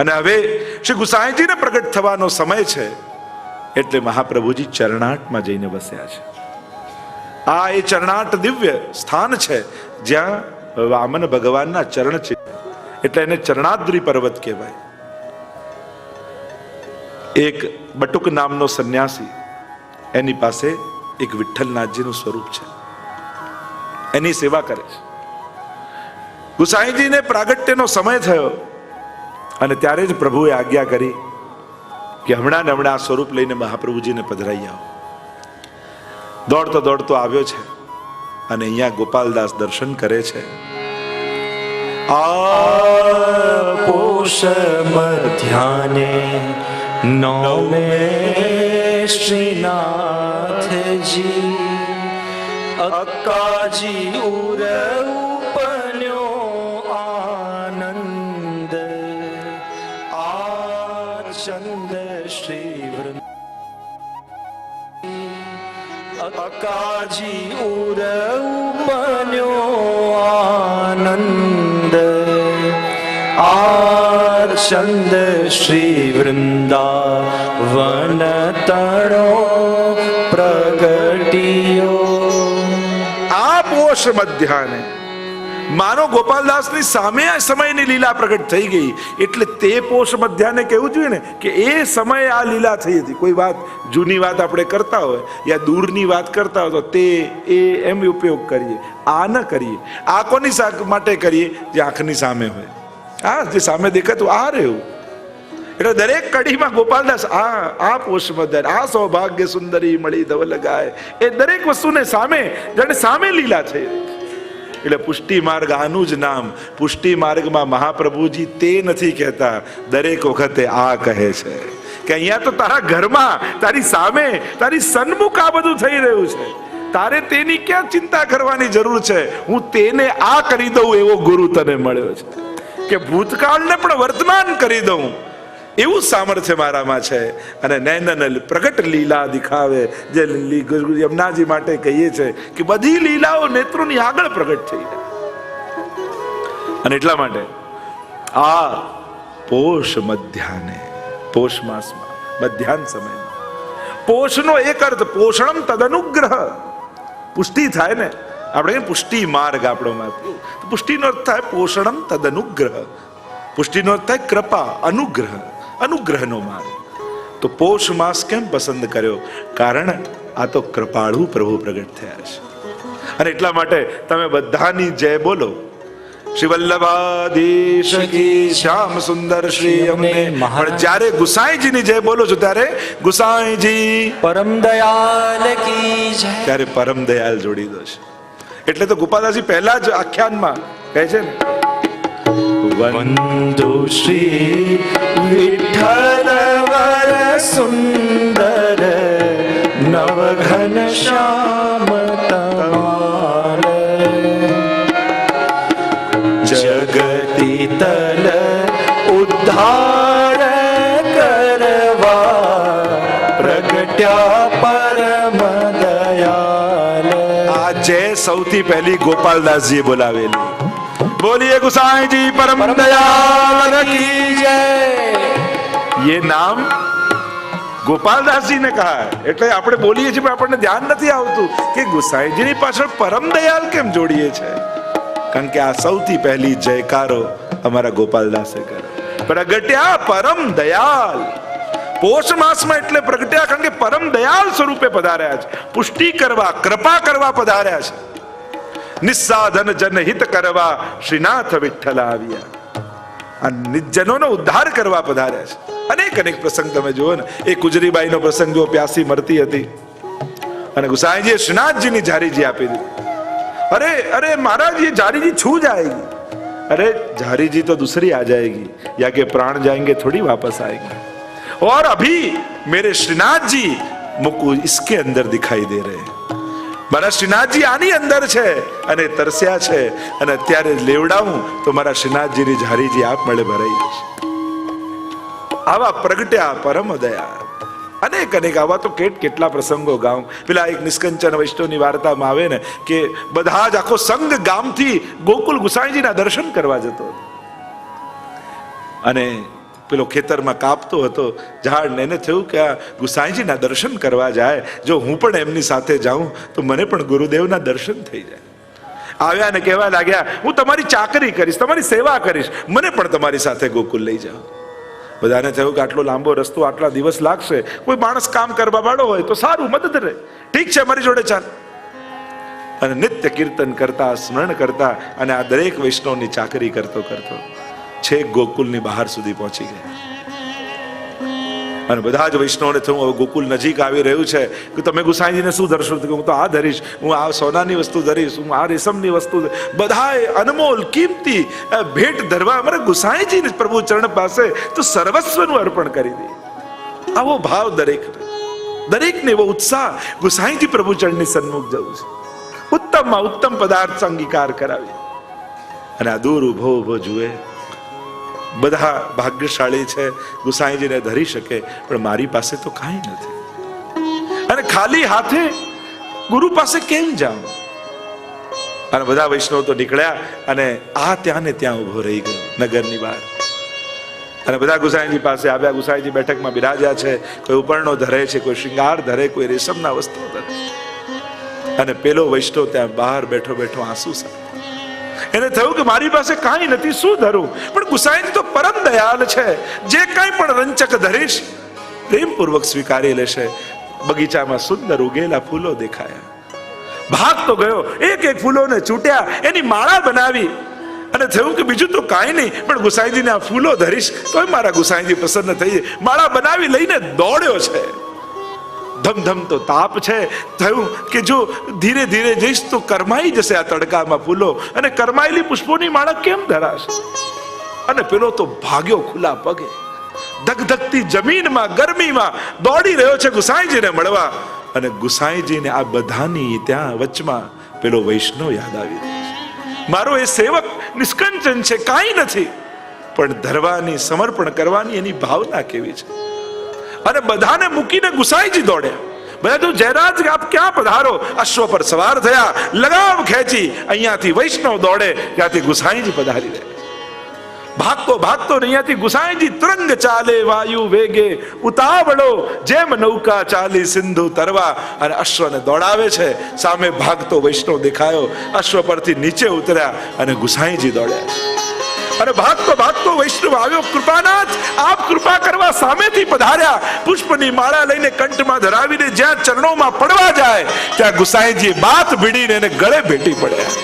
અને હવે શ્રી ગુસાઈજીને પ્રગટ થવાનો સમય છે, એટલે મહાપ્રભુજી ચરણાટમાં જઈને વસ્યા છે. આ એ ચરણાટ દિવ્ય સ્થાન છે જ્યાં વામન ભગવાનના ચરણ છે, એટલે એને ચરણાદ્રી પર્વત કહેવાય. એક બટુક નામનો સંન્યાસી, એની પાસે એક વિઠ્ઠલનાથજીનું સ્વરૂપ છે, એની સેવા કરે છે. ગુસાઈજીને પ્રાગટ્યનો સમય થયો અને ત્યારે જ પ્રભુએ આજ્ઞા કરી કે હમણાં ને હમણાં આ સ્વરૂપ લઈને મહાપ્રભુજીને પધરાઈ આવો. દોડતો દોડતો આવ્યો છે અને અહીંયા ગોપાલદાસ દર્શન કરે છે. પોષ મધ્યાને નૌમે શ્રીનાથજી અક્કાજી ઉર ઉપન્યો આનંદ આચંદ શ્રી વૃંદ અક્કાજી ઉર ઉપન્યો આનંદ આચંદ શ્રી વૃંદાવન તણો પ્રગટિયો. આ પોષ મધ્યાને માનો ગોપાલદાસની સામે આ સમયની લીલા પ્રગટ થઈ ગઈ, એટલે તે પોષ મધ્યાને કહેવું જોઈએ ને કે એ સમયે આ લીલા થઈ હતી. કોઈ વાત જૂની વાત આપણે કરતા હોય યા દૂરની વાત કરતા હોય તો તે એ એમ ઉપયોગ કરીએ, આ ન કરીએ. આ કોની માટે કરીએ? જે આંખની સામે હોય, આ જે સામે દેખાતું આ રહ્યું. એટલે દરેક કડીમાં ગોપાલદાસ આ પોષ મધ્યાને, આ સૌભાગ્ય સુંદરી મળી ધવલ ગાય, એ દરેક વસ્તુને સામે જાણે સામે લીલા થઈ. એટલે પુષ્ટિ માર્ગ આનું જ નામ. પુષ્ટિ માર્ગમાં મહાપ્રભુજી તે નથી કહેતા, દરેક વખતે આ કહે છે કે અહીંયા તો તારા ઘરમાં તારી સામે તારી સન્મુખ આ બધું થઈ રહ્યું છે, તારે તેની ક્યાં ચિંતા કરવાની જરૂર છે? હું તેને આ કરી દઉં એવો ગુરુ તને મળ્યો છે કે ભૂતકાળને પણ વર્તમાન કરી દઉં એવું સામર્થ્ય મારામાં છે. અને નૈનન પ્રગટ લીલા દિખાવે, જે યમુનાજી માટે કહીએ છે કે બધી લીલાઓ નેત્રોની આગળ પ્રગટ થઈ જાય. અને એટલા માટે આ પોષ મધ્યાને, પોષ માસમાં મધ્યાહન સમયમાં, પોષનો એક અર્થ પોષણમ તદનુગ્રહ, પુષ્ટિ થાય ને. આપણે પુષ્ટિ માર્ગ આપણો માર્ગ, પુષ્ટિનો અર્થ થાય પોષણમ તદનુગ્રહ. પુષ્ટિનો અર્થ થાય કૃપા, અનુગ્રહ, અનુગ્રહનો માર્ગ. તો પોષ માસ કેમ પસંદ કર્યો? કારણ આ તો કૃપાળુ પ્રભુ પ્રગટ થયા છે. અને એટલા માટે તમે બધાની જય બોલો. શ્રી વલ્લભાધીશ કી શ્યામ સુંદર શ્રી અમને. પણ જ્યારે ગુસાઈજીની જય બોલો છો ત્યારે ગુસાઈજી પરમ દયાલ કી જય, ત્યારે પરમ દયાલ જોડી દો છે. એટલે તો ગોપાલદાસજી પહેલા જ આખ્યાનમાં કહે છે ને, વંદો શ્રી વિઠ્ઠલ વર સુંદર નવઘન શ્યામ તમાલ જગતી તલ ઉદ્ધાર કરવા પ્રગટ્યા પરમ દયાલ. આ જય સૌથી પહેલી ગોપાલદાસજીએ બોલાવેલી. बोलिए गुसाई जी परम दयाल की जय. ये नाम ગોપાલદાસજી ને કહા. એટલે આપણે બોલીએ છીએ પણ આપણને ધ્યાન નથી આવતું કે ગુસાઈજીની પાછળ પરમ દયાલ કેમ જોડીએ છે. કારણ કે આ સૌથી પહેલી જયકારો અમારા ગોપાલદાસે કર્યો. પ્રગટ્યા પરમ દયાલ. પોષ માસમાં એટલે પ્રગટ્યા કારણ કે પરમ દયાલ સ્વરૂપે પધાર્યા છે. પુષ્ટિ કરવા, કૃપા કરવા પધાર્યા છે. નિસ્સાધન જનહિત કરવા શ્રીનાથ વિઠ્ઠલ આવ્યા. આ નિર્જનોનો ઉદ્ધાર કરવા પધાર્યા છે. અનેક અનેક પ્રસંગ તમે જુઓ ને. એ કુજરીબાઈનો પ્રસંગ જો પ્યાસી મરતી હતી અને ગુસાઈજીએ શ્રીનાથજીની જારીજી આપી દીધી. અરે અરે महाराज ये जारी जी छू जाएगी. अरे जारी जी तो दूसरी आ जाएगी, या के प्राण जाएंगे थोड़ी वापस आएंगे. और अभी मेरे श्रीनाथ जी मुझको इसके अंदर दिखाई दे रहे हैं. મારા શ્રીનાથજી આની અંદર છે અને તરસ્યા છે અને અત્યારે લેવડાવું તો મારા શ્રીનાથજીની ઝારીજી આપ મળે ભરાઈ જશે. આવા પ્રગટ્યા પરમ દયા. અનેક અનેક આવા તો કેટલા પ્રસંગો ગામ. પેલા એક નિષ્કંચન વૈષ્ણવની વાર્તામાં આવે ને કે બધા જ આખો સંઘ ગામથી ગોકુલ ગુસાઈજીના દર્શન કરવા જતો અને પેલો ખેતરમાં કાપતો હતો ઝાડ ને એને થયું કે આ ગુસાઈજીના દર્શન કરવા જાય, જો હું પણ એમની સાથે જાઉં તો મને પણ ગુરુદેવના દર્શન થઈ જાય. આવ્યા ને કહેવા લાગ્યા, હું તમારી ચાકરી કરીશ, તમારી સેવા કરીશ, મને પણ તમારી સાથે ગોકુલ લઈ જાઓ. બધાને થયું કે આટલો લાંબો રસ્તો, આટલા દિવસ લાગશે, કોઈ માણસ કામ કરવા વાળો હોય તો સારું, મદદ રહે. ઠીક છે, મારી જોડે ચાલ. અને નિત્ય કીર્તન કરતા, સ્મરણ કરતા અને આ દરેક વૈષ્ણવની ચાકરી કરતો કરતો છેક ગોકુલની બહાર સુધી પહોંચી ગયા. અને બધા જ વૈષ્ણવને થયું હવે ગોકુલ નજીક આવી રહ્યું છે કે તમે ગુસાઈજીને શું ધરશો? હું તો આ ધરીશ, હું આ સોનાની વસ્તુ ધરીશ, હું આ રેશમની વસ્તુ. બધાએ અનમોલ કિંમતી ભેટ ધરવા મારે ગુસાઈજીને પ્રભુ ચરણ પાસે તો સર્વસ્વનું અર્પણ કરી દે. આવો ભાવ દરેકને એવો ઉત્સાહ, ગુસાઈજી પ્રભુ ચરણની સન્મુખ જવું છે, ઉત્તમમાં ઉત્તમ પદાર્થ અંગીકાર કરાવી. અને આ દૂર ઉભો ઉભો જુએ, બધા ભાગ્યશાળી છે, ગુસાઈજીને ધરી શકે, પણ મારી પાસે તો કાંઈ નથી, અને ખાલી હાથે ગુરુ પાસે કેમ જાઉં? અને બધા વૈષ્ણવ તો નીકળ્યા અને આ ત્યાં ને ત્યાં ઉભો રહી ગયો નગરની બહાર. અને બધા ગુસાઈજી પાસે આવ્યા. ગુસાઈજી બેઠકમાં બિરાજ્યા છે, કોઈ ઉપરણો ધરે છે, કોઈ શૃંગાર ધરે, કોઈ રેશમના વસ્ત્રો ધરે. અને પેલો વૈષ્ણવ ત્યાં બહાર બેઠો બેઠો આંસુ સામે. એને થયું કે મારી પાસે કાંઈ નથી, શું ધરું? પણ ગુસાઈજી તો પરમ દયાળ છે, જે કાંઈ પણ રંચક ધરીશ પ્રેમપૂર્વક સ્વીકારી લેશે. બગીચામાં સુંદર ઉગેલા ફૂલો દેખાયા, ભાગતો ગયો, એક એક ફૂલોને ચૂંટ્યા, એની માળા બનાવી. અને થયું કે બીજું તો કાંઈ નહીં, પણ ગુસાઈજીને આ ફૂલો ધરીશ તો મારા ગુસાઈજી પ્રસન્ન થઈ જાય. માળા બનાવી લઈને દોડ્યો છે. ધમધમ તો તાપ છે. થયું કે જો ધીરે ધીરે જઈશ તો કરમાઈ જશે આ તડકામાં ફૂલો, અને કરમાયેલી પુષ્પોની માળા કેમ ધરાશે? અને પેલો તો ભાગ્યો ખુલ્લા પગે, ધગધગતી જમીનમાં ગરમીમાં દોડી રહ્યો છે ગુસાઈજીને મળવા. અને ગુસાઈજીને આ બધાની ત્યાં વચમાં પેલો વૈષ્ણવ યાદ આવી રહ્યો છે. મારો એ સેવક નિષ્કંચન છે, કાંઈ નથી, પણ ધરવાની, સમર્પણ કરવાની એની ભાવના કેવી છે. અને બધાને મૂકીને ગુસાઈજી દોડ્યા. બધા તો જયરાજ આપ ક્યાં પધારો? અશ્વ પર સવાર થયા, લગામ ખેંચી, અહીંયાથી વૈષ્ણવ દોડે, ત્યાંથી ગુસાઈજી પધારી રહ્યા. ભાગતો ભાગતો અહીંયાથી ગુસાઈજી તરંગ ચાલે વાયુ વેગે, ઉતાવળો જેમ નૌકા ચાલી સિંધુ તરવા. અને અશ્વને દોડાવે છે. સામે ભાગતો વૈષ્ણવ દેખાયો, અશ્વ પરથી નીચે ઉતર્યા અને ગુસાઈજી દોડ્યા. અને ભાગતો ભાગતો વૈષ્ણવ આવ્યો. કૃપાનાથ, આપ કૃપા કરવા સામેથી પધાર્યા. પુષ્પની માળા લઈને કંઠમાં ધરાવીને જ્યાં ચરણોમાં પડવા જાય ત્યાં ગુસાઈજી બાત ભીડીને એને ગળે ભેટી પડ્યા.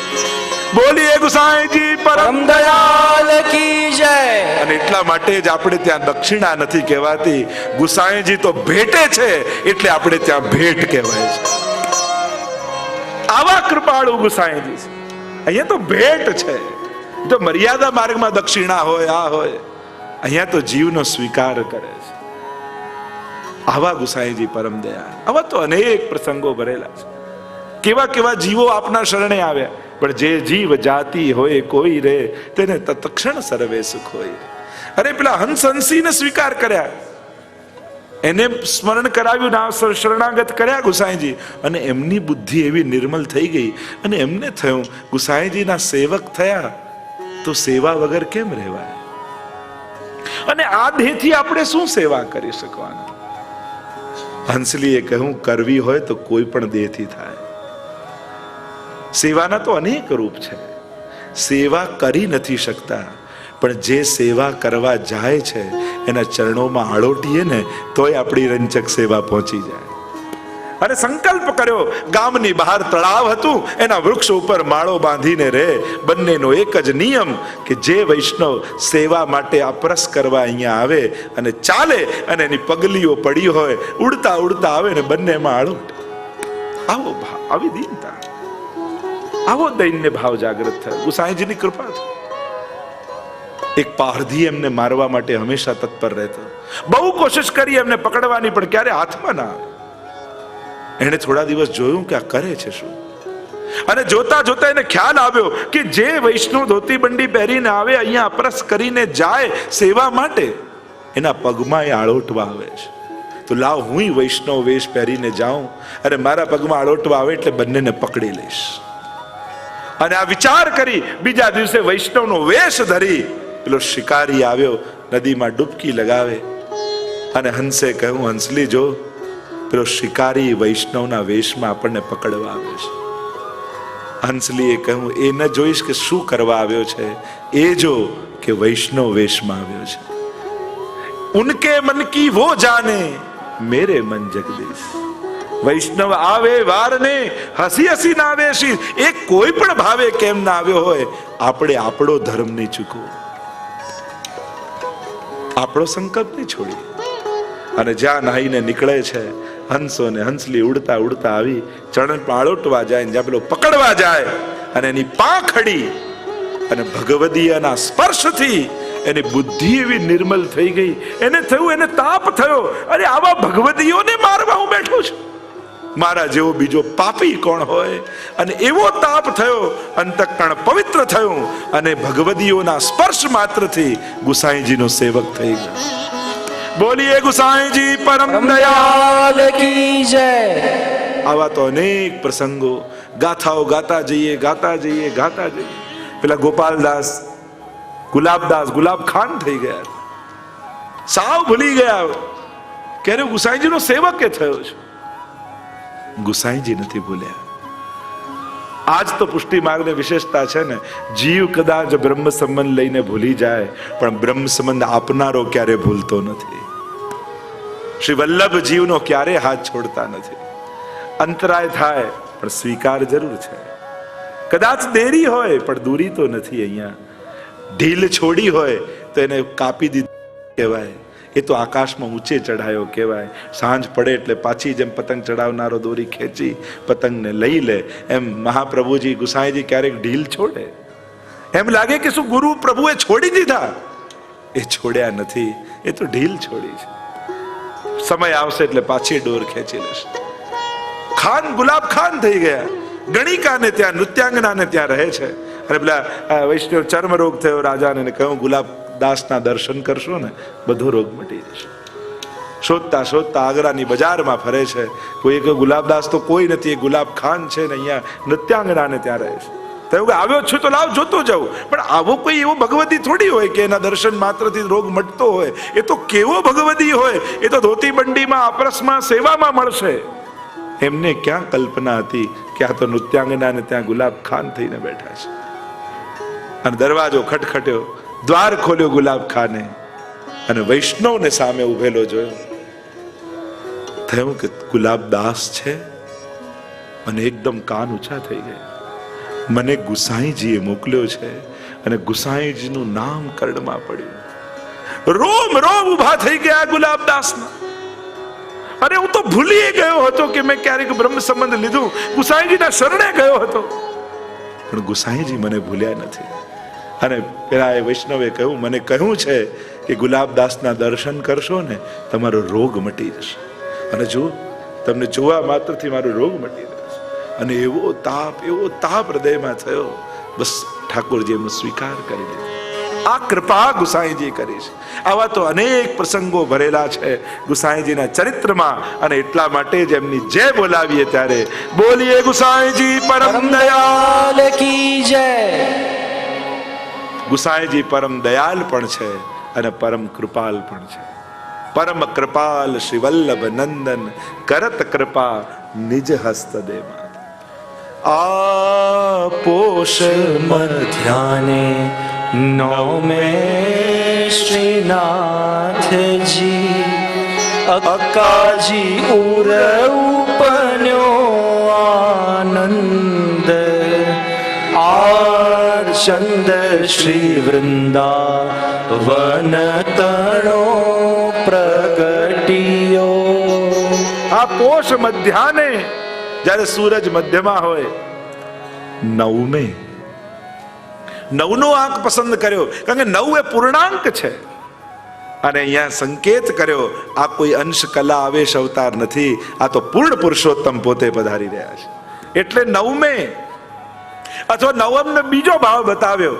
બોલીએ ગુસાઈજી પરમ દયાલ કી જય. અને એટલા માટે જ આપણે ત્યાં દક્ષિણા નથી કહેવાતી, ગુસાઈજી તો ભેટે છે એટલે આપણે ત્યાં ભેટ કહેવાય છે. આવા કૃપાળુ ગુસાઈજી છે. અહીંયા તો ભેટ છે. તો મર્યાદા માર્ગમાં દક્ષિણા હોય, આ હોય, અહીંયા તો જીવનો સ્વીકાર કરે છે. આવા ગુસાઈજી પરમ દયાળ. આવા તો અનેક પ્રસંગો ભરેલા છે. કેવા કેવા જીવો આપના શરણે આવ્યા, પણ જે જીવ જાતિ હોય કોઈ રે, તેને તત્ક્ષણ સર્વે સુખ હોય. અરે પેલા હંસહંસીને સ્વીકાર કર્યા, એને સ્મરણ કરાવ્યું, ના શરણાગત કર્યા ગુસાઈજી, અને એમની બુદ્ધિ એવી નિર્મલ થઈ ગઈ. અને એમને થયું ગુસાઈજીના સેવક થયા તો સેવા વગર કેમ રહેવાય? અને આ દેહથી આપણે શું સેવા કરી શકવાના? હંસલીએ કહ્યું, કરવી હોય તો કોઈ પણ દેહથી થાય. સેવાના તો અનેક રૂપ છે. સેવા કરી નથી શકતા, પણ જે સેવા કરવા જાય છે એના ચરણોમાં આળોટીએ ને તોય આપણી રંચક સેવા પહોંચી જાય. અને સંકલ્પ કર્યો, ગામની બહાર તળાવ હતું, એના વૃક્ષ ઉપર માળો બાંધીને રહે. બંનેનો એક જ નિયમ કે જે વૈષ્ણવ સેવા માટે અપરસ કરવા અહીંયા આવે અને ચાલે અને એની પગલીઓ પડી હોય, ઉડતા ઉડતા આવે ને બંનેમાં આળોટ. આવો ભાવ, આવી દીનતા, આવો દૈન્ય ભાવ જાગૃત થયો. ગુસાઈજીની કૃપા છે. એક પારધી એમને મારવા માટે હંમેશા તત્પર રહેતો. બહુ કોશિશ કરી એમને પકડવાની, પણ ક્યારે હાથમાં ના આવે. એને થોડા દિવસ જોયું કે આ કરે છે શું, અને જોતા જોતા એને ખ્યાલ આવ્યો કે જે વૈષ્ણવ ધોતી બંડી પહેરીને આવે, અહીંયા અપરસ કરીને જાય સેવા માટે, એના પગમાં એ આળોટવા આવે છે. તો લાવ હું વૈષ્ણવ વેશ પહેરીને જાઉં અને મારા પગમાં આળોટવા આવે એટલે બંનેને પકડી લઈશ. અને આ વિચાર કરી બીજા દિવસે વૈષ્ણવનો વેશ ધરી પેલો શિકારી આવ્યો નદીમાં ડૂબકી લગાવે અને હંસે કહ્યું, હંસલી જો પેલો શિકારી વૈષ્ણવના વેશમાં આપણને પકડવા આવ્યો છે. હંસલીએ કહ્યું, એ ન જોઈશ કે શું કરવા આવ્યો છે, એ જો કે વૈષ્ણવ વેશમાં આવ્યો છે. ઉનકે મન કી વો જાને, મેરે મન જગદીશ. વૈષ્ણવ આવે વારને હસી હસી ના આવે શી, એ કોઈ પણ ભાવે કેમ ના આવ્યો હોય, આપણે આપણો ધર્મ નહીં ચૂકવો, આપણો સંકલ્પ નહીં છોડી. અને જ્યાં નાહીને નીકળે છે, હંસો ને હંસલી ઉડતા ઉડતા આવી ચરણ પાળોટવા જાય, જ્યાં પેલો પકડવા જાય અને એની પાંખ અડી અને ભગવદીયના સ્પર્શથી એની બુદ્ધિ એવી નિર્મલ થઈ ગઈ. એને થયું, એને તાપ થયો, અરે આવા ભગવદીઓને મારવા હું બેઠો છું, મારા જેવો બીજો પાપી કોણ હોય. અને એવો તાપ થયો, અંતઃકરણ પવિત્ર થયું અને ભગવદીઓના સ્પર્શ માત્રથી ગુસાઈજીનો સેવક થઈ ગયો. બોલીએ ગુસાઈજી પરમ દયાલ की जय. આવા તો અનેક પ્રસંગો ગાથાઓ ગાતા જઈએ, ગાતા જઈએ, ગાતા જઈએ. પેલા ગોપાલદાસ ગુલાબદાસ ગુલાબ ખાન થઈ ગયા, સાવ ભૂલી ગયા કે ગુસાઈજીનો સેવક એ થયો છે. ગુસાઈજી નથી ભૂલ્યા. આજ તો પુષ્ટિ માર્ગની વિશેષતા છે ને, જીવ કદાચ બ્રહ્મ સંબંધ લઈને ભૂલી જાય, પણ બ્રહ્મ સંબંધ આપનારો ક્યારે ભૂલતો નથી. શ્રી વલ્લભ જીવનો ક્યારે હાથ છોડતા નથી. અંતરાય થાય પણ સ્વીકાર જરૂર છે. કદાચ દેરી હોય પણ દૂરી તો નથી. અહીંયા ઢીલ છોડી હોય તો એને કાપી દીધું કહેવાય, એ તો આકાશમાં ઊંચે ચઢાયો કહેવાય. સાંજ પડે એટલે પાછી જેમ પતંગ ચડાવનારો દોરી ખેંચી પતંગને લઈ લે, એમ મહાપ્રભુજી ગુસાઈજી ક્યારેક ઢીલ છોડે. એમ લાગે કે શું ગુરુ પ્રભુએ છોડી દીધા? એ છોડ્યા નથી, એ તો ઢીલ છોડી છે. સમય આવશે એટલે પાછી ડોર ખેંચી લેશે. ખાન ગુલાબ ખાન થઈ ગયા. ગણિકાને ત્યાં, નૃત્યાંગનાને ત્યાં રહે છે. અને પેલા વૈષ્ણવ ચર્મ રોગ થયો રાજાને, કહ્યું ગુલાબ દાસના દર્શન કરશો ને બધો રોગ મટી જશે. શોધતા શોધતા આગ્રાની બજારમાં ફરે છે. કોઈ કે ગુલાબદાસ તો કોઈ નથી, એ ગુલાબ ખાન છે ને અહીંયા નૃત્યાંગનાને ત્યાં રહે છે. થયું કે આવ્યો છું તો લાવ જોતો જાઉં. પણ આવો કોઈ એવો ભગવતી થોડી હોય કે એના દર્શન માત્રથી રોગ મટતો હોય. એ તો કેવો ભગવતી હોય, એ તો ધોતી બંડીમાં, અપરસમાં, સેવામાં મળશે. એમને ક્યાં કલ્પના હતી કે આ તો નૃત્યાંગનાને ત્યાં ગુલાબ ખાન થઈને બેઠા છે. અને દરવાજો ખટખટ્યો, દ્વાર ખોલ્યો ગુલાબ ખાને અને વૈષ્ણવને સામે ઉભેલો જોયો. થયું કે ગુલાબદાસ છે. અને એકદમ કાન ઊંચા થઈ ગયા. મને ગુસાઈજીએ મોકલ્યો છે અને ગુસાઈજીનું નામ કર્ણમાં પડ્યું. રોમ રોમ ઉભા થઈ ગયા ગુલાબદાસના. અરે હું તો ભૂલી ગયો હતો કે મેં ક્યારેક બ્રહ્મ સંબંધ લીધું, ગુસાઈજીના શરણે ગયો હતો, પણ ગુસાઈજી મને ભૂલ્યા નથી. અને પેલા એ વૈષ્ણવે કહ્યું, મને કહ્યું છે કે ગુલાબદાસના દર્શન કરશો ને તમારો રોગ મટી જશે. અને જો તમને જોવા માત્રથી મારો રોગ મટી જશે. અને એવો તાપ હૃદયમાં થયો, બસ ઠાકોરજી એમનો સ્વીકાર કરી લીધો. આ કૃપા ગુસાઈજી કરી છે. આવા તો અનેક પ્રસંગો ભરેલા છે ગુસાઈજીના ચરિત્રમાં. અને એટલા માટે જ એમની જય બોલાવીએ ત્યારે બોલીએ ગુસાઈજી પરમ દયાલ की जय. ગુસાઈજી પરમ દયાલ પણ છે અને પરમ કૃપાલ પણ છે. પરમ કૃપાલ શ્રી વલ્લભ નંદન કરત કૃપા નિજ હસ્ત દે. आ पोष मध्याने नौमे श्रीनाथ जी अक्काजी उर उपन्यो आनंद आचंद श्री वृंदावन तणो प्रगटियो. આ પોષ મધ્યાને જ્યારે સૂરજ મધ્યમાં હોય, નવનો આંક પસંદ કર્યો કારણ કે 9 એ પૂર્ણાંક છે. અને અહીંયા સંકેત કર્યો, આ કોઈ અંશ કલા આવેશ અવતાર નથી, આ તો પૂર્ણ પુરુષોત્તમ પોતે પધારી રહ્યા છે. એટલે 9 અથવા 9 બીજો ભાવ બતાવ્યો.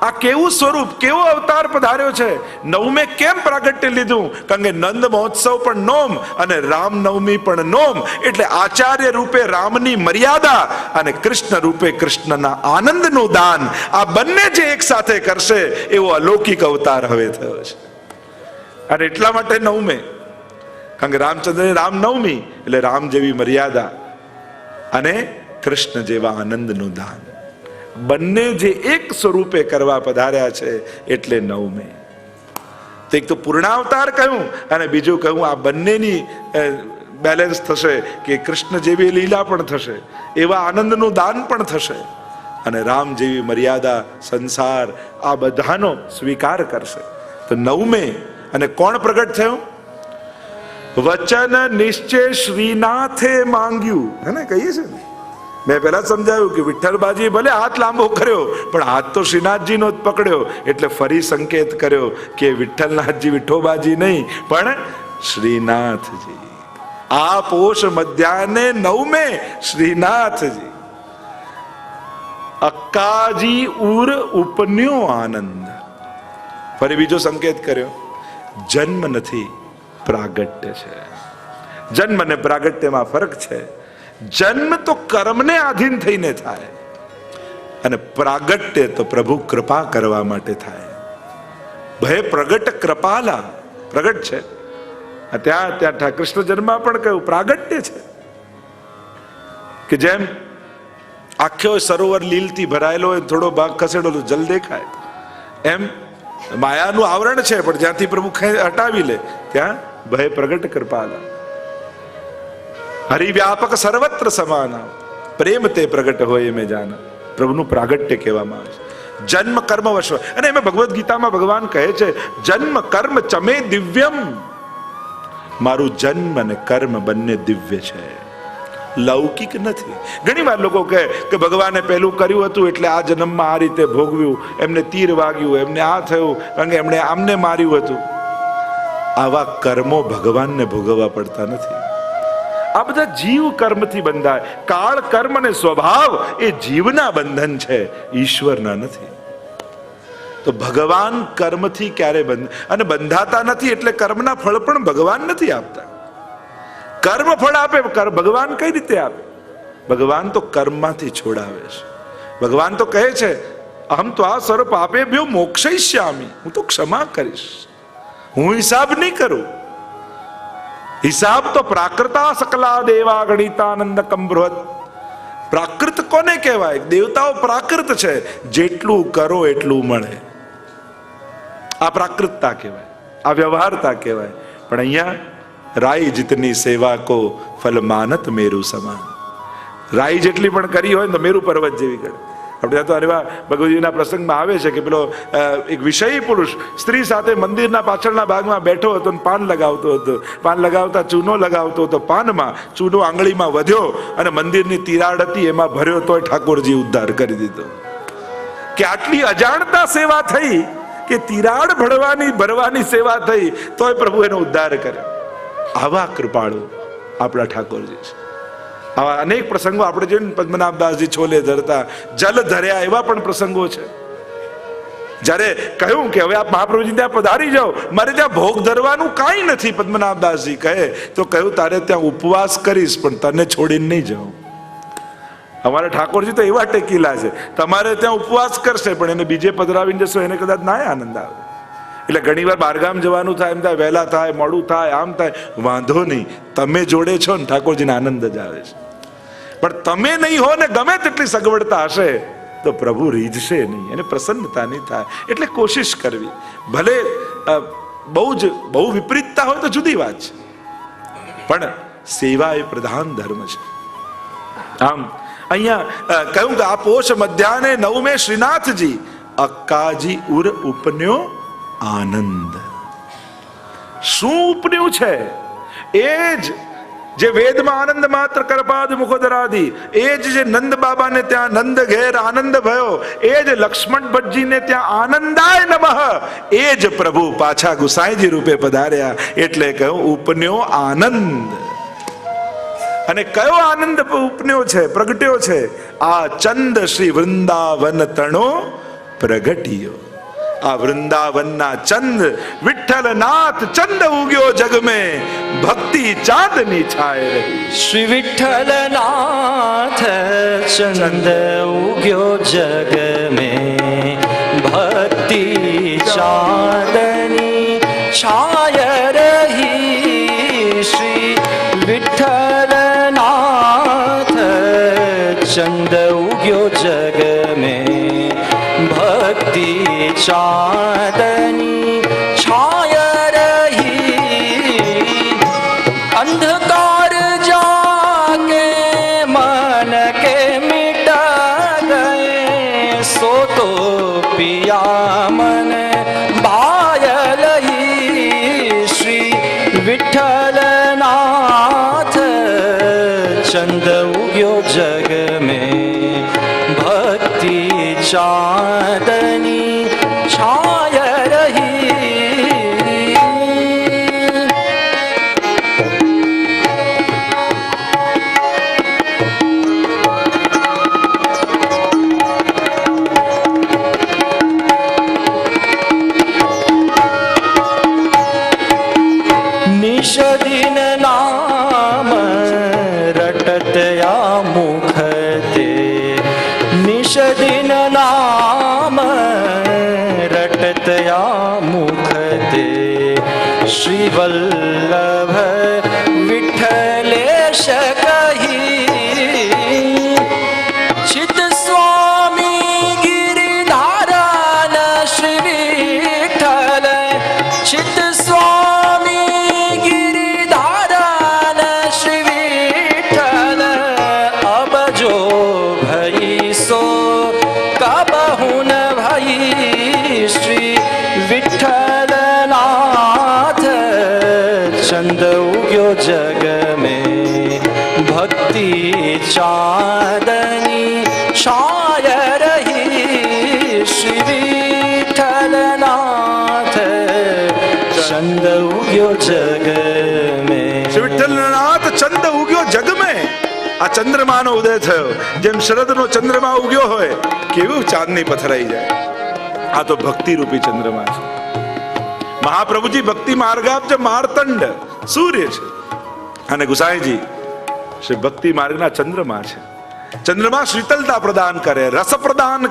આ કેવું સ્વરૂપ, કેવો અવતાર પધાર્યો છે. 9 કેમ પ્રાગટ્ય લીધું? કારણ કે નંદ મહોત્સવ પણ નોમ અને રામનવમી પણ નોમ. એટલે આચાર્ય રૂપે રામની મર્યાદા અને કૃષ્ણ રૂપે કૃષ્ણના આનંદનું દાન, આ બંને જે એક સાથે કરશે એવો અલૌકિક અવતાર હવે થયો છે. અને એટલા માટે નવમે, કારણ કે રામચંદ્ર રામનવમી એટલે રામ જેવી મર્યાદા અને કૃષ્ણ જેવા આનંદનું દાન બંને જે એક સ્વરૂપે કરવા પધાર્યા છે એટલે નવમે. એક તો પૂર્ણાવતાર કહ્યું અને બીજું કહ્યું આ બંનેની બેલેન્સ થશે કે કૃષ્ણ જેવી લીલા પણ થશે, એવા આનંદનું દાન પણ થશે અને રામ જેવી મર્યાદા સંસાર આ બધાનો સ્વીકાર કરશે. તો નવમે અને કોણ પ્રગટ થયું? વચન નિશ્ચય શ્રીનાથે માંગ્યું, હે ને, કહીએ છે ને. મેં પહેલા સમજાવ્યું કે વિઠ્ઠલબાજી ભલે હાથ લાંબો કર્યો પણ હાથ તો શ્રીનાથજીનો જ પકડ્યો, એટલે ફરી સંકેત કર્યો કે વિઠ્ઠલનાથજી વિઠ્ઠોબાજી નહીં પણ શ્રીનાથજી. આ પોષ મધ્યાને નવમે શ્રીનાથજી. અક્કાજી ઉર ઉપન્યો આનંદ. ફરી બીજો સંકેત કર્યો, જન્મ નથી પ્રાગટ્ય છે. જન્મ અને પ્રાગટ્યમાં ફરક છે. જન્મ તો કર્મને આધીન થઈને થાય અને પ્રાગટ્ય તો પ્રભુ કૃપા કરવા માટે થાય. ભય પ્રગટ કૃપાલા, પ્રગટ છે. ત્યાં ત્યાં કૃષ્ણ જન્મમાં પણ કહ્યું પ્રાગટ્ય છે કે જેમ આખ્યો સરોવર લીલથી ભરાયેલો હોય, થોડો ભાગ ખસેડો તો જલ દેખાય, એમ માયાનું આવરણ છે પણ જ્યાંથી પ્રભુ હટાવી લે ત્યાં ભય પ્રગટ કૃપાલા. હરિવ્યાપક સર્વત્ર સમાના, પ્રેમ તે પ્રગટ હોય મેં જાના. પ્રભુનું પ્રાગટ્ય કહેવામાં આવે છે. જન્મ કર્મ વશ, અને એમાં ભગવદ્ ગીતામાં ભગવાન કહે છે જન્મ કર્મ ચમે દિવ્યમ. મારું જન્મ અને કર્મ બંને દિવ્ય છે, લૌકિક નથી. ઘણી વાર લોકો કહે કે ભગવાને પહેલું કર્યું હતું એટલે આ જન્મમાં આ રીતે ભોગવ્યું, એમને તીર વાગ્યું, એમને આ થયું કારણ કે એમણે આમને માર્યું હતું. આવા કર્મો ભગવાનને ભોગવવા પડતા નથી. આ બધા જીવ કર્મથી બંધાય. કાળ કર્મ અને સ્વભાવ એ જીવના બંધન છે, ઈશ્વરના નથી. તો ભગવાન કર્મથી ક્યારે અને બંધાતા નથી, એટલે કર્મના ફળ પણ ભગવાન નથી આપતા. કર્મ ફળ આપે ભગવાન કઈ રીતે આપે? ભગવાન તો કર્મમાંથી છોડાવે છે. ભગવાન તો કહે છે અહમ તો આ સ્વરૂપ આપે ભ્યો મોક્ષયિષ્યામિ, હું તો ક્ષમા કરીશ, હું હિસાબ નહીં કરું. હિસાબ તો પ્રાકૃતા સકલા દેવા ગણિતાનંદ કમ્બૃહત. પ્રાકૃત કોને કહેવાય? દેવતાઓ પ્રાકૃત છે, જેટલું કરો એટલું મળે. આ પ્રાકૃતતા કહેવાય, આ વ્યવહારતા કહેવાય. પણ અહીંયા રાઈ જીતની સેવા કો ફલ માનત મેરુ સમાન. રાઈ જેટલી પણ કરી હોય તો મેરુ પર્વત જેવી ગણે. આપણે ત્યાં તો અરે ભગવદજીના પ્રસંગમાં આવે છે કે પેલો એક વિષયી પુરુષ સ્ત્રી સાથે મંદિરના પાછળના ભાગમાં બેઠો હતો અને પાન લગાવતો હતો. પાન લગાવતા ચૂનો લગાવતો હતો, પાનમાં ચૂનો આંગળીમાં વધ્યો અને મંદિરની તિરાડ હતી એમાં ભર્યો, તોય ઠાકોરજી ઉદ્ધાર કરી દીધો. કે આટલી અજાણતા સેવા થઈ કે તિરાડ ભરવાની સેવા થઈ તોય પ્રભુ એનો ઉદ્ધાર કર્યો. આવા કૃપાળુ આપણા ઠાકોરજી છે. આવા અનેક પ્રસંગો આપણે જોઈએ ને, પદ્મનાભદાસજી છોલે ધરતા, જલ ધર્યા, એવા પણ પ્રસંગો છે. જ્યારે કહ્યું કે હવે આપ મહાપ્રભુજી ત્યાં પધારી જાઓ, મારે ત્યાં ભોગ ધરવાનું કાંઈ નથી, પદ્મનાભદાસજી કહે તો કહ્યું તારે ત્યાં ઉપવાસ કરીશ પણ તને છોડીને નહીં જાઉં. અમારા ઠાકોરજી તો એવા ટેકીલા છે, તમારે ત્યાં ઉપવાસ કરશે પણ એને બીજે પધરાવીને જશો એને કદાચ ના આનંદ આવે. એટલે ઘણી વાર બહારગામ જવાનું થાય, એમ થાય વહેલા થાય, મોડું થાય, આમ થાય, વાંધો નહીં, તમે જોડે છો ને ઠાકોરજીને આનંદ જ આવે છે. પણ તમે નહીં હો ને ગમે તેટલી સગવડતા હશે તો પ્રભુ રીઝશે નહીં, એને પ્રસન્નતા નહીં થાય. એટલે કોશિશ કરવી, ભલે બહુ વિપરીતતા હોય તો જુદી વાત છે, પણ સેવા એ પ્રધાન ધર્મ છે. આમ અહીંયા કહ્યું કે આ પોષ મધ્યાને નવમે શ્રીનાથજી અક્કાજી ઉર ઉપન્યો આનંદ. શું ઉપન્યું છે? એ જ જે વેદમાં આનંદ માત્ર કરપાદ મુખોદરાદી, એ જ જે નંદ બાબાને ત્યાં નંદ ઘેર આનંદ ભયો, એ જ લક્ષ્મણ ભટ્ટજીને ત્યાં આનંદાય નમઃ, એ જ પ્રભુ પાછા ગુસાઈજી રૂપે પધાર્યા. એટલે કહ્યું ઉપન્યો આનંદ. અને કયો આનંદ ઉપન્યો છે, પ્રગટ્યો છે? આ ચંદ શ્રી વૃંદાવન તણો પ્રગટ્યો. આ વૃંદાવનના ચંદ વિઠ્ઠલનાથ ચંદ ઉગ્યો જગ મેં, ભક્તિ ચાંદની છાય રહી. શ્રી વિઠ્ઠલનાથ ચંદ ઉગ્યો જગ મેં, ભક્તિ ચાંદની છાય રહી શ્રી વિઠ્ઠલનાથ ચંદ ઉગ્યો જગ મેં ભક્તિ ચાંદની છાય રહી અંધકાર જાગે मन के मिट गए सो तो पिया मन भायल ही श्री विठ्ठलनाथ चंद उग्यो जग में भक्ति चांदनी छाय रही निश दिन नाम रटतया मुख ते निश दिन नाम रटतया मुख ते श्री वल्लभ विठ्ठलेश कही चित स्वामी गिरिधारण श्री विठ्ठल चित विठ्ठलनाथ चंद उग्यो जग में भक्ति चांदनी छाय रही श्री विठ्ठलनाथ चंद उग्यो जग में શ્રી વિઠ્ઠલનાથ ચંદ ઉગ્યો જગ મેં આ ચંદ્રમાનો ઉદય થયો જેમ શરદનો ચંદ્રમા ઉગ્યો હોય કેવું ચાંદની પથરાઈ જાય આ તો ભક્તિ રૂપી ચંદ્રમા છે મહાપ્રભુજી ભક્તિ માર્ગાબ્જ માર્તંડ સૂર્ય છે અને ગુસાઈજી શ્રી ભક્તિ માર્ગના ચંદ્રમા છે ચંદ્રમા શીતલતા પ્રદાન કરે રસ પ્રદાન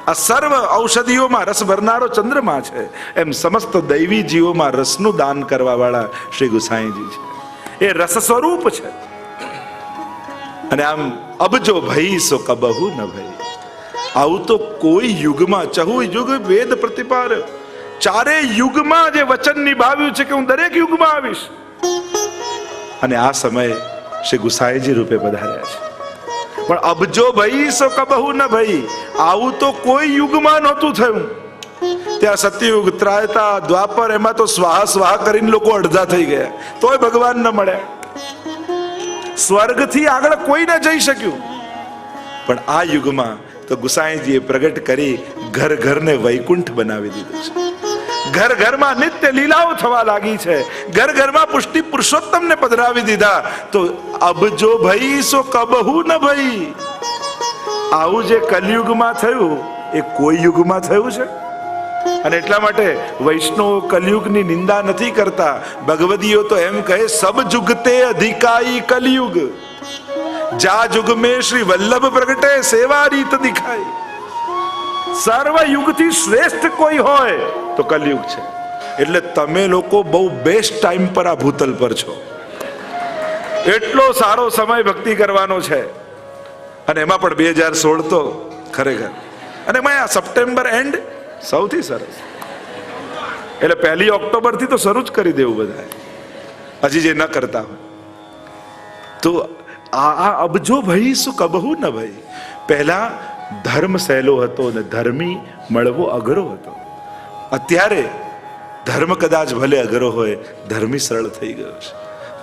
આ સર્વ ઔષધિઓમાં રસ ભરનારો ચંદ્રમા છે એમ સમસ્ત દૈવી જીવોમાં રસનું દાન કરવા વાળા શ્રી ગુસાઈજી છે એ રસ સ્વરૂપ છે અને આમ અબજો ભઈ સો કબહુ ન ભઈ આવું તો કોઈ યુગમાં ચહુ યુગ વેદ પ્રતિપાર ચારે યુગમાં જે વચન નિભાવ્યું છે કે હું દરેક યુગમાં આવીશ અને આ સમયે શ્રી ગુસાઈજી રૂપે પધાર્યા છે પણ અબજો ભઈ સો કબહુ ન ભઈ આવું તો કોઈ યુગમાં નહોતું થયું ત્યાં સતયુગ ત્રાયતા દ્વાપર એમાં તો સ્વાહા સ્વાહા કરીને લોકો અડધા થઈ ગયા તોય ભગવાન ન મળ્યા સ્વર્ગથી આગળ કોઈ ન જઈ શક્યું પણ આ યુગમાં તો ગુસાઈજીએ પ્રગટ કરી ઘર ઘરને વૈકુંઠ બનાવી દીધું છે ઘર ઘરમાં નિત્ય લીલાઓ થવા લાગી છે ઘર ઘરમાં પુષ્ટિ પુરુષોત્તમને પધરાવી દીધા તો અબજો ભઈ સો કબહુ ન ભઈ આવું જે કલયુગમાં થયું એ કોઈ યુગમાં થયું છે અને એટલા માટે વૈષ્ણવ કલયુગની નિંદા નથી કરતા ભગવદીઓ તો એમ કહે સબ જુગતે અધિકાઈ કલયુગ જા યુગ में श्री वल्लभ प्रगटे सेवा રીત દિખાઈ સર્વ યુગથી શ્રેષ્ઠ કોઈ હોય તો કલયુગ છે એટલે તમે લોકો બહુ બેસ્ટ ટાઈમ પર આ ભૂતલ પર છો એટલો સારો સમય ભક્તિ કરવાનો છે અને એમાં પણ 2016 તો ખરેખર અને એમાં આ સપ્ટેમ્બર એન્ડ સૌથી સરસ એટલે 1 ઓક્ટોબર થી તો શરૂ જ કરી દેવું બધા હજી જે ન કરતા હોય તો આ અબજો ભઈ શું કબહુ ન ભઈ પહેલા ધર્મ સહેલો હતો ને ધર્મી મળવો અઘરો હતો અત્યારે ધર્મ કદાચ ભલે અઘરો હોય ધર્મી સરળ થઈ ગયો છે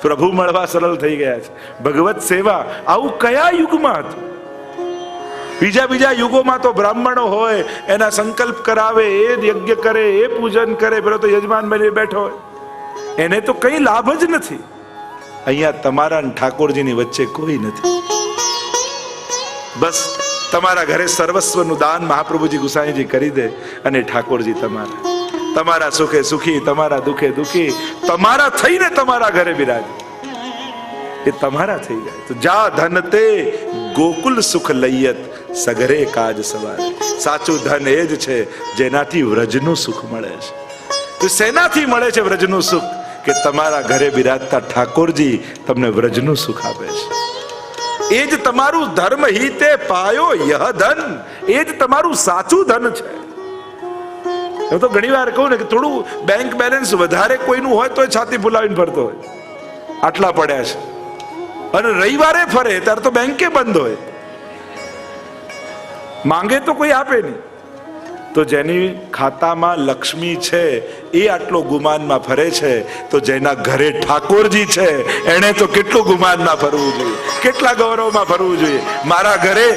પ્રભુ મળવા સરળ થઈ ગયા છે ભગવત સેવા આવું કયા યુગમાં હતું બીજા યુગોમાં તો બ્રાહ્મણો હોય એના સંકલ્પ કરાવે એ યજ્ઞ કરે એ પૂજન કરે પેલો તો યજમાન બની બેઠો હોય એને તો કઈ લાભ જ નથી અહીંયા તમારા ઠાકોરજીની વચ્ચે કોઈ નથી બસ તમારા ઘરે સર્વસ્વનું દાન મહાપ્રભુજી ગુસાઈજી કરી દે અને ઠાકોરજી તમારા સુખે સુખી તમારા દુખે દુખી તમારા થઈને તમારા ઘરે બિરાજે એ તમારા થઈ જાય તો જા ધન તે ગોકુલ સુખ લઈયત સગરે કાજ સવારે સાચું ધન એ જ છે જેનાથી વ્રજનું સુખ મળે છે તો શેનાથી મળે છે વ્રજનું સુખ? કે તમારા ઘરે બિરાજતા ઠાકોરજી તમને વ્રજનું સુખ આપે છે. એ જ તમારું ધર્મ હિતે પાયો યહ ધન, એ જ તમારું સાચું ધન છે. હું તો ઘણી વાર કહું ને કે થોડું બેંક બેલેન્સ વધારે કોઈનું હોય તો છાતી ફુલાવીને ફરતો હોય, આટલા પડ્યા છે. અને રવિવારે ફરે ત્યારે તો બેંકે બંધ હોય, માંગે તો કોઈ આપે નહીં. તો જેની ખાતામાં લક્ષ્મી છે એ આટલો ગુમાનમાં ફરે છે, તો જેના ઘરે ઠાકોરજી છે એને તો કેટલું ગુમાનમાં ફરવું જોઈએ, કેટલા ગૌરવમાં ફરવું જોઈએ. મારા ઘરે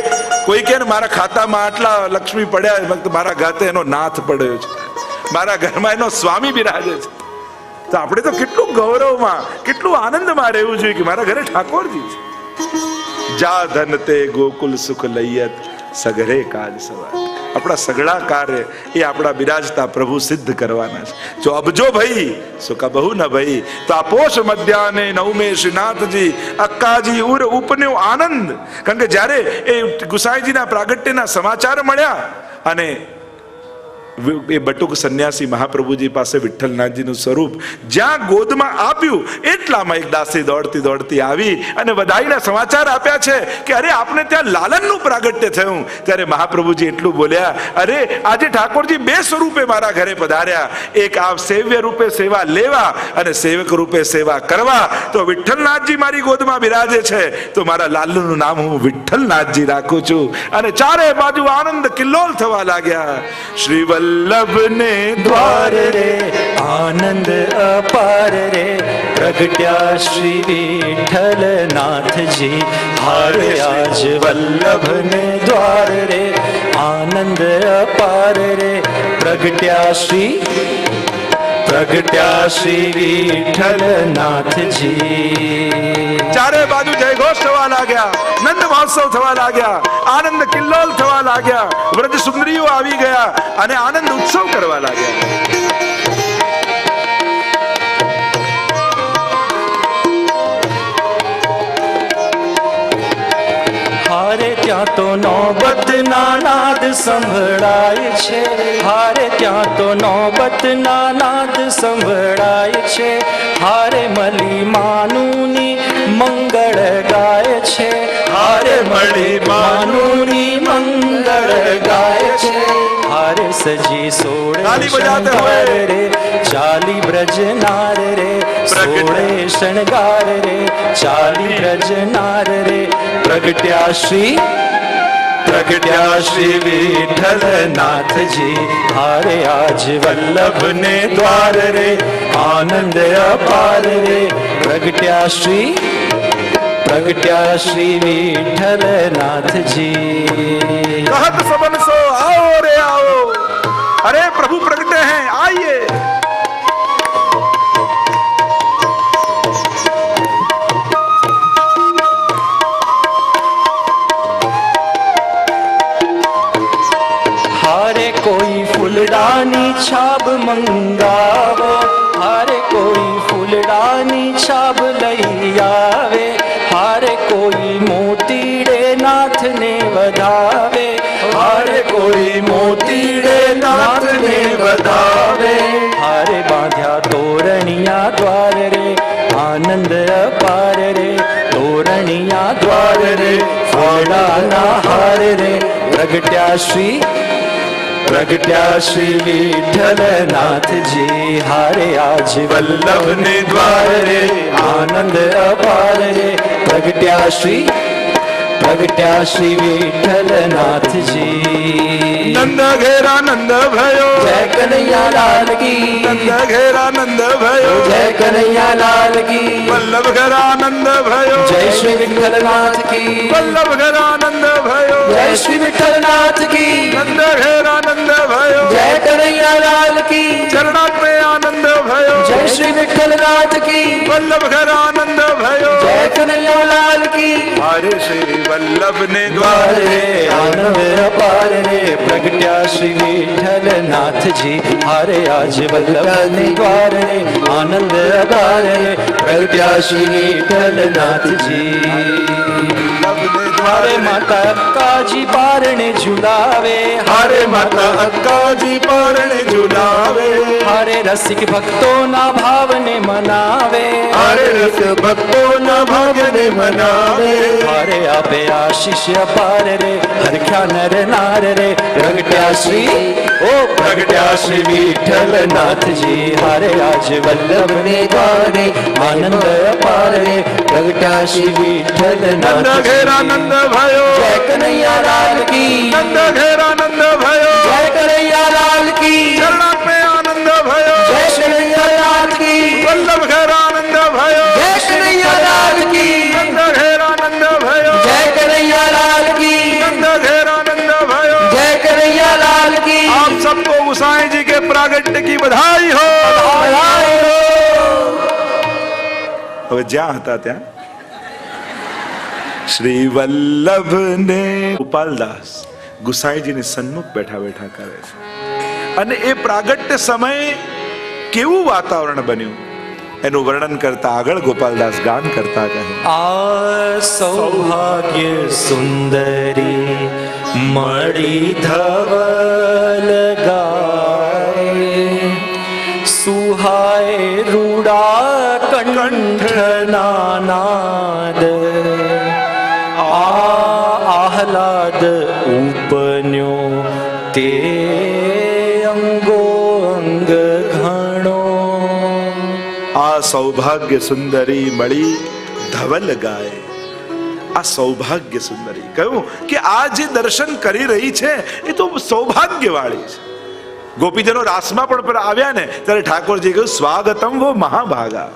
કોઈ કે મારા ખાતામાં આટલા લક્ષ્મી પડ્યા, મારા ઘાતે એનો નાથ પડ્યો છે, મારા ઘરમાં એનો સ્વામી બિરાજે છે. તો આપણે તો કેટલું ગૌરવમાં, કેટલું આનંદમાં રહેવું જોઈએ કે મારા ઘરે ઠાકોરજી છે. જા ધન તે ગોકુલ સુખ લઈયત સગરે કાજ સવાર. આપણા સગળા કાર્ય એ આપણા બિરાજતા પ્રભુ સિદ્ધ કરવાના છે. જો અબજો ભાઈ સુખ બહુ ન ભાઈ. તો આ પોષ મધ્યાને નવમે શ્રીનાથજી અક્કાજી ઉર ઉપન્યો આનંદ. કારણ કે જ્યારે એ ગુસાઈજીના પ્રાગટ્યના સમાચાર મળ્યા અને એ બટુક સંન્યાસી મહાપ્રભુજી પાસે વિઠ્ઠલનાથજીનું સ્વરૂપ જ્યાં ગોદમાં આપ્યું, એટલામાં એક દાસી દોડતી દોડતી આવી અને વધાઈના સમાચાર આપ્યા છે કે અરે આપને ત્યાં લાલનનું પ્રાગટ્ય થયું. ત્યારે મહાપ્રભુજી એટલું બોલ્યા, અરે આજે ઠાકોરજી બે સ્વરૂપે મારા ઘરે પધાર્યા, એક આ સેવ્ય રૂપે સેવા લેવા અને સેવક રૂપે સેવા કરવા. તો વિઠ્ઠલનાથજી મારી ગોદમાં બિરાજે છે, તો મારા લાલનું નામ હું વિઠ્ઠલનાથજી રાખું છું. અને ચારે બાજુ આનંદ કિલ્લોલ થવા લાગ્યા. શ્રી વલ્લભ ને દ્વાર રે આનંદ અપાર રે, પ્રગટ્યા શ્રી વિઠ્ઠલ નાથજી. હારે આજ વલ્લભ ને દ્વાર રે આનંદ અપાર રે, પ્રગટ્યા શ્રી વિઠ્ઠલ નાથજી. ચારે બાજુ જય ઘોષ થવા લાગ્યા, નંદ મહોત્સવ થવા લાગ્યા, આનંદ કિલ્લોલ થવા લાગ્યા, વ્રજ સુંદરીઓ આવી ગયા અને આનંદ ઉત્સવ કરવા લાગ્યા. હારે ત્યાં તો નોબતના નાદ સંભળાય છે, હારે ત્યાં તો નોબતના નાદ સંભળાય છે. હારે મળી માનુની મંગળ ગાય છે, હારે મળી માનુની મંગળ ગાય છે. હારે સજી સોળે શણગાર રે, ચાલી બ્રજનાર રે, સોળે શણગાર રે, ચાલી બ્રજનાર રે, પ્રગટ્યા શ્રી વિઠ્ઠલ નાથજી. હારે આજ વલ્લભ ને દ્વાર રે આનંદ અપાર રે, પ્રગટ્યા શ્રી વિઠ્ઠલ નાથજી. कहत सबन सो आओ रे आओ, अरे प्रभु प्रगटे हैं आइए. हारे कोई फूलडानी छाब मंगावो, हारे कोई फूलडानी छाब लई आवे. हारे कोई मोतीड़े नाथ ने वधावे, हारे कोई मोतीड़े नाथ ने वधावे. हारे बांध्या तोरणिया द्वार रे आनंद अपार रे, तोरणिया द्वार रे फूलडाना हार रे, प्रगट्या श्री विठ्ठल नाथजी. हारे आज वल्लभ ने द्वार रे आनंद अपार रे, प्रगट्या श्री विठ्ठल नाथजी. नंद घेरा नंद भयो, जय कन्हैया लाल की, नंद घेरा नंद भयो, जय कन्हैया लाल की. वल्लभ घेरा नंद भयो, जय श्री विठ्ठल नाथ की, वल्लभ घेरा नंद भयो, जय श्री विठ्ठल नाथ की. नंद घेरा नंद भयो, जय कन्हैया लाल की, चरणात में आनंद भयो, जय श्री विठ्ठल नाथ की. वल्लभ घेरा आनंद भयो, जय कन्हैया लाल की. हरे श्री वल्लभ ने द्वार रे आनंद अपार रे, प्रगट्या श्री विठ्ठल नाथजी. हारे आज वल्लभ ने द्वार रे आनंद अपार रे, प्रगट्या श्री विठ्ठल नाथजी. वल्लभ ने હારે માતા અક્કાજી પારણે ઝુલાવે, હારે માતા અક્કાજી પારણે ઝુલાવે, હારે રસિક ભક્તોના ભાવને મનાવે, હારે રસ ભક્તોના ભાગ્યને મનાવે, હારે આપે આશીષ અપાર રે, હરખ્યા નર નાર રે, પ્રગટ્યા શ્રી ઓ પ્રગટ્યા શ્રી વિઠ્ઠલનાથજી, હારે આજ વલ્લભને દ્વારે આનંદ અપાર રે, પ્રગટ્યા શ્રી નંદ વિઠ્ઠલનાથ. ઘેરા નંદ भयो, જય કનૈયા લાલ કી, નંદ ઘેરા નંદ भयो, જય કનૈયા લાલ કી, ચરણાત્ में आनंद भयो, જય કનૈયા લાલ કી, वल्लभ घेरा नंद भयो, જય કનૈયા લાલ કી, नंद घेरा नंद भयो, જય કનૈયા લાલ કી, नंद घेरा नंद भयो. જય કનૈયા લાલ કી. आप सबको गोसाई जी के प्रागट्य की बधाई हो. બધાઈ હો. હવે જ્યાં હતા ત્યાં શ્રી વલ્લભ ને ગોપાલદાસ ગુસાઈજીની સન્મુખ બેઠા બેઠા કરે છે, અને એ પ્રાગટ્ય સમયે કેવું વાતાવરણ બન્યું એનું વર્ણન કરતા આગળ ગોપાલદાસ ગાન કરતા કહે, આ સૌભાગ્ય સુંદરી મળી ધવલ ગાય, સુહાય રૂડા કંઠના નાદ, આહલાદ ઉપન્યો તે અંગો અંગ ઘણો. આ સૌભાગ્ય સુંદરી મળી ધવલ ગાય. આ સૌભાગ્ય સુંદરી કહ્યું કે આ જે દર્શન કરી રહી છે એ તો સૌભાગ્યવાળી છે. ગોપીજનો રાસમાં પણ આવ્યા ને ત્યારે ઠાકોરજી કહ્યું સ્વાગતમ વો મહાભાગા,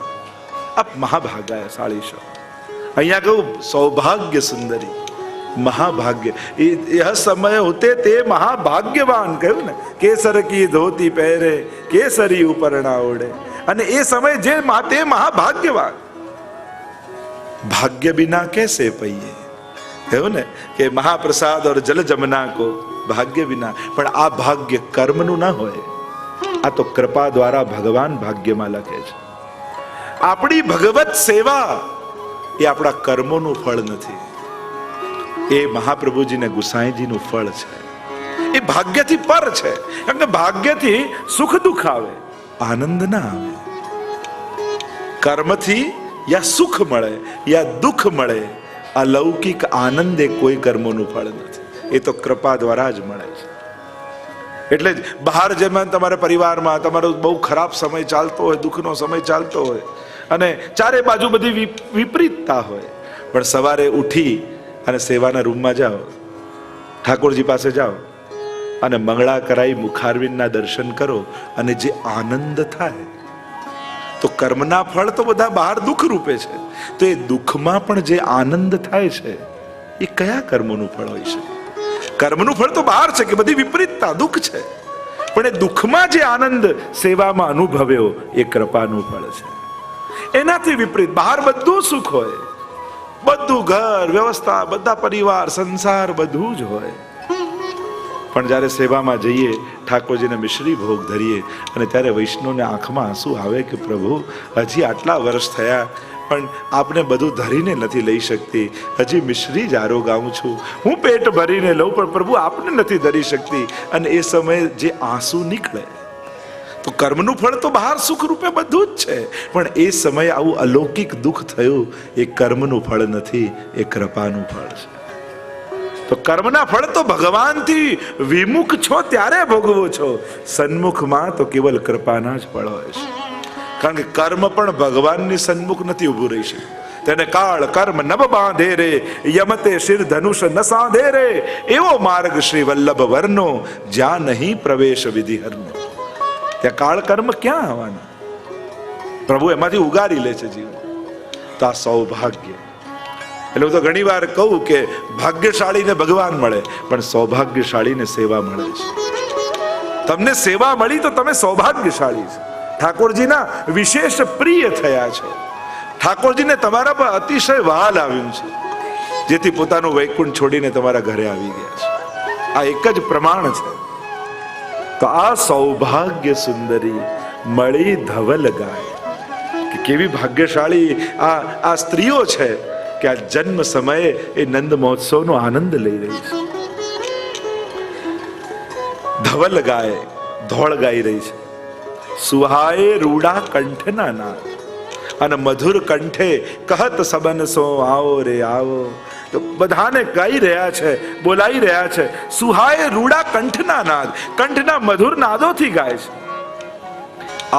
આપ મહાભાગાશાળી છો. અહીંયા કહ્યું સૌભાગ્ય સુંદરી महाभाग्य, यह समय होते ते महाभाग्यवान કહ્યું ને, કેસર કી ધોતી પહેરે કેસરી ઉપરણા ઓઢે, અને એ સમય જે તે મહાભાગ્યવાન. भाग्य बिना कैसे पइए કહ્યું ને કે મહાપ્રસાદ और जल जमुना को भाग्य बिना, પણ આ ભાગ્ય કર્મનું ના હોય, આ તો કૃપા દ્વારા ભગવાન ભાગ્યમાં લખે છે. આપણી ભગવત સેવા એ આપણા કર્મોનું ફળ નથી, એ મહાપ્રભુજીને ગુસાઈજીનું ફળ છે. એ ભાગ્યથી પર છે, કારણ કે ભાગ્યથી સુખ દુઃખ આવે, આનંદ ના આવે. કર્મથી યા સુખ મળે યા દુઃખ મળે, અલૌકિક આનંદ એ કોઈ કર્મોનું ફળ નથી, એ તો કૃપા દ્વારા જ મળે છે. એટલે જ બહાર જેમ તમારા પરિવારમાં તમારો બહુ ખરાબ સમય ચાલતો હોય, દુઃખનો સમય ચાલતો હોય, અને ચારે બાજુ બધી વિપરીતતા હોય, પણ સવારે ઉઠી અને સેવાના રૂમમાં જાઓ, ઠાકોરજી પાસે જાઓ અને મંગળા કરાઈ મુખારવિંદના દર્શન કરો, અને જે આનંદ થાય, તો કર્મના ફળ તો બધા બહાર દુઃખ રૂપે છે, તો એ દુઃખમાં પણ જે આનંદ થાય છે એ કયા કર્મોનું ફળ હોય છે? કર્મનું ફળ તો બહાર છે કે બધી વિપરીતતા દુઃખ છે, પણ એ દુઃખમાં જે આનંદ સેવામાં અનુભવ્યો એ કૃપાનું ફળ છે. એનાથી વિપરીત બહાર બધું સુખ હોય, બધું ઘર વ્યવસ્થા, બધા પરિવાર સંસાર બધું જ હોય, પણ જ્યારે સેવામાં જઈએ, ઠાકોરજીને મિશ્રી ભોગ ધરીએ, અને ત્યારે વૈષ્ણવને આંખમાં આંસુ આવે કે પ્રભુ હજી આટલા વર્ષ થયા પણ આપને બધું ધરીને નથી લઈ શકતી, હજી મિશ્રી જ આરોગાઉં છું, હું પેટ ભરીને લઉં પણ પ્રભુ આપને નથી ધરી શકતી, અને એ સમયે જે આંસુ નીકળે, તો કર્મનું ફળ તો બહાર સુખ રૂપે બધું જ છે, પણ એ સમયે આવું અલૌકિક દુઃખ થયું, એ કર્મનું ફળ નથી, એ કૃપાનું ફળ છે. તો કર્મના ફળ તો ભગવાનથી વિમુખ છો ત્યારે ભોગવો છો, સન્મુખમાં તો કેવલ કૃપાના જ ફળ હોય છે. કારણ કે કર્મ પણ ભગવાનની સન્મુખ નથી ઊભું રહી શકે, તેને કાળ કર્મ નભ બાંધે રે, યમતે શિર ધનુષ ન સાંધે રે, એવો માર્ગ શ્રી વલ્લભ વર્ણો, જ્યાં નહીં પ્રવેશ વિધિ હરનો. ત્યાં કાળ કર્મ ક્યાં આવવાના? પ્રભુ એમાંથી ઉગારી લે છે જીવન. તો આ સૌભાગ્ય, એટલે હું તો ઘણી વાર કહું કે ભાગ્યશાળીને ભગવાન મળે, પણ સૌભાગ્યશાળીને સેવા મળે છે. તમને સેવા મળી તો તમે સૌભાગ્યશાળી છો, ઠાકોરજીના વિશેષ પ્રિય થયા છો, ઠાકોરજીને તમારા પર અતિશય વહાલ આવ્યું છે, જેથી પોતાનું વૈકુંઠ છોડીને તમારા ઘરે આવી ગયા છે. આ એક જ પ્રમાણ છે. તો આ સૌભાગ્ય સુંદરી મળી ધવલ ગાય, કે કેવી ભાગ્યશાળી આ સ્ત્રીઓ છે કે કે આ જન્મ સમયે એ નંદ મહોત્સવનો આનંદ લઈ રહી છે. ધવલ ગાય ધોળ ગાઈ રહી છે, સુહાય રૂડા કંઠના નાદ, અને મધુર કંઠે કહત સબન સો આવો રે આવો. તો બધાને ગાઈ રહ્યા છે, બોલાઈ રહ્યા છે. સુહાય રૂડા કંઠના નાદ, કંઠના મધુર નાદોથી ગાય છે.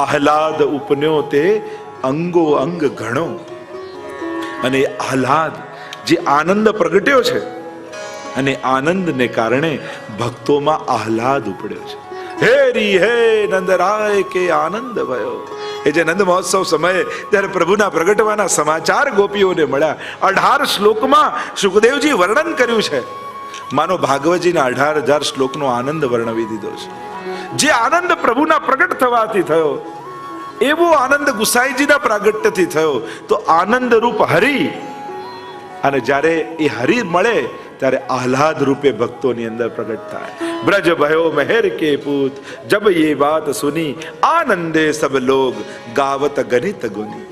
આહલાદ ઉપન્યો તે અંગો અંગ ઘણો, અને આહલાદ જે આનંદ પ્રગટ્યો છે, અને આનંદને કારણે ભક્તોમાં આહલાદ ઉપડ્યો છે. હેરી હે નંદરાય કે આનંદ ભયો. એ જે નંદ મહોત્સવ સમયે ત્યારે પ્રભુના પ્રગટવાના સમાચાર ગોપીઓને મળ્યા. 18 શ્લોકમાં સુખદેવજી વર્ણન કર્યું છે. માનો ભાગવતજીના 18,000 શ્લોકનો આનંદ વર્ણવી દીધો છે. જે આનંદ પ્રભુના પ્રગટ થવાથી થયો, એવો આનંદ ગુસાઈજીના પ્રાગટ્યથી થયો. તો આનંદ રૂપ હરિ, અને જ્યારે એ હરિ મળે ત્યારે આહલાદ રૂપે ભક્તોની અંદર પ્રગટ થાય. બ્રજ ભયો મહેર કે પૂત, જબ ये बात सुनी आनंदे सब लोग गावत गणित गुनी.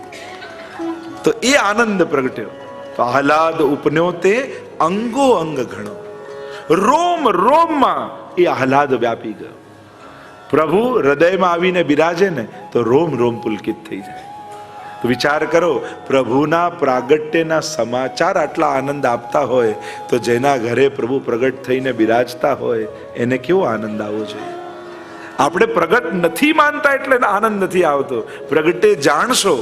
તો એ આનંદ પ્રગટ્યો. તો આહલાદ ઉપન્યો તે અંગો અંગ ઘણો, રોમ રોમમાં એ આહલાદ વ્યાપી ગયો. પ્રભુ હૃદયમાં આવીને બિરાજે ને તો રોમ રોમ પુલકિત થઈ જાય. તો વિચાર કરો, પ્રભુના પ્રાગટ્યના સમાચાર આટલા આનંદ આપતા હોય, તો જેના ઘરે પ્રભુ પ્રગટ થઈને બિરાજતા હોય એને કેવો આનંદ આવવો જોઈએ. આપણે પ્રગટ નથી માનતા એટલે આનંદ નથી આવતો. પ્રગટે જાણશો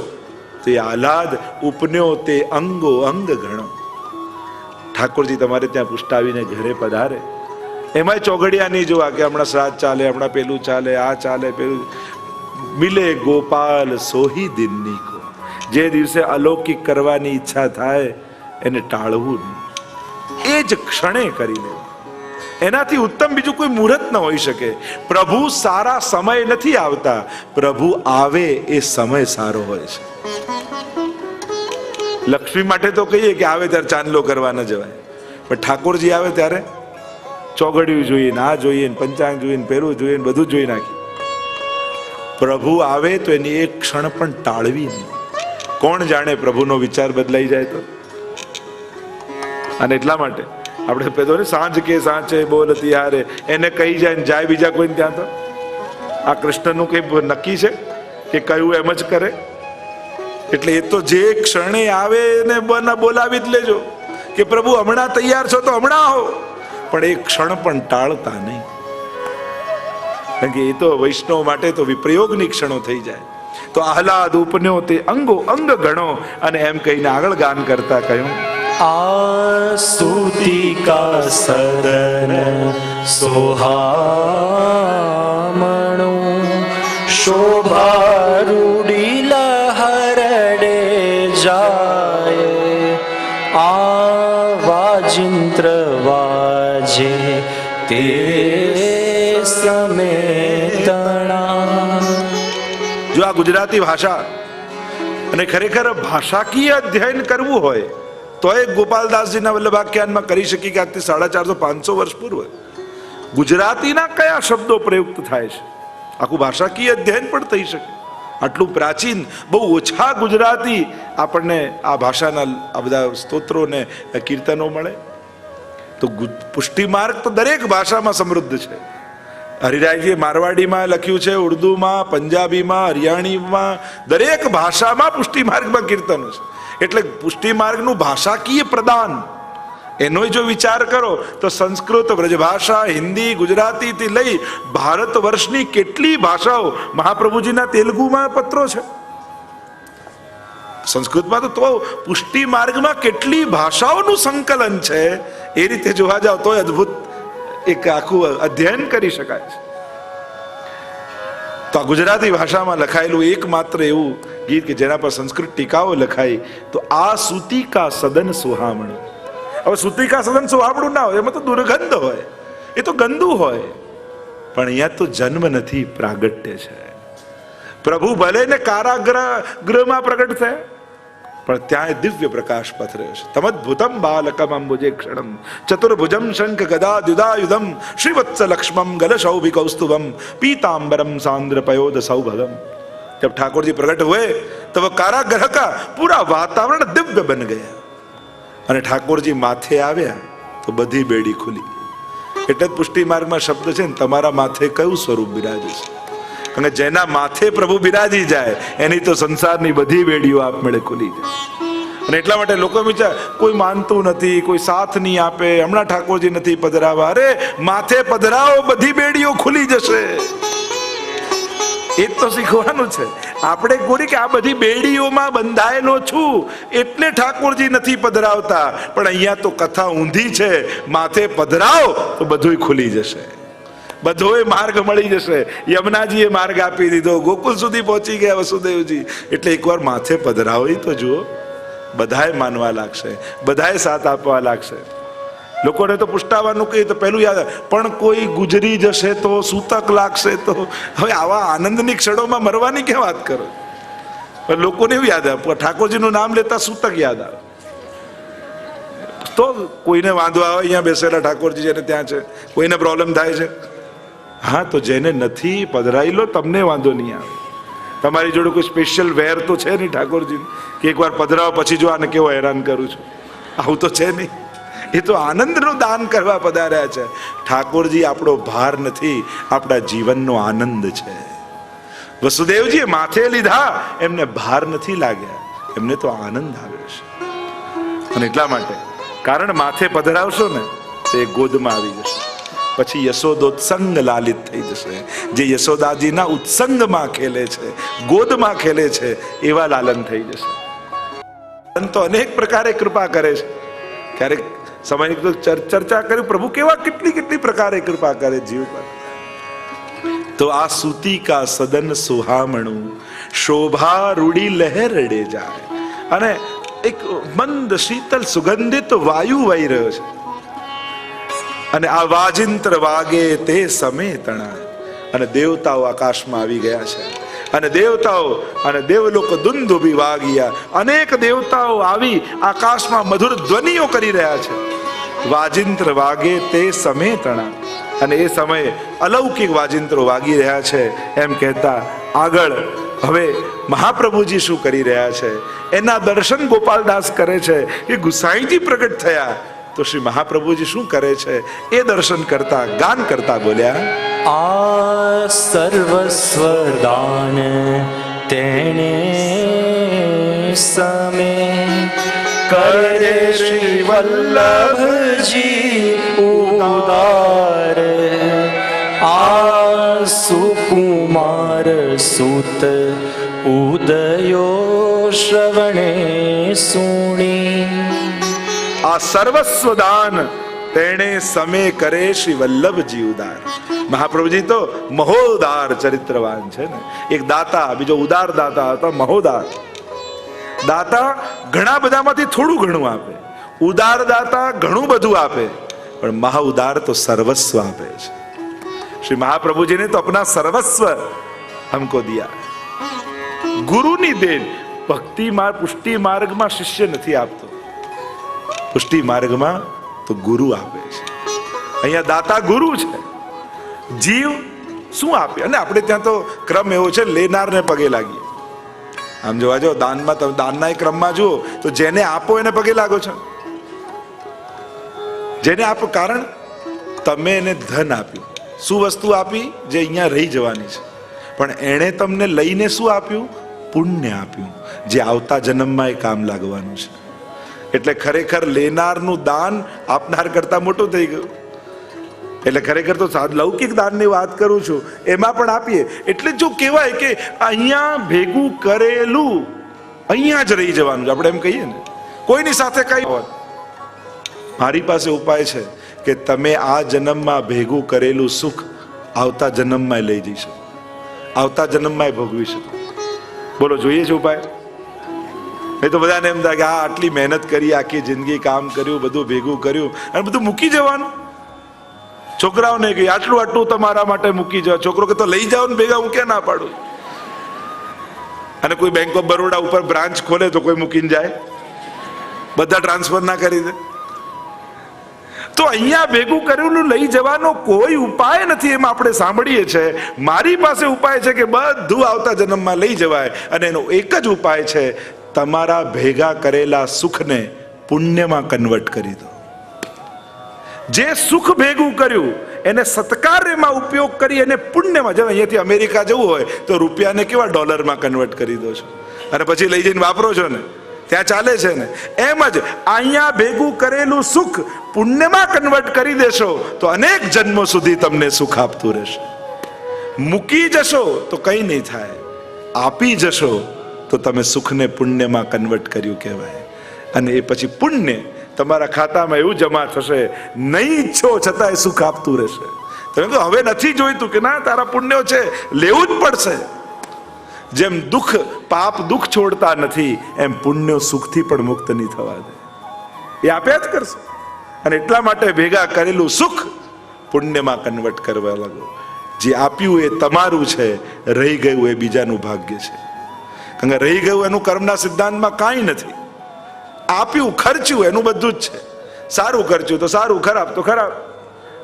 તો એ આહલાદ ઉપન્યો તે અંગો અંગ ઘણો. ઠાકોરજી તમારે ત્યાં પુષ્ટાવીને ઘરે પધારે, એમાંય ચોઘડિયા નહીં જોવા કે હમણાં શ્રાદ્ધ ચાલે, હમણાં પેલું ચાલે, આ ચાલે પેલું. મિલે ગોપાલ સોહી દિનની કો. જે દિવસે અલૌકિક કરવાની ઈચ્છા થાય એને ટાળવું નહીં, એ જ ક્ષણે કરી લેવું. એનાથી ઉત્તમ બીજું કોઈ મુહૂર્ત ન હોઈ શકે. પ્રભુ સારા સમય નથી આવતા, પ્રભુ આવે એ સમય સારો હોય છે. લક્ષ્મી માટે તો કહીએ કે આવે ત્યારે ચાંદલો કરવા ન જવાય, પણ ઠાકોરજી આવે ત્યારે ચોઘડિયું જોઈએ, આ જોઈએ, પંચાંગ જોઈએ, પેલું જોઈએ, બધું જોઈ નાખી. પ્રભુ આવે તો એની એક ક્ષણ પણ ટાળવી નહીં. કોણ જાણે પ્રભુનો વિચાર બદલાઈ જાય તો. અને એટલા માટે આપણે પેલો ને સાંજ કે સાંચે બોલ તિયારે, એને કહી જાય ને જાય બીજા કોઈને ત્યાં. તો આ કૃષ્ણનું કઈ નક્કી છે કે કયું એમ જ કરે? એટલે એ તો જે ક્ષણે આવે એને બોલાવી જ લેજો કે પ્રભુ હમણાં તૈયાર છો તો હમણાં આવો, પણ એક ક્ષણ પણ ટાળતા નહીં. કારણ કે એ તો વૈષ્ણવ માટે તો વિપ્રયોગની ક્ષણો થઈ જાય. તો આહલાદ ઉપન્યો તે અંગો અંગ ઘણો, અને એમ કહીને આગળ ગાન કરતા કહ્યું, આ સ્તુતિ કા સદન સોહામણો, શોભા રૂડી લહરડે જાય, આવાજિંત્ર વાજે તે સમેતણા. જો આ ગુજરાતી ભાષા અને ખરેખર ભાષાકીય અધ્યયન કરવું હોય તો એ ગોપાલદાસજીના વલ્લભાખ્યાનમાં કરી શકી કે આજથી 450-500 વર્ષ પૂર્વ ગુજરાતીના કયા શબ્દો પ્રયુક્ત થાય છે, આખું ભાષાકીય અધ્યયન પણ થઈ શકે. આટલું પ્રાચીન, બહુ ઓછા ગુજરાતી આપણને આ ભાષાના આ બધા સ્તોત્રો ને કીર્તનો મળે. તો પુષ્ટિ માર્ગ તો દરેક ભાષામાં સમૃદ્ધ છે. હરિરાયજીએ મારવાડીમાં લખ્યું છે, ઉર્દુમાં, પંજાબીમાં, હરિયાણીમાં, દરેક ભાષામાં પુષ્ટિ માર્ગમાં કીર્તનો છે. એટલે પુષ્ટિ માર્ગનું ભાષાકીય પ્રદાન એનો જો વિચાર કરો તો સંસ્કૃત, વ્રજભાષા, હિન્દી, ગુજરાતીથી લઈ ભારત વર્ષની કેટલી ભાષાઓ, મહાપ્રભુજીના તેલુગુમાં પત્રો છે, સંસ્કૃતમાં તો પુષ્ટિ માર્ગમાં કેટલી ભાષાઓનું સંકલન છે. એ રીતે જોવા જાવ તો અદ્ભુત એક આખું અધ્યયન કરી શકાય છે. તો આ ગુજરાતી ભાષામાં લખાયેલું એકમાત્ર એવું ગીત કે જેના પર સંસ્કૃત ટીકાઓ લખાઈ, તો આ સુતિકા સદન સુહામણું. હવે સુતિકા સદન સુહામણું ના હોય, એમાં તો દુર્ગંધ હોય, એ તો ગંદુ હોય. પણ અહીંયા તો જન્મ નથી, પ્રાગટ્ય છે. પ્રભુ ભલે ને કારાગૃહમાં પ્રગટ થયા, પણ ત્યાં દિવ્ય પ્રકાશ પથર્યો છે. તમદ્ભુતમ બાલકમ અંબુજે ક્ષણમ ચતુર્ભુજમ શંખ ગદા દ્યુદાયુધમ શ્રીવત્સ લક્ષ્મમ ગલશૌભિ કૌસ્તુભમ पीताम्बरम सांद्र पयोद सौभगम. जब ठाकुर जी प्रकट हुए तो वह कारागृह का पूरा वातावरण दिव्य बन गया. અને ઠાકોરજી માથે આવ્યા તો બધી બેડી ખુલી. એટલે જ પુષ્ટિ માર્ગમાં શબ્દ છે ને, તમારા માથે કયું સ્વરૂપ બિરાજે છે? અને જેના માથે પ્રભુ બિરાજી જાય એની તો સંસારની બધી બેડીઓ આપમેળે ખુલી જાય. અને એટલા માટે લોકો વિચાર, કોઈ માનતું નથી, કોઈ સાથ નહીં આપે, હમણાં ઠાકોરજી નથી પધરાવા. અરે માથે પધરાવો, બધી બેડીઓ ખુલી જશે. એ તો શીખવાનું છે આપણે કોરી કે આ બધી બેડીઓમાં બંધાયેલો છું એટલે ઠાકોરજી નથી પધરાવતા. પણ અહીંયા તો કથા ઊંધી છે, માથે પધરાવો તો બધું ખુલી જશે, બધોય માર્ગ મળી જશે. યમુનાજીએ માર્ગ આપી દીધો, ગોકુલ સુધી પહોંચી ગયા વસુદેવજી. એટલે એકવાર માથે પધરાવો તો જુઓ, બધાએ માનવા લાગશે, બધાએ સાથ આપવા લાગશે. લોકોને તો પુષ્ટાવાનું કહીએ તો પહેલું યાદ, પણ કોઈ ગુજરી જશે તો, સૂતક લાગશે તો. હવે આવા આનંદની ક્ષણોમાં મરવાની કે વાત કરો? પણ લોકોને એવું યાદ આવે, ઠાકોરજીનું નામ લેતા સૂતક યાદ આવે. તો કોઈને વાંધો આવે, અહીંયા બેસેલા ઠાકોરજી જેને ત્યાં છે, કોઈને પ્રોબ્લેમ થાય છે, હા તો જેને નથી પધરાઈ લો, તમને વાંધો નહીં આવે. તમારી જોડે કોઈ સ્પેશિયલ વેર તો છે નહીં ઠાકોરજી કે એકવાર પધરાવો પછી જો આને કેવો હેરાન કરું છું, આવું તો છે નહીં. એ તો આનંદનું દાન કરવા પધાર્યા છે. ઠાકોરજી આપણો ભાર નથી, આપણા જીવનનો આનંદ છે. વસુદેવજીએ માથે લીધા, એમને ભાર નથી લાગ્યા, એમને તો આનંદ આવ્યો છે. અને એટલા માટે કારણ માથે પધરાવશો ને તો એ ગોદમાં આવી જશે. પછી યશોદોત્સંગ લાલિત થઈ જશે. જે યશોદાજીના ઉત્સંગમાં ખેલે છે, ગોદમાં ખેલે છે, એવા લાલન થઈ જશે. તો અનેક પ્રકારે કૃપા કરે છે. ક્યારેક સમયની તો ચર્ચા કરી, પ્રભુ કેવા કેટલી પ્રકારે કૃપા કરે જીવ પર. તો આ સૂતી કા સદન સુહામણું, શોભા રૂડી લહેરડે જાય. અને એક મંદ શીતલ સુગંધિત વાયુ વહી રહ્યો છે. અને આ વાજિંત્ર વાગે તે સમય તણા, અને દેવતાઓ આકાશમાં આવી ગયા છે. અને દેવતાઓ અને દેવલોક દુંદુભી વાગ્યા, અનેક દેવતાઓ આવી આકાશમાં મધુર ધ્વનિઓ કરી રહ્યા છે. વાજિંત્ર વાગે તે સમય તણા, અને એ સમયે અલૌકિક વાજિંત્રો વાગી રહ્યા છે. એમ કહેતા આગળ હવે મહાપ્રભુજી શું કરી રહ્યા છે એના દર્શન ગોપાલદાસ કરે છે. એ ગુસાઈજી પ્રગટ થયા તો શ્રી મહાપ્રભુજી શું કરે છે એ દર્શન કરતા ગાન કરતા બોલ્યા, આ સર્વસ્વ દાન તેણે સમે કરે શ્રી વલ્લભજી ઉદાર. આ સુકુમાર સુત ઉદયો શ્રવણે સુણી. આ સર્વસ્વ દાન તેણે સમે કરે શ્રી વલ્લભજી ઉદાર. મહાપ્રભુજી તો મહોદાર ચરિત્રવાન છે ને. એક દાતા, બીજો ઉદાર દાતા હતા, મહોદાર દાતા ઘણા બધામાંથી થોડું ઘણું આપે. ઉદાર દાતા ઘણું બધું આપે, પણ મહાઉદાર તો સર્વસ્વ આપે છે. શ્રી મહાપ્રભુજીને તો અપના સર્વસ્વ हमको दिया. ગુરુની દેન. ભક્તિ માર્ગ પુષ્ટિ માર્ગમાં શિષ્ય નથી આપતો, પુષ્ટિ માર્ગમાં તો ગુરુ આપે છે. અહીંયા દાતા ગુરુ છે, જીવ શું આપે. અને આપણે ત્યાં તો ક્રમ એવો છે, લેનારને પગે લાગીએ. આમ જોવા જાઓ દાનમાં, તમે દાનના ક્રમમાં જુઓ તો જેને આપો એને પગે લાગો છો. જેને આપો, કારણ તમે એને ધન આપ્યું, શું વસ્તુ આપી જે અહીંયા રહી જવાની છે. પણ એણે તમને લઈને શું આપ્યું? પુણ્ય આપ્યું, જે આવતા જન્મમાં એ કામ લાગવાનું છે. એટલે ખરેખર લેનારનું દાન આપનાર કરતા મોટું થઈ ગયું. એટલે ખરેખર તો લૌકિક દાનની વાત કરું છું, એમાં પણ આપીએ. એટલે જો કહેવાય કે અહીંયા ભેગું કરેલું અહીંયા જ રહી જવાનું છે. આપણે એમ કહીએ ને, કોઈની સાથે કઈ હોત. મારી પાસે ઉપાય છે કે તમે આ જન્મમાં ભેગું કરેલું સુખ આવતા જન્મમાં લઈ જઈ શકો, આવતા જન્મમાં ભોગવી શકો. બોલો, જોઈએ છે ઉપાય? એ તો બધાને એમ થાય કે આ આટલી મહેનત કરી, આખી જિંદગી કામ કર્યું, બધું ભેગું કર્યું અને બધું મૂકી જવાનું. છોકરાઓને કે આટલું તમારા માટે મૂકી જાઓ. છોકરો કે તો લઈ જાઓ ને ભેગા, હું ક્યાં ના પાડું. અને કોઈ બેંક ઓફ બરોડા ઉપર બ્રાન્ચ ખોલે તો કોઈ મૂકીને જાય? બધા ટ્રાન્સફર ના કરી દે. તો અહીંયા ભેગું કરેલું લઈ જવાનો કોઈ ઉપાય નથી, એમ આપણે સાંભળીએ છીએ. મારી પાસે ઉપાય છે કે બધું આવતા જન્મમાં લઈ જવાય. અને એનો એક જ ઉપાય છે, તમારા ભેગા કરેલા સુખને પુણ્યમાં કન્વર્ટ કરી દો. જે સુખ ભેગું કર્યું એને સત્કાર્યમાં ઉપયોગ કરી એને પુણ્યમાં. જો અહીંયાથી અમેરિકા જવું હોય તો રૂપિયાને કેવા ડોલરમાં કન્વર્ટ કરી દો છો અને પછી લઈ જઈને વાપરો છો ને, ત્યાં ચાલે છે ને. એમ જ અહીંયા ભેગું કરેલું સુખ પુણ્યમાં કન્વર્ટ કરી દેશો તો અનેક જન્મો સુધી તમને સુખ આપતું રહેશે. મૂકી જશો તો કંઈ નહીં થાય, આપી જશો તો તમે સુખને પુણ્યમાં કન્વર્ટ કર્યું કહેવાય. અને એ પછી પુણ્ય તમારા ખાતામાં એવું જમા થશે, નહીં ઈચ્છો છતાંય સુખ આપતું રહેશે. તમે કહો હવે નથી જોઈતું, કે ના તારા પુણ્યો છે, લેવું જ પડશે. જેમ દુઃખ પાપ દુઃખ છોડતા નથી, એમ પુણ્યો સુખથી પણ મુક્ત નહીં થવા દે, એ આપ્યા જ કરશે. અને એટલા માટે ભેગા કરેલું સુખ પુણ્યમાં કન્વર્ટ કરવા લાગો. જે આપ્યું એ તમારું છે, રહી ગયું એ બીજાનું ભાગ્ય છે. કારણ કે રહી ગયું એનું કર્મના સિદ્ધાંતમાં કાંઈ નથી. આપ્યું ખર્ચ્યું એનું બધું જ છે. સારું ખર્ચ્યું તો સારું, ખરાબ તો ખરાબ.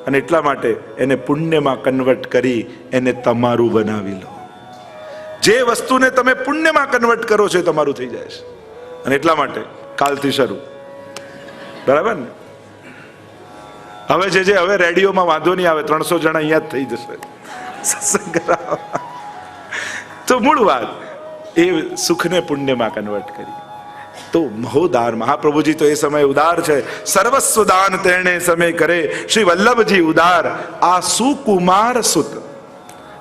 અને એટલા માટે એને પુણ્યમાં કન્વર્ટ કરી એને તમારું બનાવી લો. જે વસ્તુને તમે પુણ્યમાં કન્વર્ટ કરો છો એ તમારું થઈ જાય છે. અને એટલા માટે કાલથી શરૂ, બરાબર ને? હવે હવે રેડિયોમાં વાંધો નહીં આવે, 300 જણા અહીંયા જ થઈ જશે સત્સંગ કરાવવા. તો મૂળ વાત એ સુખને પુણ્યમાં કન્વર્ટ કરી. તો મહોદાર મહાપ્રભુજી તો એ સમય ઉદાર છે. સર્વસ્વ દાન તેણે સમય કરે શ્રી વલ્લભજી ઉદાર. આ સુકુમાર સુત.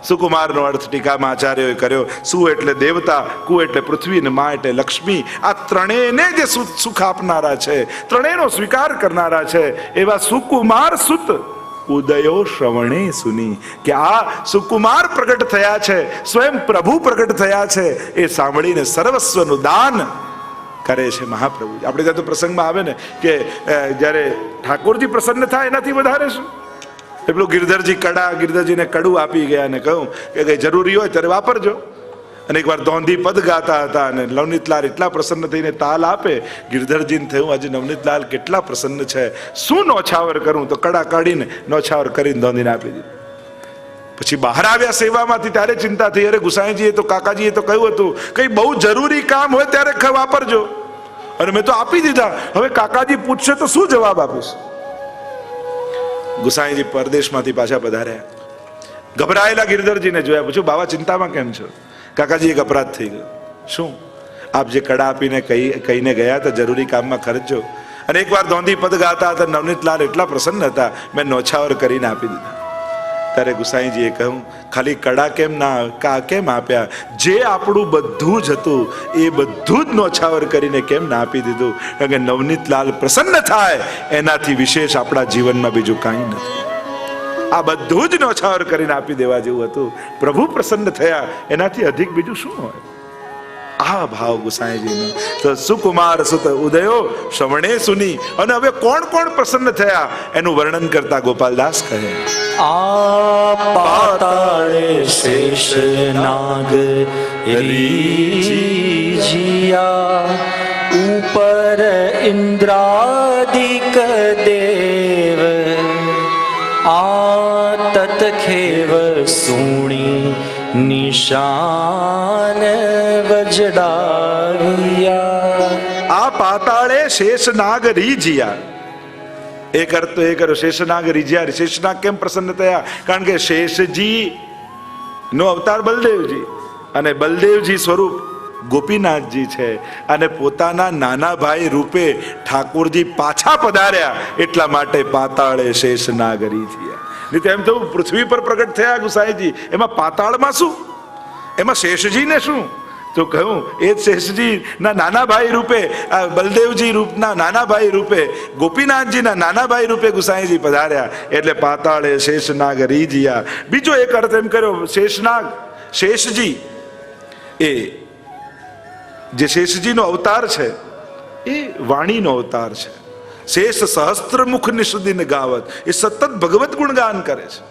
સુકુમારનો અર્થ ટીકામાં આચાર્યોએ કર્યો. સુ એટલે દેવતા, કુ એટલે પૃથ્વી, ને મા એટલે લક્ષ્મી. આ ત્રણેયને જે સુખ આપનારા છે, ત્રણેયનો સ્વીકાર કરનારા છે, એવા સુકુમાર સુત ઉદયો શ્રવણે સુની. કે આ સુકુમાર પ્રગટ થયા છે, સ્વયં પ્રભુ પ્રગટ થયા છે, એ સાંભળીને સર્વસ્વનું દાન કરે છે મહાપ્રભુ. આપણે ત્યાં તો પ્રસંગમાં આવે ને કે જ્યારે ઠાકોરજી પ્રસન્ન થાય એનાથી વધારે શું. એટલું ગિરધરજીને કડું આપી ગયા અને કહ્યું કે કઈ જરૂરી હોય ત્યારે વાપરજો. અને એકવાર ધોંધી પદ ગાતા હતા અને નવનીતલાલ એટલા પ્રસન્ન થઈને તાલ આપે. ગિરધરજીને થયું આજે નવનીતલાલ કેટલા પ્રસન્ન છે, શું નોછાવર કરું? તો કડા કાઢીને નોછાવર કરીને ધોંધીને આપી દીધું. પછી બહાર આવ્યા સેવામાંથી ત્યારે ચિંતા થઈ, અરે ગુસાઈજીએ તો કાકાજીએ તો કહ્યું હતું કઈ બહુ જરૂરી કામ હોય ત્યારે વાપરજો, અને મેં તો આપી દીધા. હવે કાકાજી પૂછશે તો શું જવાબ આપીશ? ગુસાઈજી પરદેશમાંથી પાછા પધાર્યા. ગભરાયેલા ગિરધરજીને જોયા, પૂછ્યું બાવા ચિંતામાં કેમ છો? કાકાજી એક અપરાધ થઈ ગયો. શું? આપ જે કડા આપીને કહીને ગયા હતા જરૂરી કામમાં ખર્ચજો, અને એકવાર ધોંધી પદ ગાતા હતા, નવનીતલાલ એટલા પ્રસન્ન હતા, મેં નોછાવર કરીને આપી દીધા. ત્યારે ગુસાઈજીએ કહ્યું ખાલી કડા કેમ આપ્યા? જે આપણું બધું જ હતું એ બધું જ નોછાવર કરીને કેમ ના આપી દીધું? કારણ કે નવનીતલાલ પ્રસન્ન થાય એનાથી વિશેષ આપણા જીવનમાં બીજું કાંઈ નથી. આ બધું જ નોછાવર કરીને આપી દેવા જેવું હતું. પ્રભુ પ્રસન્ન થયા એનાથી અધિક બીજું શું હોય? આ ભાવ ગુસાઈજીનો. તો સુકુમાર સુત ઉદયો શ્રવણે સુની. અને હવે કોણ કોણ પ્રસન્ન થયા એનું વર્ણન કરતા ગોપાલદાસ કહે, આ પાતાળે શેષ નાગ રીજિયા, ઉપર ઇન્દ્રાદિક દેવ, આ તતખેવ સુણી નિશાન વજડાવ્યા. આ પાતાળે શેષનાગ રીજિયા. એક અર્થ તો એ કર્યો, શેષનાગ રીજ્યા. શેષનાગ કેમ પ્રસન્ન થયા? કારણ કે શેષજી નો અવતાર બલદેવજી, અને બલદેવજી સ્વરૂપ ગોપીનાથજી છે, અને પોતાના નાના ભાઈ રૂપે ઠાકોરજી પાછા પધાર્યા એટલા માટે પાતાળે શેષનાગ રીજ્યા. નહીં તો એમ થયું પૃથ્વી પર પ્રગટ થયા ગુસાઈજી, એમાં પાતાળમાં શું, એમાં શેષજીને શું? તો કહ્યું એ શેષજી ના નાના ભાઈ રૂપે, બલદેવજી રૂપના નાના ભાઈ રૂપે, ગોપીનાથજીના નાના ભાઈ રૂપે ગુસાઈજી પધાર્યા એટલે પાતાળે શેષનાગ રીજિયા. બીજો એક અર્થ એમ કર્યો, શેષનાગ શેષજી એ જે શેષજીનો અવતાર છે એ વાણીનો અવતાર છે. શેષ સહસ્ત્રમુખ નિષદિન ગાવત, એ સતત ભગવત ગુણગાન કરે છે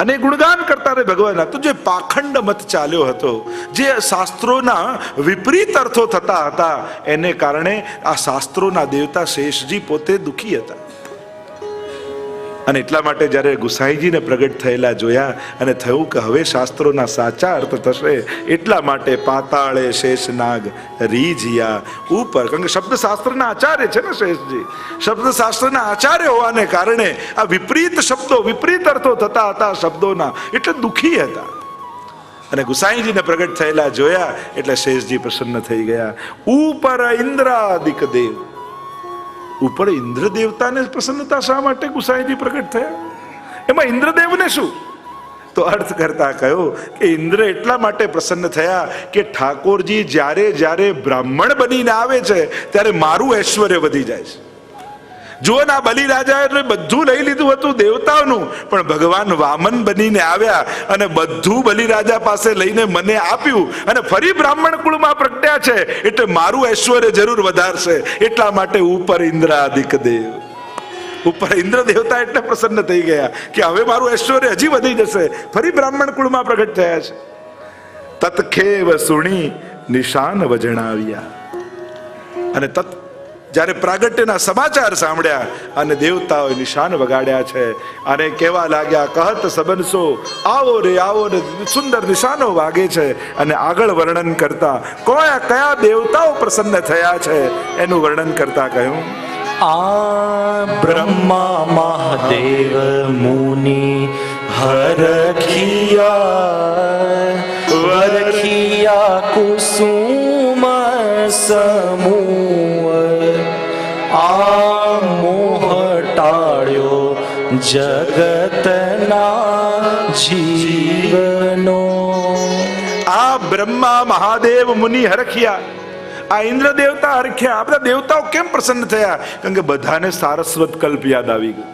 અને ગુણગાન કરતા રહે ભગવાનના. તો જે પાખંડ મત ચાલ્યો હતો, જે શાસ્ત્રોના વિપરીત અર્થો થતા હતા, એને કારણે આ શાસ્ત્રોના દેવતા શેષજી પોતે દુખી હતા. અને એટલા માટે જ્યારે ગુસાઈજીને પ્રગટ થયેલા જોયા અને થયું કે હવે શાસ્ત્રોના સાચા અર્થ થશે, એટલા માટે પાતાળે શેષનાગ રીજિયા ઉપર, કારણ કે શબ્દશાસ્ત્રના આચાર્ય છે ને શેષજી, શબ્દશાસ્ત્રના આચાર્ય હોવાને કારણે આ વિપરીત શબ્દો, વિપરીત અર્થો થતા હતા શબ્દોના, એટલે દુઃખી હતા. અને ગુસાઈજીને પ્રગટ થયેલા જોયા એટલે શેષજી પ્રસન્ન થઈ ગયા. ઉપર ઇન્દ્રાદિક દેવ, ઉપર ઇન્દ્ર દેવતાને પ્રસન્નતા શા માટે ગુસાઈજી પ્રગટ થયા? એમાં ઇન્દ્રદેવને શું? તો અર્થ કરતા કહ્યું કે ઇન્દ્ર એટલા માટે પ્રસન્ન થયા કે ઠાકોરજી જ્યારે જ્યારે બ્રાહ્મણ બનીને આવે છે ત્યારે મારું ઐશ્વર્ય વધી જાય છે. જુઓ ને, આ બલિરાજા એટલે બધું લઈ લીધું હતું દેવતાઓનું, પણ ભગવાન વામન બનીને આવ્યા અને બધું બલિરાજા પાસે લઈને મને આપ્યું અને ફરી બ્રાહ્મણ કુળમાં પ્રગટ્યા છે, એટલે મારું ઐશ્વર્ય જરૂર વધારશે. એટલા માટે ઉપર ઇન્દ્રાદિક દેવ, ઉપર ઇન્દ્ર દેવતા એટલે પ્રસન્ન થઈ ગયા કે હવે મારું ઐશ્વર્ય હજી વધી જશે, ફરી બ્રાહ્મણ કુળમાં પ્રગટ થયા છે. તત્ખેવ સુણી નિશાન વજણાવ્યા, અને જ્યારે પ્રાગટ્યના સમાચાર સાંભળ્યા અને દેવતાઓએ નિશાન વગાડ્યા છે અને કહેવા લાગ્યા, કહત સબનસો આવો રે આવો રે, સુંદર નિશાનો વાગે છે. અને આગળ વર્ણન કરતા કયા દેવતાઓ પ્રસન્ન થયા છે એનું વર્ણન કરતા કહ્યું, આ બ્રહ્મા મહાદેવ મુનિ હરખિયા વરખિયા કુસુમ સમૂહ, આ મોહ ટાળ્યો જગતના જીવનો. આ બ્રહ્મા મહાદેવ મુનિ હરખ્યા, આ ઇન્દ્ર દેવતા હરખ્યા. આ બધા દેવતાઓ કેમ પ્રસન્ન થયા? કારણ કે બધાને સારસ્વત કલ્પ યાદ આવી ગયું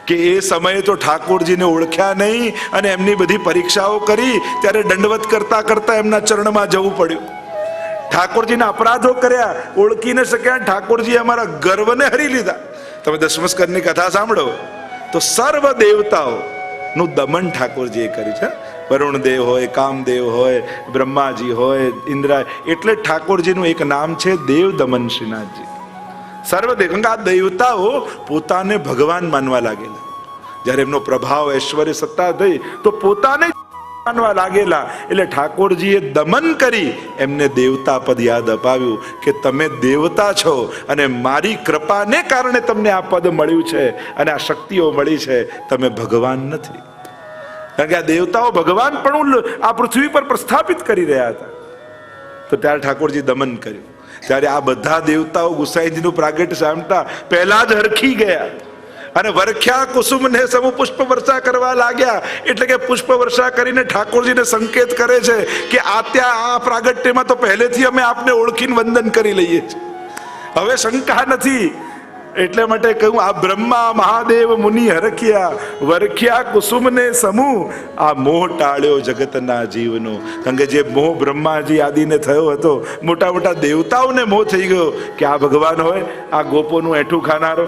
કે એ સમયે તો ઠાકોરજીને ઓળખ્યા નહીં અને એમની બધી પરીક્ષાઓ કરી, ત્યારે દંડવત કરતા કરતા એમના ચરણમાં જવું પડ્યું. ઠાકોરજીના અપરાધો કર્યા, ઓળખી ન શક્યા, ઠાકોરજી અમારા ગર્વને હરી લીધા. તમે દશમસ્કરની કથા સાંભળો તો સર્વ દેવતાઓનું દમન ઠાકોરજીએ કર્યું છે. વરુણ દેવ હોય, કામદેવ હોય, બ્રહ્માજી હોય, ઇન્દ્રા, એટલે ઠાકોરજીનું એક નામ છે દેવ દમન શ્રીનાથજી. સર્વદેવ, કારણ કે આ દેવતાઓ પોતાને ભગવાન માનવા લાગેલા. જ્યારે એમનો પ્રભાવ, ઐશ્વર્ય, સત્તા થઈ તો પોતાને માનવા લાગેલા, એટલે ઠાકોરજીએ દમન કરી એમને દેવતા પદ યાદ અપાવ્યું કે તમે દેવતા છો અને મારી કૃપાને કારણે તમને આ પદ મળ્યું છે અને આ શક્તિઓ મળી છે, તમે ભગવાન નથી. કારણ કે આ દેવતાઓ ભગવાન પણ આ પૃથ્વી પર પ્રસ્થાપિત કરી રહ્યા હતા. તો ત્યારે ઠાકોરજી દમન કર્યું. ત્યારે આ બધા દેવતાઓ ગુસાઈજીનું પ્રાગટ્ય સાંભળતા પહેલા જ હરખી ગયા અને વરખ્યા કુસુમને સમૂહ પુષ્પ વર્ષા કરવા લાગ્યા. એટલે કે પુષ્પ વર્ષા કરીને ઠાકોરજીને સંકેત કરે છે કે આ પ્રાગટ્યમાં તો પહેલેથી અમે આપને ઓળખીને વંદન કરી લઈએ છીએ, હવે શંકા નથી. એટલે માટે કહ્યું, આ બ્રહ્મા મહાદેવ મુનિ હરખ્યા વરખ્યા કુસુમને સમૂહ, આ મોહ ટાળ્યો જગતના જીવનો. કારણ કે જે મોહ બ્રહ્માજી આદિને થયો હતો, મોટા મોટા દેવતાઓને મોહ થઈ ગયો કે આ ભગવાન હોય, આ ગોપોનું એઠું ખાનારો.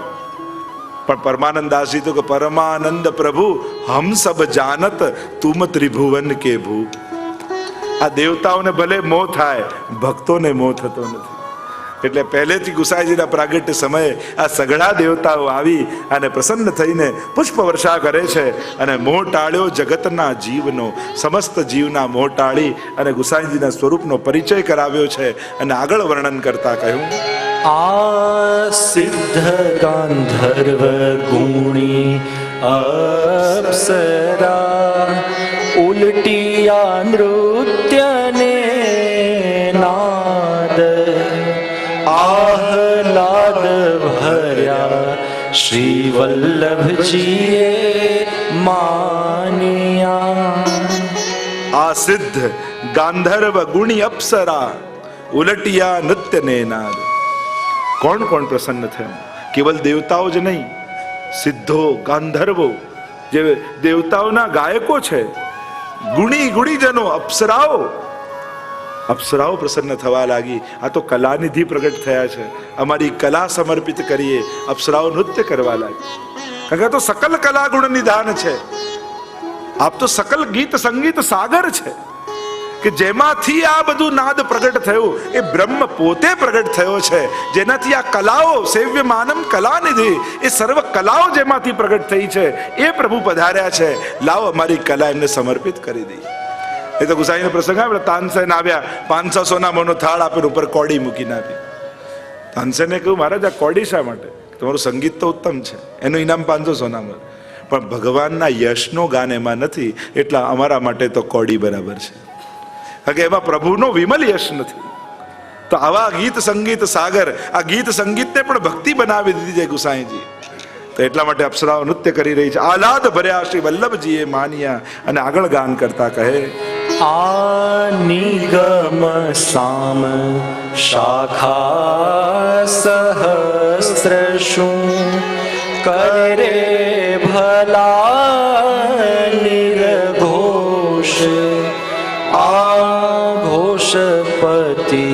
પણ પરમાનંદ દાસજી તો કે પરમાનંદ પ્રભુ હમ સબ જાનત તુમ ત્રિભુવન કે ભૂ. આ દેવતાઓને ભલે મોહ થાય, ભક્તોને મોહ થતો નથી. એટલે પહેલેથી ગુસાઈજીના પ્રાગટ્ય સમયે આ સઘળા દેવતાઓ આવી અને પ્રસન્ન થઈને પુષ્પ વર્ષા કરે છે અને મોહ ટાળ્યો જગતના જીવનો. સમસ્ત જીવના મોહ ટાળી અને ગુસાઈજીના સ્વરૂપનો પરિચય કરાવ્યો છે અને આગળ વર્ણન કરતા કહ્યું, આ સિદ્ધ ગાંધર્વ ગુણી અપ્સરા ઉલટિયા નૃત્યને નાદ, આહલાદ ભર્યા શ્રી વલ્લભજીએ માન્યા. આ સિદ્ધ ગાંધર્વ ગુણી અપ્સરા ઉલટિયા નૃત્યને નાદ. કોણ કોણ પ્રસન્ન થયું? કેવલ દેવતાઓ જ નહીં, સિદ્ધો, ગાંધર્વો જે દેવતાઓના ગાયકો છે, ગુણીજનો, અપ્સરાઓ પ્રસન્ન થવા લાગી. આ તો કલાનિધિ પ્રગટ થયા છે, અમારી કલા સમર્પિત કરીએ. અપ્સરાઓ નૃત્ય કરવા લાગી. કારણ કે તો સકલ કલા ગુણ નિધાન છે, આપ તો સકલ ગીત સંગીત સાગર છે. કે જેમાંથી આ બધું નાદ પ્રગટ થયું એ બ્રહ્મ પોતે પ્રગટ થયો છે, જેનાથી આ કલાઓ સેવ્ય માનમ કલાનિધિ, એ સર્વ કલાઓ જેમાંથી પ્રગટ થઈ છે એ પ્રભુ પધાર્યા છે. લાવો અમારી કલા એમને સમર્પિત કરી દઈએ. એ તો ગુસાઈનો પ્રસંગ આવે, તાનસેન આવ્યા, 500 સોનામાંનો થાળ આપીને ઉપર કોડી મૂકીને આપી. તાનસેને કહ્યું, મહારાજ આ કોડી શા માટે? તમારું સંગીત તો ઉત્તમ છે, એનું ઇનામ 500 સોનામાં, પણ ભગવાનના યશનો ગાન એમાં નથી, એટલા અમારા માટે તો કોડી બરાબર છે, કારણ કે એમાં પ્રભુનો વિમલ યશ નથી. તો આવા ગીત સંગીત સાગર, આ ગીત સંગીતને પણ ભક્તિ બનાવી દીધી છે ગુસાઈજી. તો એટલા માટે અપ્સરાઓ નૃત્ય કરી રહી છે. આહલાદ ભર્યા શ્રી વલ્લભજીએ માન્યા, અને આગળ ગાન કરતા કહે, આ નિગમ સામ શાખા સહસ્ત્ર શું કરે ભલા નિર્ઘોષ, આ ઘોષપતિ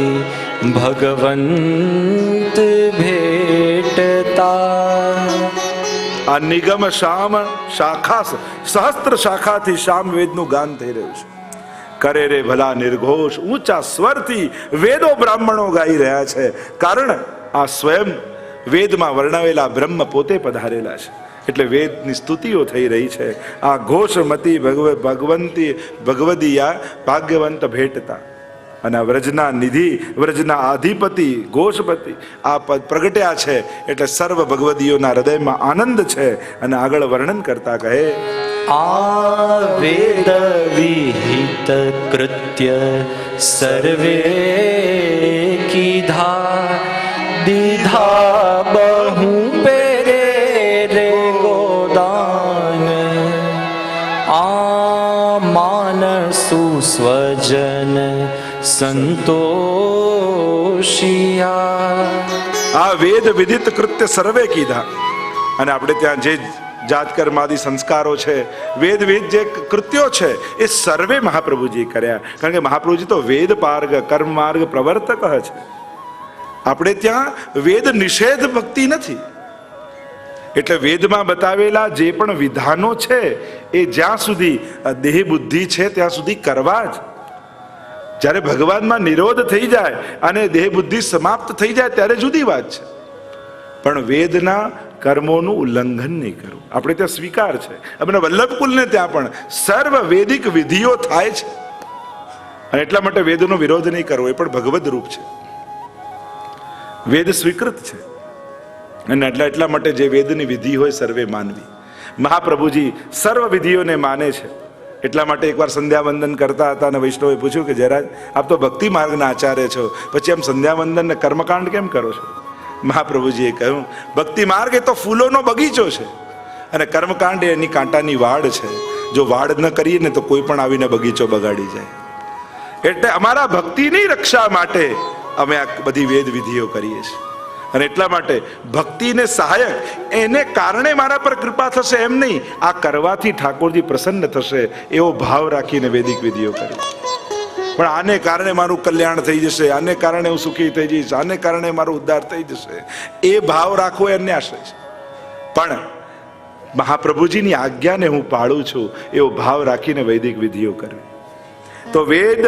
ભગવંત ભેટતા. આ નિગમ શામ શાખા સહસ્ત્ર શાખાથી શામ વેદનું ગાન થઈ રહ્યું છે. કરે રે ભલા નિર્ઘોષ, ઊંચા સ્વરથી વેદો બ્રાહ્મણો ગાઈ રહ્યા છે, કારણ આ સ્વયં વેદમાં વર્ણવેલા બ્રહ્મ પોતે પધારેલા છે, એટલે વેદની સ્તુતિઓ થઈ રહી છે. આ ઘોષમતી ભગવંતી ભગવદીયા ભાગ્યવંત ભેટતા. અને આ વ્રજના નિધિ, વ્રજના આધિપતિ ઘોષપતિ આ પદ પ્રગટ્યા છે, એટલે સર્વ ભગવદીઓના હૃદયમાં આનંદ છે. અને આગળ વર્ણન કરતા કહે, આ વેદ વિહિત કૃત્ય સર્વે કીધા, દીધા બહુ પેરે રે ગોદાન, આ માનસુ સ્વજન સંતોષિયા. આ વેદ વિદિત કૃત્ય સર્વે કીધા. અને આપણે ત્યાં જે જાતકર્માદિ સંસ્કારો છે, વેદ વેદ જે કૃત્યો છે, એ સર્વે મહાપ્રભુજી કર્યા, કારણ કે મહાપ્રભુજી તો વેદ પાર્ગ કર્મ માર્ગ પ્રવર્તક છે. આપણે ત્યાં વેદ નિષેધ ભક્તિ નથી, એટલે વેદમાં બતાવેલા જે પણ વિધાનો છે એ જ્યાં સુધી દેહ બુદ્ધિ છે ત્યાં સુધી કરવા જ. જ્યારે ભગવાનમાં નિરોધ થઈ જાય અને દેહ બુદ્ધિ સમાપ્ત થઈ જાય ત્યારે જુદી વાત છે, પણ વેદના કર્મોનું ઉલ્લંઘન નહીં કરવું આપણે ત્યાં સ્વીકાર છે. આપણે વલ્લભકુલને ત્યાં પણ સર્વ વેદિક વિધિઓ થાય છે, અને એટલા માટે વેદનો વિરોધ નહીં કરવો, એ પણ ભગવદ રૂપ છે, વેદ સ્વીકૃત છે. અને એટલા માટે જે વેદની વિધિ હોય સર્વે માનવી. મહાપ્રભુજી સર્વ વિધિઓને માને છે. એટલા માટે એકવાર સંધ્યાવંદન કરતા હતા અને વૈષ્ણવે પૂછ્યું કે જયરાજ, આપ તો ભક્તિ માર્ગના આચાર્ય છો, પછી આમ સંધ્યાવંદન ને કર્મકાંડ કેમ કરો છો? મહાપ્રભુજીએ કહ્યું, ભક્તિ માર્ગ એ તો ફૂલોનો બગીચો છે, અને કર્મકાંડ એની કાંટાની વાડ છે. જો વાડ ન કરીએ ને તો કોઈ પણ આવીને બગીચો બગાડી જાય. એટલે અમારા ભક્તિની રક્ષા માટે અમે આ બધી વેદ વિધિઓ કરીએ છીએ. અને એટલા માટે ભક્તિને સહાયક, એને કારણે મારા પર કૃપા થશે એમ નહીં, આ કરવાથી ઠાકોરજી પ્રસન્ન થશે એવો ભાવ રાખીને વૈદિક વિધિઓ કરી. પણ આને કારણે મારું કલ્યાણ થઈ જશે, આને કારણે હું સુખી થઈ જઈશ, આને કારણે મારો ઉદ્ધાર થઈ જશે, એ ભાવ રાખવો એ અન્યાય છે. પણ મહાપ્રભુજીની આજ્ઞાને હું પાળું છું એવો ભાવ રાખીને વૈદિક વિધિઓ કરવી. તો વેદ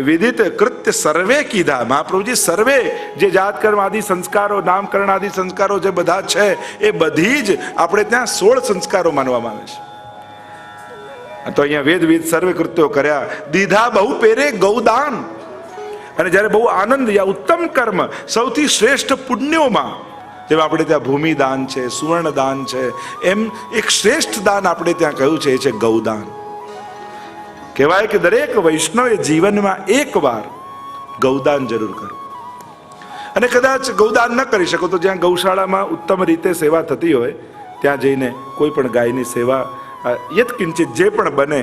વિદિત કૃત્ય સર્વે કીધા. મહાપ્રભુજી સર્વે જે જાતકર્મ આદિ સંસ્કારો, નામકરણ આદિ સંસ્કારો જે બધા છે એ બધી જ આપણે ત્યાં 16 સંસ્કારો માનવામાં આવે છે. તો અહીંયા વેદ વિદ સર્વે કૃત્યો કર્યા, દીધા બહુ પેરે ગૌદાન. અને જ્યારે બહુ આનંદ યા ઉત્તમ કર્મ સૌથી શ્રેષ્ઠ પુણ્યોમાં, જેમ આપણે ત્યાં ભૂમિ દાન છે, સુવર્ણ દાન છે, એમ એક શ્રેષ્ઠ દાન આપણે ત્યાં કહ્યું છે, એ છે ગૌદાન. કહેવાય કે દરેક વૈષ્ણવે જીવનમાં એકવાર ગૌદાન જરૂર કરવું. અને કદાચ ગૌદાન ન કરી શકો તો જ્યાં ગૌશાળામાં ઉત્તમ રીતે સેવા થતી હોય ત્યાં જઈને કોઈ પણ ગાયની સેવા યત્કિંચિત જે પણ બને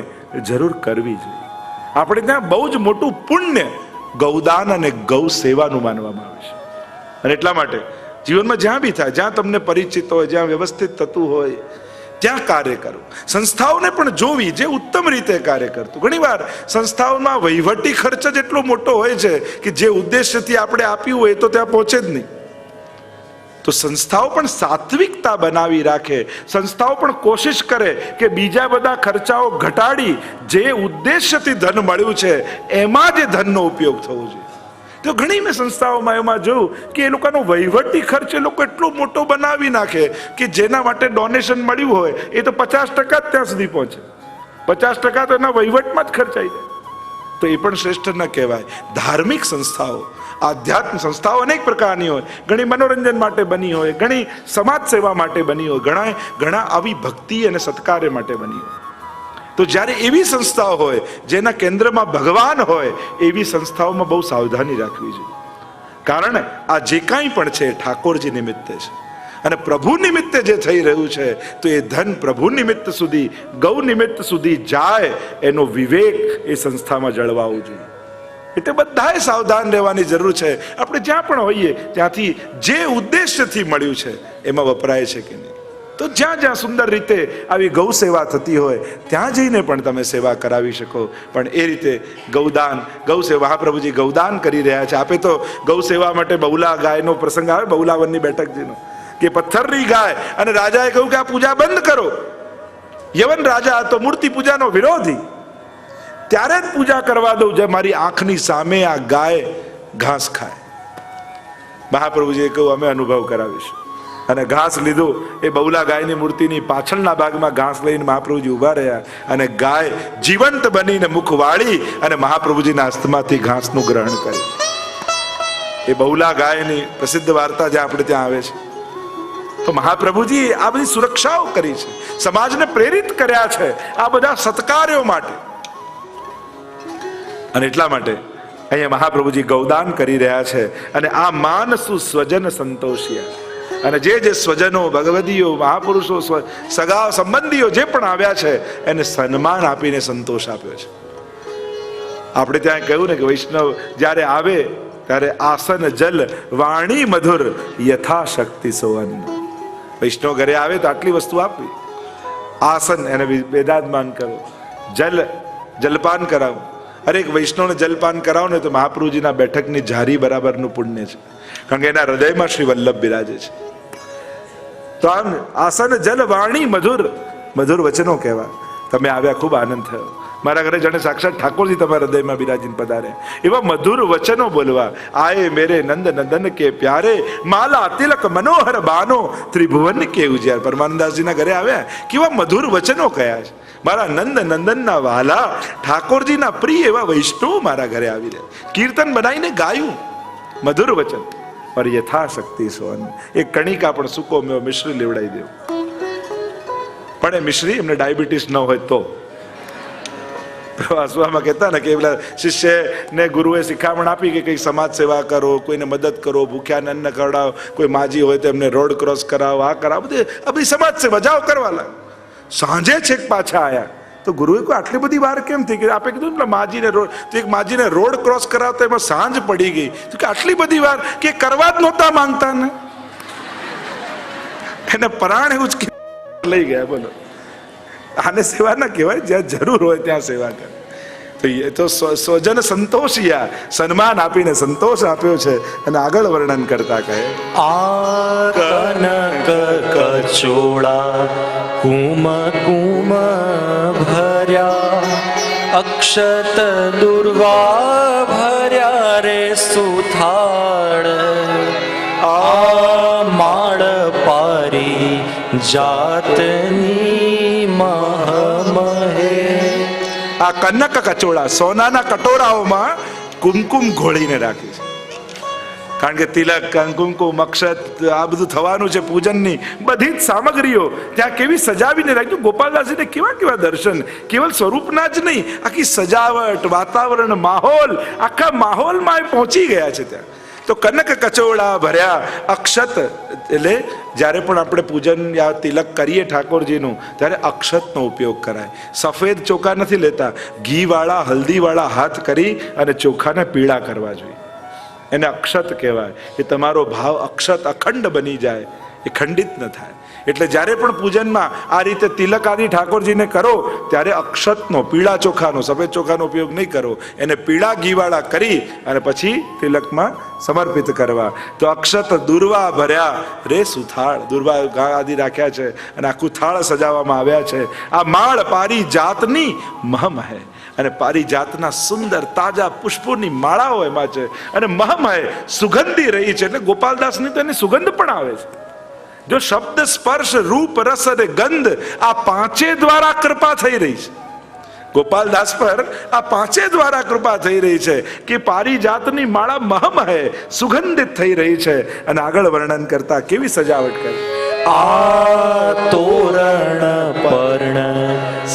જરૂર કરવી જોઈએ. આપણે ત્યાં બહુ જ મોટું પુણ્ય ગૌદાન અને ગૌ સેવાનું માનવામાં આવે છે. અને એટલા માટે જીવનમાં જ્યાં બી થાય, જ્યાં તમને પરિચિત હોય, જ્યાં વ્યવસ્થિત થતું હોય ત્યાં કાર્ય કરવું. સંસ્થાઓને પણ જોવી જે ઉત્તમ રીતે કાર્ય કરતું. ઘણીવાર સંસ્થાઓમાં વહીવટી ખર્ચ જ એટલો મોટો હોય છે કે જે ઉદ્દેશ્યથી આપણે આપ્યું હોય તો ત્યાં પહોંચે જ નહીં. તો સંસ્થાઓ પણ સાત્વિકતા બનાવી રાખે, સંસ્થાઓ પણ કોશિશ કરે કે બીજા બધા ખર્ચાઓ ઘટાડી જે ઉદ્દેશ્યથી ધન મળ્યું છે એમાં જે ધનનો ઉપયોગ થવો જોઈએ. તો ઘણી મેં સંસ્થાઓમાં એમાં જોયું કે એ લોકોનો વહીવટી ખર્ચ એ લોકો એટલો મોટો બનાવી નાખે કે જેના માટે ડોનેશન મળ્યું હોય એ તો 50% જ ત્યાં સુધી પહોંચે, 50% તો એના વહીવટમાં જ ખર્ચાઈ જાય. તો એ પણ શ્રેષ્ઠ ન કહેવાય. ધાર્મિક સંસ્થાઓ, આધ્યાત્મિક સંસ્થાઓ અનેક પ્રકારની હોય, ઘણી મનોરંજન માટે બની હોય, ઘણી સમાજ સેવા માટે બની હોય, ઘણા આવી ભક્તિ અને સત્કાર્ય માટે બની હોય. તો જ્યારે એવી સંસ્થાઓ હોય જેના કેન્દ્રમાં ભગવાન હોય એવી સંસ્થાઓમાં બહુ સાવધાની રાખવી જોઈએ. કારણ આ જે કાંઈ પણ છે ઠાકોરજી નિમિત્તે છે અને પ્રભુ નિમિત્તે જે થઈ રહ્યું છે તો એ ધન પ્રભુ નિમિત્ત સુધી, ગૌ નિમિત્ત સુધી જાય એનો વિવેક એ સંસ્થામાં જળવાવું જોઈએ. એટલે બધાએ સાવધાન રહેવાની જરૂર છે. આપણે જ્યાં પણ હોઈએ ત્યાંથી જે ઉદ્દેશ્યથી મળ્યું છે એમાં વપરાય છે કે નહીં. તો જ્યાં જ્યાં સુંદર રીતે આવી ગૌ સેવા થતી હોય ત્યાં જઈને પણ તમે સેવા કરાવી શકો. પણ એ રીતે ગૌદાન, ગૌ સેવા, મહાપ્રભુજી ગૌદાન કરી રહ્યા છે. આપે તો ગૌ સેવા માટે બહુલા ગાયનો પ્રસંગ આવે, બહુલાવનની બેઠકજીનો, કે પથ્થરની ગાય અને રાજાએ કહ્યું કે આ પૂજા બંધ કરો. યવન રાજા તો મૂર્તિ પૂજાનો વિરોધી, ત્યારે જ પૂજા કરવા દઉં જે મારી આંખની સામે આ ગાય ઘાસ ખાય. મહાપ્રભુજીએ કહ્યું અમે અનુભવ કરાવીશું. અને ઘાસ લીધું. એ બહુલા ગાયની મૂર્તિની પાછળના ભાગમાં ઘાસ લઈને મહાપ્રભુજી ઉભા રહ્યા અને ગાય જીવંત બનીને મુખ વાળી અને મહાપ્રભુજીના હસ્તમાંથી ઘાસનું ગ્રહણ કર્યું. એ બહુલા ગાયની પ્રસિદ્ધ વાર્તા જે આપણે ત્યાં આવે છે. તો મહાપ્રભુજી આ બધી સુરક્ષાઓ કરી છે, સમાજને પ્રેરિત કર્યા છે આ બધા સત્કાર્યો માટે. અને એટલા માટે અહીંયા મહાપ્રભુજી ગૌદાન કરી રહ્યા છે. અને આ માનસુ સ્વજન સંતોષિયા, અને જે સ્વજનો, ભગવદીઓ, મહાપુરુષો, સગા સંબંધીઓ જે પણ આવ્યા છે એને સન્માન આપીને સંતોષ આપ્યો છે. આપણે ત્યાં કહ્યું ને કે વૈષ્ણવ જ્યારે આવે ત્યારે આસન જલ વાણી મધુર યથાશક્તિ સોવન. વૈષ્ણવ ઘરે આવે તો આટલી વસ્તુ આપવી. આસન એને વેદાદમાન કરો, જલપાન કરાવો. અરે એક વૈષ્ણવને જલપાન કરાવો ને તો મહાપ્રભુજીના બેઠકની જારી બરાબરનું પુણ્ય છે, કારણ કે એના હૃદયમાં શ્રી વલ્લભ બિરાજે છે. તો આમ આસન જલ વાણી મધુર, મધુર વચનો કહેવા. તમે આવ્યા ખૂબ આનંદ થયો. મારા ઘરે જાણે સાક્ષાત ઠાકોરજી તમારા હૃદયમાં બિરાજીને પધારે. એવા મધુર વચનો બોલવા. આયે મેરે નંદ નંદન કે પ્યારે, માલા તિલક મનોહર બાનો, ત્રિભુવન કે ઉજ્યાર. પરમાનંદાસજીના ઘરે આવ્યા, કેવા મધુર વચનો કયા છે. મારા નંદ નંદનના વાલા ઠાકોરજીના પ્રિય એવા વૈષ્ણવ મારા ઘરે આવી રહ્યા. કીર્તન બનાવીને ગાયું, મધુર વચન. પર યથાશક્તિ સોન. એક કણિકા પણ સૂકો મેવો મિશ્રી લેવડાવી દેવું. પણ એ મિશ્રી એમને ડાયાબિટીસ ન હોય તો. પ્રવાસમાં કહેતા ને કે પેલા શિષ્યને ગુરુએ શિખામણ આપી કે કંઈક સમાજ સેવા કરો, કોઈને મદદ કરો, ભૂખ્યાને અન્ન ખવડાવો, કોઈ માજી હોય તો એમને રોડ ક્રોસ કરાવો, આ કરાવો, બધી સમાજ સેવા જાઓ કરવા લાગ. સાંજે છેક પાછા આયા તો ગુરુએ કોઈ આટલી બધી વાર કેમ થઈ કે આપે કીધું ને માજીને રોડ, તો એક માજીને રોડ ક્રોસ કરાવતા એમાં સાંજ પડી ગઈ. તો કે આટલી બધી વાર કે કરવા જ નહોતા માંગતા ને, એને પરાણ એવું જ લઈ ગયા. બોલો, આને સેવા ના કહેવાય, જ્યાં જરૂર હોય ત્યાં સેવા કરે. તો એ તો સ્વજન સંતોષિયા, સન્માન આપીને સંતોષ આપ્યો છે. અને આગળ વર્ણન કરતા કહે, આ કનક કચોળા કુમ કુમ ભર્યા, અક્ષત દુર્વા ભર્યા રે સુથાળ, આ માળ પારી જાતની મહમહે. આ કનક કચોળા, સોનાના કટોરાઓમાં કુમકુમ ઘોળીને રાખી છે. કારણ કે તિલક, કુમકુમ, અક્ષત આ બધું થવાનું છે પૂજનની બધી જ સામગ્રીઓ ત્યાં કેવી સજાવીને રાખ્યું. ગોપાલદાસજીને કેવા કેવા દર્શન, કેવલ સ્વરૂપના જ નહીં, આખી સજાવટ, વાતાવરણ, માહોલ, આખા માહોલમાં એ પહોંચી ગયા છે ત્યાં. તો કનક કચોળા ભર્યા, અક્ષત એટલે જ્યારે પણ આપણે પૂજન યા તિલક કરીએ ઠાકોરજીનું ત્યારે અક્ષતનો ઉપયોગ કરાય. સફેદ ચોખા નથી લેતા, ઘીવાળા, હલ્દીવાળા હાથ કરી અને ચોખાને પીળા કરવા જોઈએ. એને અક્ષત કહેવાય. એ તમારો ભાવ અક્ષત અખંડ બની જાય એ ખંડિત ન થાય. એટલે જ્યારે પણ પૂજનમાં આ રીતે તિલક આદિ ઠાકોરજીને કરો ત્યારે અક્ષતનો, પીળા ચોખાનો, સફેદ ચોખાનો ઉપયોગ નહીં કરો. એને પીળા ઘીવાળા કરી અને પછી તિલકમાં સમર્પિત કરવા. તો અક્ષત દુર્વા ભર્યા રે સુથાળ, દુર્વા ઘા આદિ રાખ્યા છે અને આખું થાળ સજાવવામાં આવ્યા છે. આ માળ પારિજાતની મહમહે, અને પારિજાતના સુંદર તાજા પુષ્પોની માળાઓ એમાં છે અને મહમહે સુગંધી રહી છે. એટલે ગોપાલદાસની તો એની સુગંધ પણ આવે છે. જો શબ્દ, સ્પર્શ, રૂપ, રસ અને ગંધ આ પાંચે દ્વારા કૃપા થઈ રહી છે. ગોપાલદાસ પર આ પાંચે દ્વારા કૃપા થઈ રહી છે કે પારિજાતની માળા મહમહે સુગંધિત થઈ રહી છે. અને આગળ વર્ણન કરતા કેવી સજાવટ કરે. આ તોરણ પર્ણ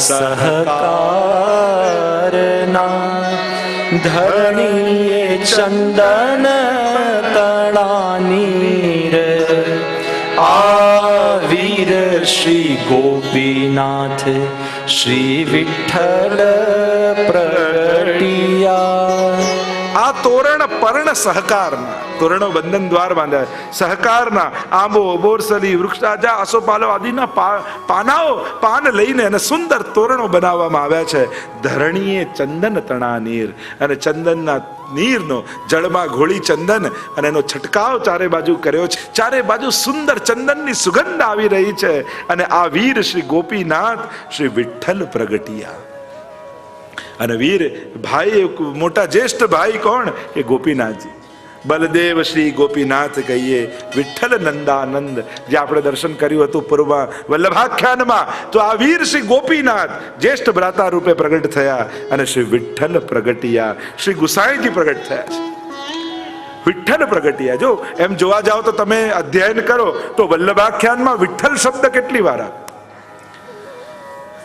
સહકારના ધરણીએ ચંદન તણાની આ વીર શ્રી ગોપીનાથ શ્રી વિઠ્ઠલ પ્રગટિયા. આ તોરણ પર્ણ સહકારના, તોરણો બંધન દ્વાર બાંધ્યા, સહકારના આંબો, બોરસલી, વૃક્ષરાજા, આસોપાલો આદિના પાન લઈને અને સુંદર તોરણો બનાવવામાં આવ્યા છે. ધરણીએ ચંદન તણા નીર, અને ચંદનના નીરનો જળમાં ઘોળી ચંદન અને એનો છટકાવ ચારે બાજુ કર્યો છે. ચારે બાજુ સુંદર ચંદનની સુગંધ આવી રહી છે. અને આ વીર શ્રી ગોપીનાથ શ્રી વિઠ્ઠલ પ્રગટિયા. અને વીર ભાઈ, મોટા જ્યેષ્ઠ ભાઈ કોણ? કે ગોપીનાથજી. બલદેવ શ્રી ગોપીનાથ કહીએ, વિઠ્ઠલ નંદાનંદ જે આપણે દર્શન કર્યું હતું પૂર્વમાં વલ્લભાખ્યાનમાં. તો આ વીર શ્રી ગોપીનાથ જ્યેષ્ઠ ભ્રાતા રૂપે પ્રગટ થયા અને શ્રી વિઠ્ઠલ પ્રગટિયા, શ્રી ગુસાઈજી પ્રગટ થયા છે. વિઠ્ઠલ પ્રગટિયા. જો એમ જોવા જાઓ તો તમે અધ્યયન કરો તો વલ્લભાખ્યાનમાં વિઠ્ઠલ શબ્દ કેટલી વાર આવે?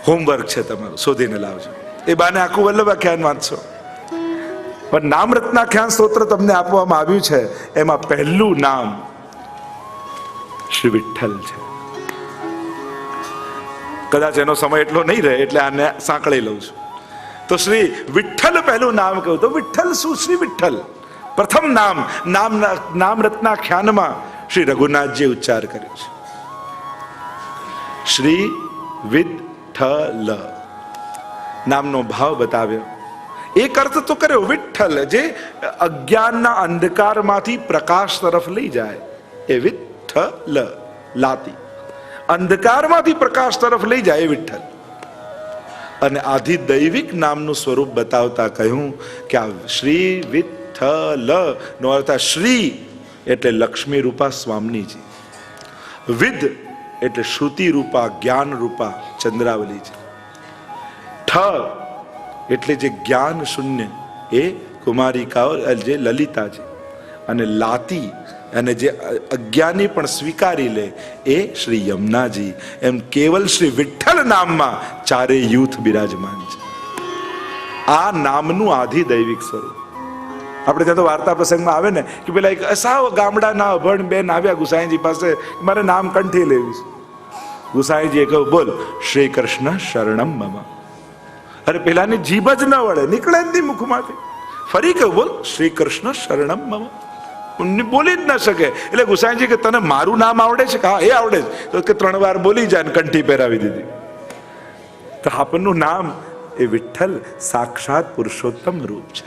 હોમવર્ક છે તમારું, શોધીને લાવજો. એ બાને આખું વલ્લભાખ્યાન વાંચશો. પણ નામ રત્નાખ્યાન સ્તોત્ર તમને આપવામાં આવ્યું છે, એમાં પહેલું નામ શ્રી વિઠ્ઠલ છે. કદાચ એનો સમય એટલો નહીં રહે એટલે આને સાંકળી લઉં છું. તો શ્રી વિઠ્ઠલ પહેલું નામ કહું તો વિઠ્ઠલ શું? શ્રી વિઠ્ઠલ પ્રથમ નામ રત્નાખ્યાનમાં શ્રી રઘુનાથજી ઉચ્ચાર કર્યો છે. શ્રી વિઠ્ઠલ નામનો ભાવ બતાવ્યો. એક અર્થ તો કર્યો વિઠ્ઠલ, જે અજ્ઞાનના અંધકારમાંથી પ્રકાશ તરફ લઈ જાય એ વિઠ્ઠલ. લાતી અંધકારમાંથી પ્રકાશ તરફ લઈ જાય એ વિઠ્ઠલ. અને આધિદૈવિક નામનું સ્વરૂપ બતાવતા કહ્યું કે આ શ્રી વિઠ્ઠલ નો અર્થ શ્રી એટલે લક્ષ્મી રૂપા સ્વામીજી, વિદ એટલે શ્રુતિ રૂપા જ્ઞાન રૂપા ચંદ્રાવલીજી, ઠ એટલે જે જ્ઞાન શૂન્ય એ કુમારિકાઓ જે લલિતાજી, અને લાતી અને જે અજ્ઞાની પણ સ્વીકારી લે એ શ્રી યમુનાજી. એમ કેવલ શ્રી વિઠ્ઠલ નામમાં ચારે યુથ બિરાજમાન છે. આ નામનું આધિદૈવિક સ્વરૂપ. આપણે ત્યાં તો વાર્તા પ્રસંગમાં આવે ને કે પેલા એક સાવ ગામડાના અભણ બેન આવ્યા ગુસાઈજી પાસે, મારે નામ કંઠી લેવું છે. ગુસાઈજીએ કહ્યું, બોલ શ્રી કૃષ્ણ શરણમ મમ. અરે પેલાની જીભ જ ન વળે, નીકળે જ મુખમાંથી. ફરી કહ્યું, બોલ શ્રી કૃષ્ણ શરણમ મમ. બોલી જ ન શકે. એટલે ગુસાઈજી કે તને મારું નામ આવડે છે? હા, એ આવડે છે. તો કે 3 વાર બોલી જાય ને કંઠી પહેરાવી દીધી. તો આપણનું નામ એ વિઠ્ઠલ સાક્ષાત પુરુષોત્તમ રૂપ છે,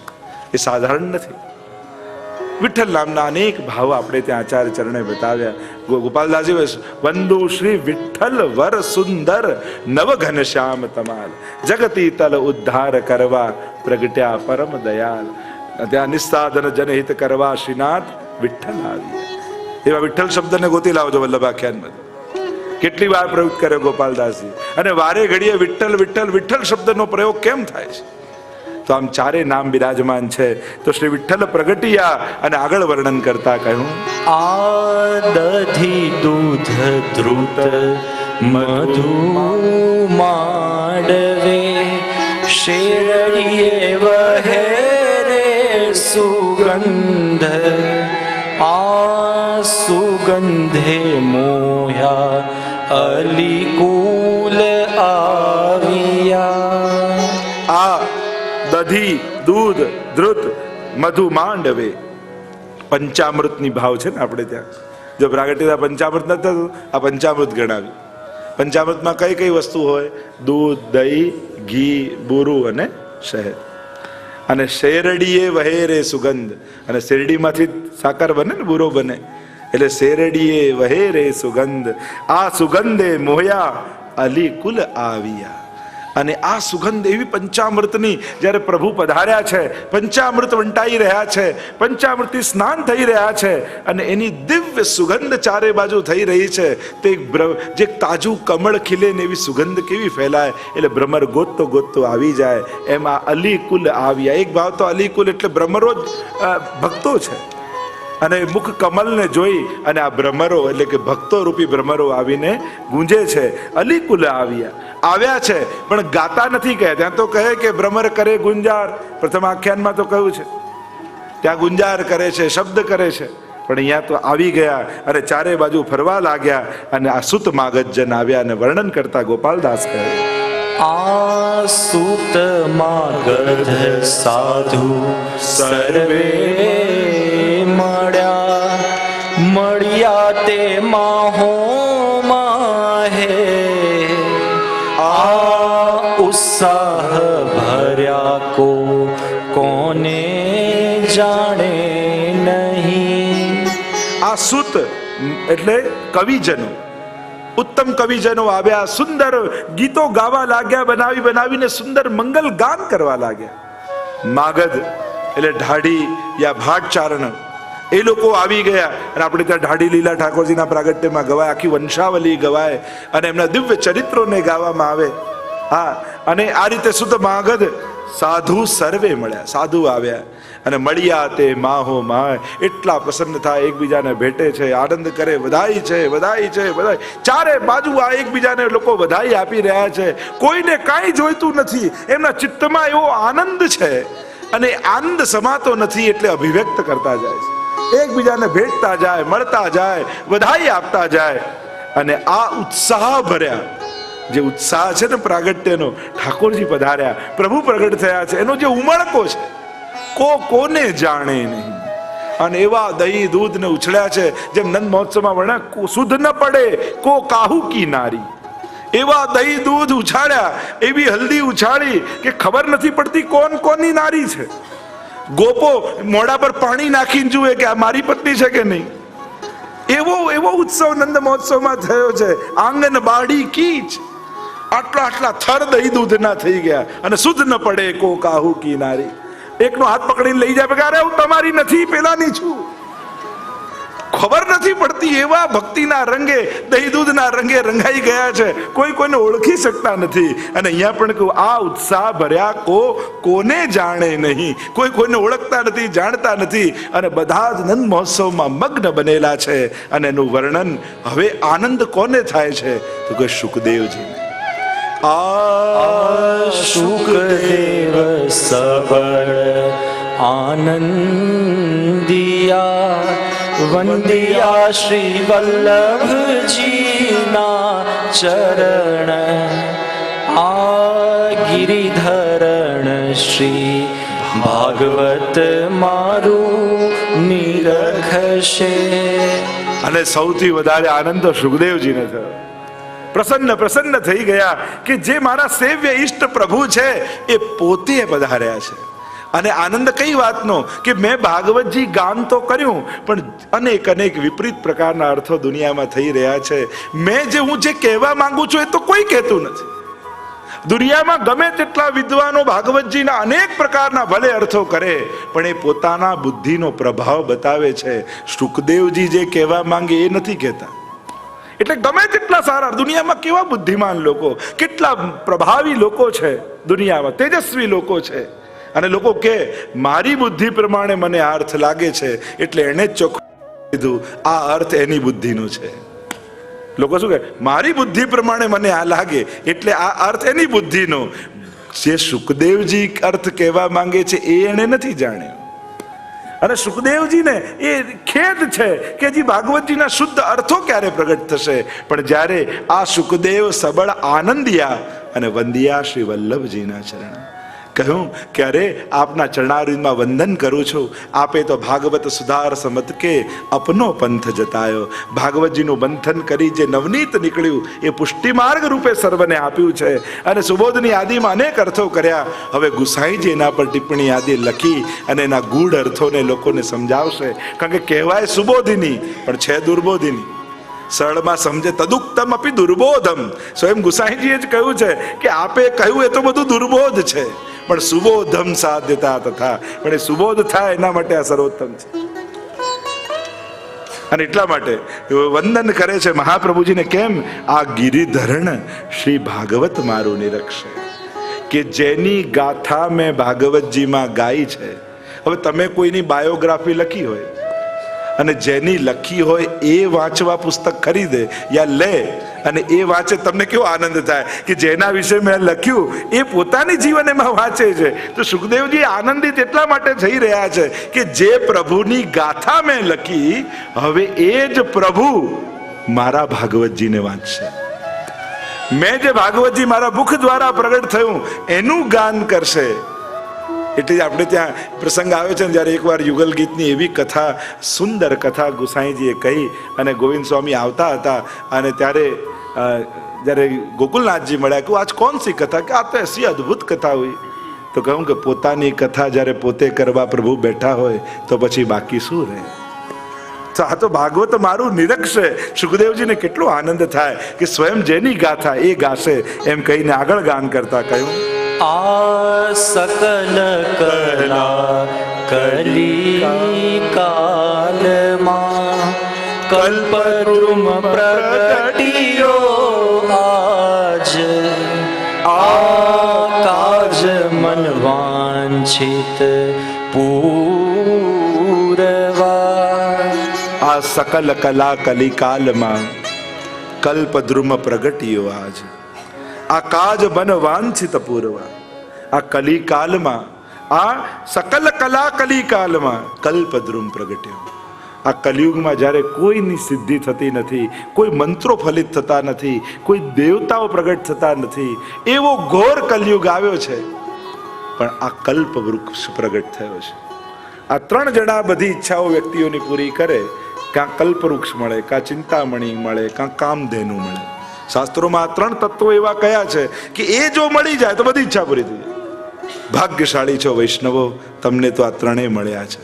એ સાધારણ નથી. વિઠ્ઠલ નામના અનેક ભાવો આપણે ત્યાં આચાર્ય ચરણે બતાવ્યા. ગોપાલદાસજી વંદુ શ્રી વિઠ્ઠલ વર સુંદર નવ ઘનશ્યામ તમાલ, જગતી તલ ઉદ્ધાર કરવા પ્રગટ્યા પરમ દયાલ. ત્યાં નિસ્સાધન જનહિત કરવા શ્રીનાથ વિઠ્ઠલ આવી. એવા વિઠ્ઠલ શબ્દને ગોતી લાવજો વલ્લભાખ્યાનમાં. કેટલી વાર પ્રયોગ કર્યો ગોપાલદાસજી. અને વારે ઘડીએ વિઠ્ઠલ વિઠ્ઠલ વિઠ્ઠલ શબ્દનો પ્રયોગ કેમ થાય છે? તો આમ ચારે નામ બિરાજમાન છે. તો શ્રી વિઠ્ઠલ પ્રગટિયા. અને આગળ વર્ણન કરતા કહ્યું, આ દધી દૂધ ધ્રુત મધુ માંડવે શેરડીએ વહે રે સુગંધ, આ સુગંધે મોહ્યા અલિકુલ આવ્યા. આ દધી દૂધ ધ્રુત મધુ માંડવે, પંચામૃતની ભાવ છે ને આપણે ત્યાં. જો પ્રાગટ્યતા પંચામૃત ન થતું, આ પંચામૃત ગણાવ્યું. પંચામૃતમાં કઈ કઈ વસ્તુ હોય? દૂધ, દહીં, ઘી, બુરું અને શહેદ. અને શેરડીએ વહે રે સુગંધ, અને શેરડીમાંથી સાકર બને ને, બુરો બને. એટલે શેરડીએ વહે રે સુગંધ, આ સુગંધે મોહ્યા અલી કુલ આવ્યા. અને આ સુગંધ એવી પંચામૃતની જ્યારે પ્રભુ પધાર્યા છે, પંચામૃત વંટાઈ રહ્યા છે, પંચામૃતથી સ્નાન થઈ રહ્યા છે, અને એની દિવ્ય સુગંધ ચારે બાજુ થઈ રહી છે. તે જે તાજું કમળ ખીલે ને એવી સુગંધ કેવી ફેલાય, એટલે ભ્રમર ગોતતો ગોતતો આવી જાય. એમાં અલી કુલ આવ્યા. એક ભાવ તો અલી કુલ એટલે ભ્રમરો જ ભક્તો છે. અને મુખ કમલને જોઈ અને આ ભ્રમરો એટલે કે ભક્તો રૂપી ભ્રમરો આવીને ગુંજે છે. અલીકુલ આવ્યા છે, પણ ગાતા નથી કહે. ત્યાં તો કહે કે ભ્રમર કરે ગુંજાર. પ્રથમ આખ્યાનમાં તો કહ્યું છે ત્યાં ગુંજાર કરે છે, શબ્દ કરે છે. પણ અહીંયા તો આવી ગયા અને ચારે બાજુ ફરવા લાગ્યા. અને આ સુત માગજન આવ્યા અને વર્ણન કરતા ગોપાલદાસ કહે, આ સૂત માગધ સાધુ સર્વે મળ્યા તે માહો માહે, આ ઉત્સાહ ભર્યા કોને જાણે નહીં. આ સુત એટલે કવિજનો, ઉત્તમ કવિજનો આવ્યા, સુંદર ગીતો ગાવા લાગ્યા, બનાવીને સુંદર મંગલ ગાન કરવા લાગ્યા. માગધ એટલે ઢાઢી યા ભાટચારણ, એ લોકો આવી ગયા. અને આપણે ત્યાં ઢાઢી લીલા ઠાકોરજીના પ્રાગટ્યમાં ગવાય, આખી વંશાવલી ગવાય અને એમના દિવ્ય ચરિત્રોને ગાવામાં આવે. હા, અને આ રીતે શુદ્ધ માગધ સાધુ સર્વે મળ્યા, સાધુ આવ્યા અને મળ્યા તે માહો માય. એટલા પ્રસન્ન થાય, એકબીજાને ભેટે છે, આનંદ કરે, વધાઈ છે, વધાઈ છે, વધાઈ. ચારે બાજુ આ એકબીજાને લોકો વધાઈ આપી રહ્યા છે. કોઈને કાંઈ જોઈતું નથી, એમના ચિત્તમાં એવો આનંદ છે. અને આનંદ સમાતો નથી એટલે અભિવ્યક્ત કરતા જાય છે, એકબીજાને ભેટતા જાય, મળતા જાય, વધાઈ આપતા જાય. અને આ ઉત્સાહ ભર્યા જે ઉત્સાહ છે ને પ્રાગટ્યનો, ઠાકોરજી પધાર્યા, પ્રભુ પ્રગટ થયા છે, એનો જે ઉમળકો છે કોને જાણે નહીં. અને એવા દહીં દૂધ ને ઉછળ્યા છે, જેમ નંદ મહોત્સવમાં વર્ણ્યા, સુધ ન પડે કો કાહુ કી નારી. એવા દહીં દૂધ ઉછાળ્યા, એવી હલ્દી ઉછાળી કે ખબર નથી પડતી કોણ કોની નારી છે. ગોપો મોઢા પર પાણી નાખીને જુએ કે આ મારી પત્ની છે કે નહીં. એવો ઉત્સવ નંદ મહોત્સવમાં થયો છે. આંગન બાડી કીચ, આટલા થર દહીં દૂધના થઈ ગયા. અને સુધ ન પડે કો કાહુ કી નારી. એકનો હાથ પકડીને લઈ જાય કે અરે હું તમારી નથી, પેલાની છું. ખબર નથી પડતી. એવા ભક્તિના રંગે, દહીં દૂધના રંગે રંગાઈ ગયા છે, કોઈને ઓળખી શકતા નથી. અને અહીંયા પણ કહું, આ ઉત્સાહ ભર્યા કોને જાણે નહીં. કોઈને ઓળખતા નથી, જાણતા નથી. અને બધા જ નંદ મહોત્સવમાં મગ્ન બનેલા છે. અને એનું વર્ણન હવે આનંદ કોને થાય છે તો કે શુકદેવજીને. આ શુકદેવ સબળ આનંદિયા, વંદિયા શ્રી વલ્લભજીના ચરણ, આ ગિરિધરણ શ્રી ભાગવત મારું નિરખશે. અને સૌથી વધારે આનંદ તો શુકદેવજીને થયો. પ્રસન્ન થઈ ગયા કે જે મારા સેવ્ય ઈષ્ટ પ્રભુ છે એ પોતે પધાર્યા છે. અને આનંદ કઈ વાતનો કે મેં ભાગવતજી ગાન તો કર્યું, પણ અનેક વિપરીત પ્રકારના અર્થો દુનિયામાં થઈ રહ્યા છે. હું જે કહેવા માંગુ છું એ તો કોઈ કહેતું નથી. દુનિયામાં ગમે તેટલા વિદ્વાનો ભાગવતજીના અનેક પ્રકારના ભલે અર્થો કરે, પણ એ પોતાના બુદ્ધિનો પ્રભાવ બતાવે છે. શુકદેવજી જે કહેવા માંગે એ નથી કહેતા. એટલે ગમે તેટલા સારા દુનિયામાં કેવા બુદ્ધિમાન લોકો, કેટલા પ્રભાવી લોકો છે દુનિયામાં, તેજસ્વી લોકો છે. અને લોકો કે મારી બુદ્ધિ પ્રમાણે મને આ અર્થ લાગે છે, એટલે એને જ ચોખ્ખું કીધું આ અર્થ એની બુદ્ધિનો છે. લોકો શું કહે, મારી બુદ્ધિ પ્રમાણે મને આ લાગે એટલે આ અર્થ એની બુદ્ધિનો. જે શુકદેવજી અર્થ કહેવા માંગે છે એ એને નથી જાણ્યો. અને શુકદેવજીને એ ખેદ છે કે હજી ભાગવતજીના શુદ્ધ અર્થો ક્યારે પ્રગટ થશે. પણ જ્યારે આ શુકદેવ સબળ આનંદિયા અને વંદિયા શ્રી વલ્લભજીના ચરણ, કહ્યું કે અરે આપના ચરણારવિંદમાં વંદન કરું છું, આપે તો ભાગવત સુધાર સમત કે અપનો પંથ જતાયો. ભાગવતજીનું મંથન કરી જે નવનીત નીકળ્યું એ પુષ્ટિ માર્ગ રૂપે સર્વને આપ્યું છે. અને સુબોધની આદિમાં અનેક અર્થો કર્યા. હવે ગુસાઈજી એના પર ટિપ્પણી આદિ લખી અને એના ગૂઢ અર્થોને લોકોને સમજાવશે. કારણ કે કહેવાય સુબોધિની પણ છે દુર્બોધિની. સરળમાં સમજે તદુક્તમ અપી દુર્બોધમ. સ્વયં ગુસાઈજીએ જ કહ્યું છે કે આપે કહ્યું એ તો બધું દુર્બોધ છે, પણ સુબોધમ સાધ્યતા તથા, પણ એ સુબોધ થાય એના માટે આ સર્વોત્તમ છે. અને એટલા માટે વંદન કરે છે મહાપ્રભુજીને. કેમ? આ ગિરિધરણ શ્રી ભાગવત મારું નિરક્ષે, કે જેની ગાથા મેં ભાગવતજીમાં ગાઈ છે. હવે તમે કોઈની બાયોગ્રાફી લખી હોય અને જેની લખી હોય એ વાંચવા પુસ્તક ખરીદે યા લે અને એ વાંચે, તમને કેવો આનંદ થાય કે જેના વિશે મેં લખ્યું એ પોતાની જીવન એમાં વાંચે છે. તો સુખદેવજી આનંદિત એટલા માટે થઈ રહ્યા છે કે જે પ્રભુની ગાથા મેં લખી, હવે એ જ પ્રભુ મારા ભાગવતજીને વાંચશે. મેં જે ભાગવતજી મારા મુખ દ્વારા પ્રગટ થયું એનું ગાન કરશે. એટલે આપણે ત્યાં પ્રસંગ આવે છે ને, જ્યારે એકવાર યુગલ ગીતની એવી કથા, સુંદર કથા ગુસાઈજીએ કહી અને ગોવિંદ સ્વામી આવતા હતા અને ત્યારે જ્યારે ગોકુલનાથજી મળ્યા કે આજ કોણ સી કથા, કે આ તો એસી અદ્ભુત કથા हुई. તો કહું કે પોતાની કથા જ્યારે પોતે કરવા પ્રભુ બેઠા હોય તો પછી બાકી શું રહે. તો આ તો ભાગવત મારું નિરક્ષે. સુખદેવજીને કેટલો આનંદ થાય કે સ્વયં જેની ગાથા એ ગાશે એમ કહીને આગળ ગાન કરતા કહ્યું, આ સકલ કલા કલી કાલમાં કલ્પદ્રુમ પ્રગટિયો આજ. આ કાજ મન વાંછિત પૂરવા. આ સકલ કલા કલિકાલમાં કલ્પદ્રુમ પ્રગટ્યો આજ. આ કાજ બન વાંછિત પૂર્વા. આ કલિકાલમાં, આ સકલ કલા કલિકાલમાં કલ્પદ્રુમ પ્રગટ્યો. આ કલિયુગમાં જ્યારે કોઈની સિદ્ધિ થતી નથી, કોઈ મંત્રો ફલિત થતા નથી, કોઈ દેવતાઓ પ્રગટ થતા નથી, એવો ઘોર કલયુગ આવ્યો છે. પણ આ કલ્પ વૃક્ષ પ્રગટ થયો છે. આ ત્રણ જણા બધી ઈચ્છાઓ વ્યક્તિઓની પૂરી કરે, કાં કલ્પવૃક્ષ મળે, કાં ચિંતામણી મળે, કાં કામધેનુ મળે. શાસ્ત્રોમાં આ ત્રણ તત્વો એવા કયા છે કે એ જો મળી જાય તો બધી ઈચ્છા પૂરી થઈ જાય. ભાગ્યશાળી છો વૈષ્ણવો, તમને તો આ ત્રણેય મળ્યા છે.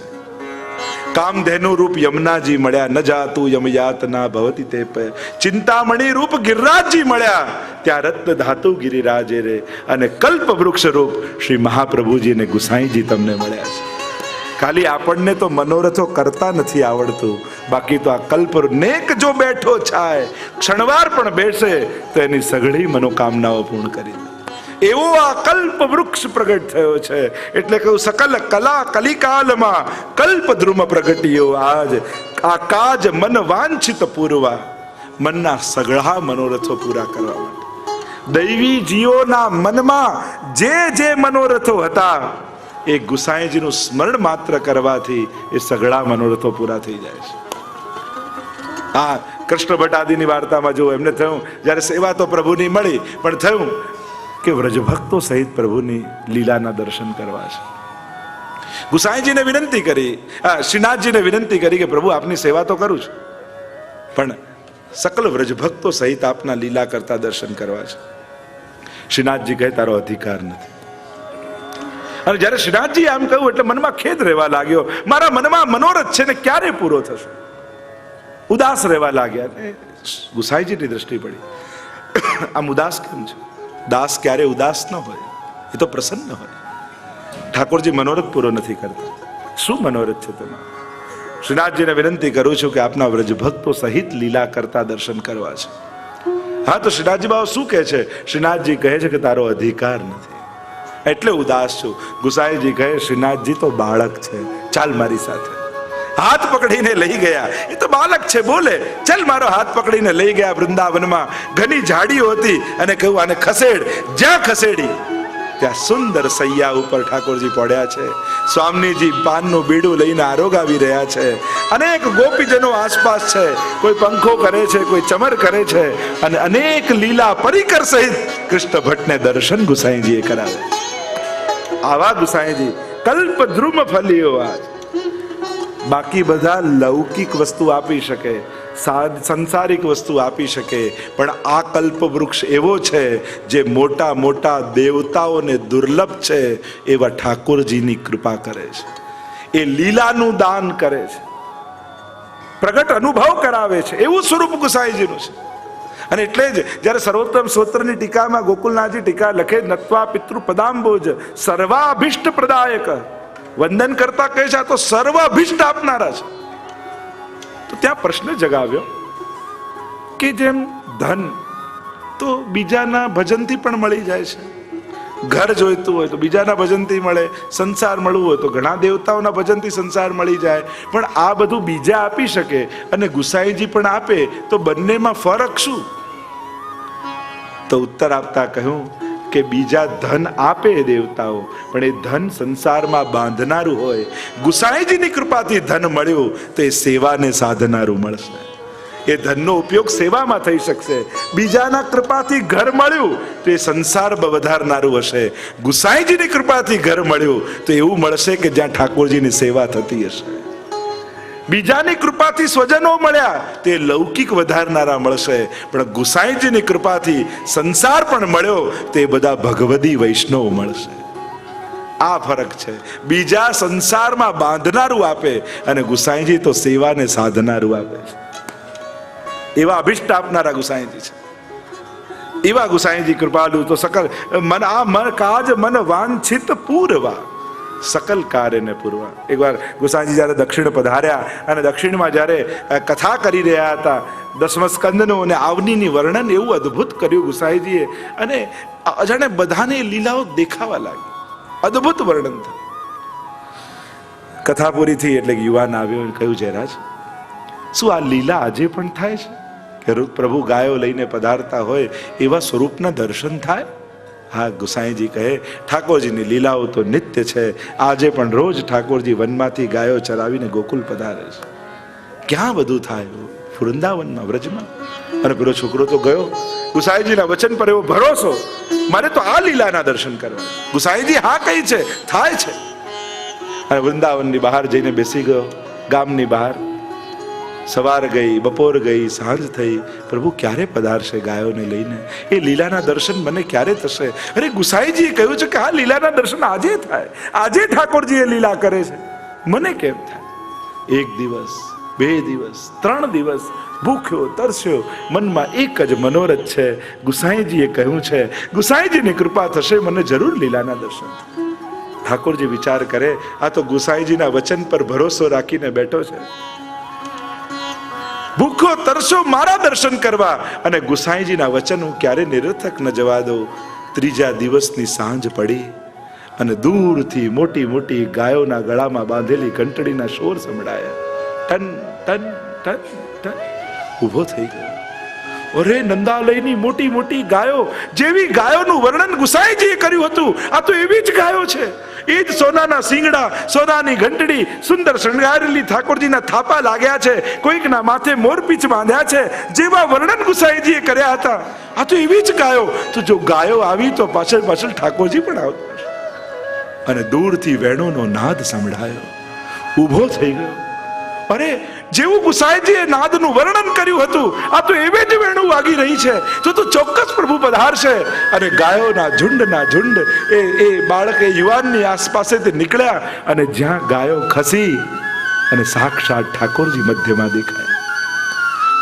કામધેનુ રૂપ યમુનાજી મળ્યા, ન જાતું યમયાતના ભવતી તે પે. ચિંતામણી રૂપ ગિરિરાજજી મળ્યા, ત્યાં રત્ન ધાતુ ગિરિરાજે રે. અને કલ્પ વૃક્ષ રૂપ શ્રી મહાપ્રભુજી ને ગુસાઈજી તમને મળ્યા છે. ખાલી આપણને તો મનોરથો કરતા નથી આવડતું, બાકી તો આ કલ્પ નેક જો બેઠો છાય, ક્ષણવાર પણ બેસે તો એની સઘળી મનોકામનાઓ પૂર્ણ કરી. એવો આ કલ્પ વૃક્ષ પ્રગટ થયો છે. એટલે કહ્યું સકલ કલા કલિકાલમાં કલ્પદ્રુમ પ્રગટ્યો આજ. આ કાજ મન વાંછિત પૂરવા. મનના સઘળા મનોરથો પૂરા કરવા માટે દૈવી જીવોના મનમાં જે મનોરથો હતા એ ગુસાઈજીનું સ્મરણ માત્ર કરવાથી એ સઘળા મનોરથો પૂરા થઈ જાય છે. આ કૃષ્ણ ભટ્ટ આદિની વાર્તામાં જો એમને થયું, જ્યારે સેવા તો પ્રભુની મળી, પણ થયું કે વ્રજભક્તો સહિત પ્રભુની લીલાના દર્શન કરવા છે. ગુસાઈજીને વિનંતી કરી, શ્રીનાથજીને વિનંતી કરી કે પ્રભુ આપની સેવા તો કરું છું, પણ સકલ વ્રજભક્તો સહિત આપના લીલા કરતા દર્શન કરવા છે. શ્રીનાથજી કહે તારો અધિકાર નથી. અને જ્યારે શ્રીનાથજી આમ કહ્યું એટલે મનમાં ખેદ રહેવા લાગ્યો. મારા મનમાં મનોરથ છે ને ક્યારે પૂરો થશે? ઉદાસ રહેવા લાગ્યા. ગુસાઈજીની દ્રષ્ટિ પડી, આમ ઉદાસ કેમ છે? દાસ ક્યારે ઉદાસ ન હોય, એ તો પ્રસન્ન હોય. ઠાકોરજી મનોરથ પૂરો નથી કરતા. શું મનોરથ છે તમારો? શ્રીનાથજીને વિનંતી કરું છું કે આપના વ્રજભક્તો સહિત લીલા કરતા દર્શન કરવા છે. હા, તો શ્રીનાથજી બાબા શું કહે છે? શ્રીનાથજી કહે છે કે તારો અધિકાર નથી, એટલે ઉદાસ છું. ગુસાઈજી કહે શ્રીનાથજી તો બાળક છે, ચાલ મારી સાથે. હાથ પકડીને લઈ ગયા. એ તો બાળક છે, બોલે ચલ. મારો હાથ પકડીને લઈ ગયા વૃંદાવનમાં. ઘણી ઝાડીઓ હતી અને કહ્યું આને ખસેડ. જ્યાં ખસેડી ત્યાં સુંદર સૈયા ઉપર ઠાકોરજી પડ્યા છે. સ્વામીજી પાનનું બીડું લઈને આરોગાવી રહ્યા છે. અનેક ગોપીજનો આસપાસ છે. કોઈ પંખો કરે છે, કોઈ ચમર કરે છે, અને અનેક લીલા પરિકર સહિત કૃષ્ણ ભટ્ટને દર્શન ગુસાઈજીએ કરાવે. આવા ગુસાઈજી કલ્પ ધ્રુમ ફલ્યો આજ. બાકી બધા લૌકિક વસ્તુ આપી શકે, સંસારિક વસ્તુ આપી શકે, પણ આ કલ્પ વૃક્ષ એવો છે જે મોટા મોટા દેવતાઓને દુર્લભ છે એવા ઠાકોરજીની કૃપા કરે છે. એ લીલાનું દાન કરે છે, પ્રગટ અનુભવ કરાવે છે, એવું સ્વરૂપ ગુસાઈજીનું છે. અને એટલે જ જ્યારે સર્વોત્તમ સ્તોત્રની ટીકામાં ગોકુલનાથજી ટીકા લખે, નત્વા પિતૃ પદાંબોજ સર્વાભિષ્ટ પ્રદાયક, વંદન કરતા કહે છે આ તો સર્વ અભિષ્ટ આપનારા છે. તો ત્યાં પ્રશ્ન જગાવ્યો કે જેમ ધન તો બીજાના ભજનથી પણ મળી જાય છે, ઘર જોઈતું હોય તો બીજાના ભજનથી મળે, સંસાર મળવું હોય તો ઘણા દેવતાઓના ભજનથી સંસાર મળી જાય, પણ આ બધું બીજા આપી શકે અને ગુસાઈજી પણ આપે, તો બંનેમાં ફરક શું? તો ઉત્તર આપતા કહ્યું કે બીજા ધન આપે દેવતાઓ, પણ એ ધન સંસારમાં બાંધનારું હોય. ગુસાઈજીની કૃપાથી ધન મળ્યું તો એ સેવાને સાધનારું મળશે, એ ધનનો ઉપયોગ સેવામાં થઈ શકશે. બીજાના કૃપાથી ઘર મળ્યું તો એ સંસાર વધારનારું હશે. ગુસાઈજીની કૃપાથી ઘર મળ્યું તો એવું મળશે કે જ્યાં ઠાકોરજીની સેવા થતી હશે. બીજાની કૃપાથી સ્વજનો મળ્યા તે લૌકિક વધારનારા મળશે, પણ ગુસાઈજીની કૃપાથી સંસાર પણ મળ્યો તે બધા ભગવદી વૈષ્ણવ મળશે. આ ફરક છે. બીજા સંસારમાં બાંધનારું આપે અને ગુસાઈજી તો સેવાને સાધનારું આપે છે. એવા અભિષ્ટ આપનારા ગુસાઈજી છે. એવા ગુસાઈજી કૃપાલુ તો સકલ મન આ મન કાજ મન વાંછિત પૂરવા, સકલ કાર્યને પૂરવા. એકવાર ગુસાઈજી જ્યારે દક્ષિણ પધાર્યા અને દક્ષિણમાં જ્યારે કથા કરી રહ્યા હતા દસમ સ્કંદનું અને આવનીની વર્ણન એવું અદ્ભુત કર્યું ગુસાઈજીએ, અને અજાણે બધાને લીલાઓ દેખાવા લાગી. અદ્ભુત વર્ણન થયું. કથા પૂરી થઈ એટલે યુવાન આવ્યો અને કહ્યું, જયરાજ શું આ લીલા આજે પણ થાય છે કે પ્રભુ ગાયો લઈને પધારતા હોય એવા સ્વરૂપના દર્શન થાય? હા, ગુસાઈજી કહે ઠાકોરજીની લીલાઓ તો નિત્ય છે. આજે પણ રોજ ઠાકોરજી વનમાંથી ગાયો ચરાવીને ગોકુલ પધારે છે. ક્યાં બધું થાય? વૃંદાવનમાં, વ્રજમાં. અને પેલો છોકરો તો ગયો. ગુસાઈજીના વચન પર એવો ભરોસો, મારે તો આ લીલાના દર્શન કરવા. ગુસાઈજી હા કઈ છે, થાય છે. અને વૃંદાવનની બહાર જઈને બેસી ગયો, ગામની બહાર. સવાર ગઈ, બપોર ગઈ, સાંજ થઈ, પ્રભુ ક્યારે પધારશે ગાયોને લઈને? એ લીલાના દર્શન મને ક્યારે થશે? અરે ગુસાઈજીએ કહ્યું છે કે આ લીલાના દર્શન આજે થાય, આજે ઠાકોરજી એ લીલા કરે છે, મને કેમ થાય? એક દિવસ, 2 દિવસ, 3 દિવસ ભૂખ્યો તરસ્યો, મનમાં એક જ મનોરથ છે, ગુસાઈજીએ કહ્યું છે ગુસાઈજીની કૃપા થશે, મને જરૂર લીલાના દર્શન. ઠાકોરજી વિચાર કરે આ તો ગુસાઈજીના વચન પર ભરોસો રાખીને બેઠો છે, ભૂખો તરસો મારા દર્શન કરવા, અને ગુસાઈજીના વચન હું ક્યારે નિરર્થક ન જવા દઉં. 3જા દિવસની સાંજ પડી અને દૂરથી મોટી મોટી ગાયોના ગળામાં બાંધેલી ઘંટડીના શોર સંભળાયા. ટન ટન ટન ટન. ઊભો થઈ ગયો. અરે નંદાલયની મોટી મોટી ગાયો, જેવી ગાયોનું વર્ણન ગુસાઈજીએ કર્યું હતું આ તો એવી જ ગાયો છે. એ જ સોનાના શિંગડા, સોનાની ઘંટડી, સુંદર શણગારેલી ઠાકોરજીના થાપા લાગ્યા છે, કોઈકના માથે મોરપીંછ બાંધ્યા છે, જેવા વર્ણન ગુસાઈજીએ કર્યા હતા આ તો એવી જ ગાયો. તો જો ગાયો આવી તો પાછળ પાછળ ઠાકોરજી પણ આવતા. અને દૂરથી વેણુનો નાદ સંભળાયો. ઊભો થઈ ગયો. અરે જેવું ગુસાઈજીએ નાદનું વર્ણન કર્યું હતું આ તો એવે જ વેણુ વાગી રહી છે, તો ચોક્કસ પ્રભુ પધારશે. અને ગાયોના ઝુંડના ઝુંડ એ બાળક એ યુવાનની આસપાસેથી નીકળ્યા, અને જ્યાં ગાયો ખસી અને સાક્ષાત ઠાકોરજી મધ્યમાં દેખાયા.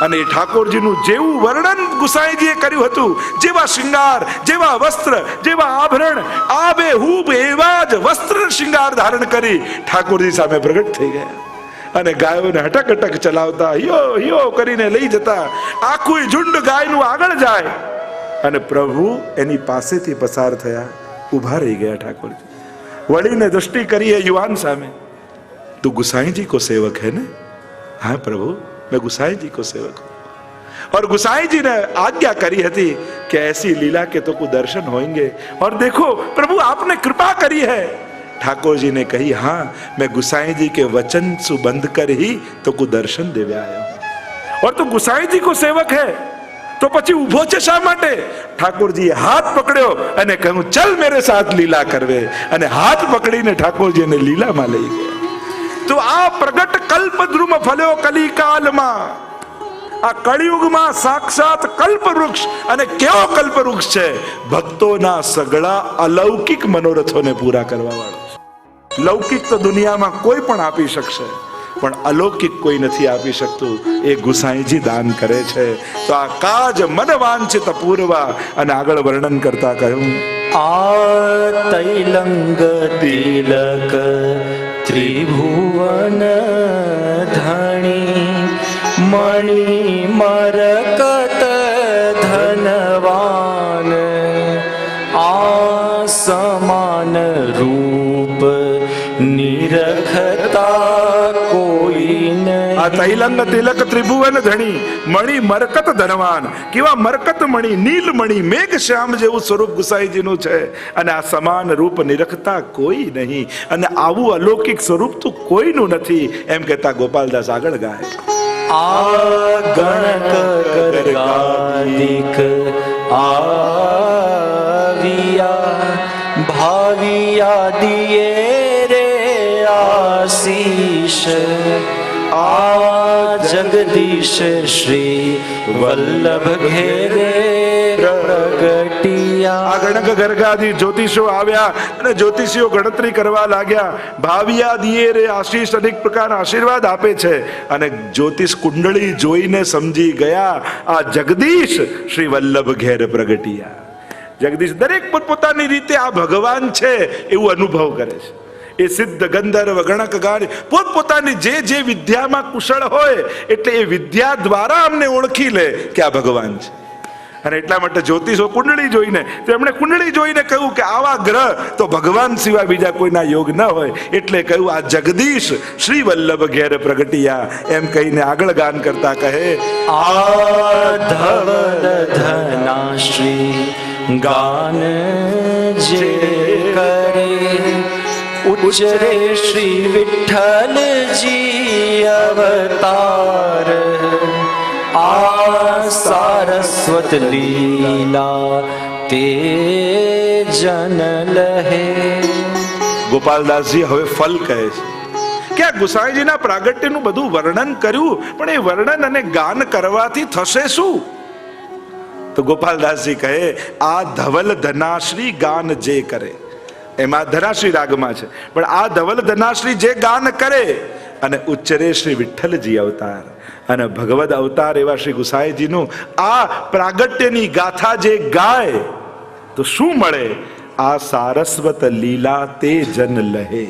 અને એ ઠાકોરજીનું જેવું વર્ણન ગુસાઈજીએ કર્યું હતું, જેવા શૃંગાર, જેવા વસ્ત્ર, જેવા આભરણ, આબેહૂબ એવા જ વસ્ત્ર શૃંગાર ધારણ કરી ઠાકોરજી સામે પ્રગટ થઈ ગયા. અને ગાયોને હટક હટક ચલાવતા, હિયો હિયો કરીને લઈ જતા. આખું ઝુંડ ગાયનું આગળ જાય અને પ્રભુ એની પાસેથી પસાર થયા. ઊભા રહી ગયા ઠાકોરજી. વળીને દૃષ્ટિ કરી એ યુવાન સામે, તું गुसाई को सेवक है ना? हाँ प्रभु, मैं गुसाई जी को सेवक हूं. और गुसाई जी ने आज्ञा करी थी कि ऐसी लीला के तो को दर्शन होंगे. और देखो प्रभु आपने कृपा करी है. ठाकुर जी ने कही, हाँ मैं गुसाई जी के वचन सुबंध कर ही तो को दर्शन देवे आया हूं. और तो गुसाई जी को सेवक है. તો પછી ઊભો છે શા માટે? ઠાકોરજીએ હાથ પકડ્યો અને કહ્યું ચલ મેરે સાથ લીલા કરવે, અને હાથ પકડીને ઠાકોરજીને લીલામાં લઈ ગયા. તો આ પ્રગટ કલ્પદ્રુમ ફલ્યો કલિકાલમાં. આ કળિયુગમાં સાક્ષાત કલ્પવૃક્ષ. અને કેવો કલ્પવૃક્ષ છે? ભક્તોના સગળા અલૌકિક મનોરથોને પૂરા કરવા વાળો. લૌકિક તો દુનિયામાં કોઈ પણ આપી શકશે, પણ અલૌકિક કોઈ નથી આપી શકતું. એ ગુસાઈજી દાન કરે છે. તો આ કાજ મન વાંછિત પૂરવા. અને આગળ વર્ણન કરતા કહ્યું, આ તૈલંગ તિલક ત્રિભુવન ધણી મણિ મરકત ધનવાન આ સમાન રૂપ નિરખતા કોઈ નહીં. આ તૈલંગ તિલક ત્રિભુવન ધણી મણિ મરકત ધનવાન. કેવા મરકત મણિ, નીલ મણિ, મેઘ શ્યામ જેવું સ્વરૂપ ગુસાઈજીનું છે. અને આ સમાન રૂપ નિરખતા કોઈ નહીં. અને આવું અલૌકિક સ્વરૂપ તો કોઈનું નથી. એમ કહેતા ગોપાલદાસ આગળ ગાય, આ ગણક ગર્ગાદિક આવિયા ભાવિયા દિયે રે આશીષ આ જગદીશ શ્રી વલ્લભ ઘેરે પ્રગટિયા. આ ગણક ગર્ગાદી જ્યોતિષો આવ્યા અને જ્યોતિષીઓ ગણતરી કરવા લાગ્યા. ભાવિયા દિયે રે આશીષ, અનેક પ્રકારના આશીર્વાદ આપે છે. અને જ્યોતિષ કુંડળી જોઈને સમજી ગયા આ જગદીશ શ્રી વલ્લભ ઘેર પ્રગટિયા. જગદીશ દરેક પોતપોતાની રીતે આ ભગવાન છે એવું અનુભવ કરે છે. એ સિદ્ધ ગંધર્વ ગણક ગાન પોતપોતાની જે વિદ્યામાં કુશળ હોય એટલે એ વિદ્યા દ્વારા અમને ઓળખી લે કે આ ભગવાન છે. અને એટલા માટે જ્યોતિષો કુંડળી જોઈને, તો એમણે કુંડળી જોઈને કહ્યું કે આવા ગ્રહ તો ભગવાન સિવાય બીજા કોઈના યોગ ન હોય. એટલે કહ્યું આ જગદીશ શ્રી વલ્લભ ઘેર પ્રગટિયા. એમ કહીને આગળ ગાન કરતા કહે, આ ધવલ ધના શ્રી ગાન જે કરે ઉચ્ચરે શ્રી વિઠ્ઠલજી અવતાર આ સારસ્વત લીલા તે જન લહે. ગોપાલદાસજી હવે ફલ કહે છે કે આ ગુસાઈજીના પ્રાગટ્યનું બધું વર્ણન કર્યું, પણ એ વર્ણન અને ગાન કરવાથી થશે શું? તો ગોપાલદાસજી કહે, આ ધવલ ધનાશ્રી ગાન જે કરે, એમાં ધનાશ્રી રાગમાં છે, પણ આ ધવલ ધનાશ્રી જે ગાન કરે અને ઉચ્ચરે શ્રી વિઠ્ઠલજી અવતાર અને ભગવદ અવતાર એવા શ્રી ગુસાઈજીનું આ પ્રાગટ્યની ગાથા જે ગાય તો શું મળે? આ સારસ્વત લીલા તે જન લહે.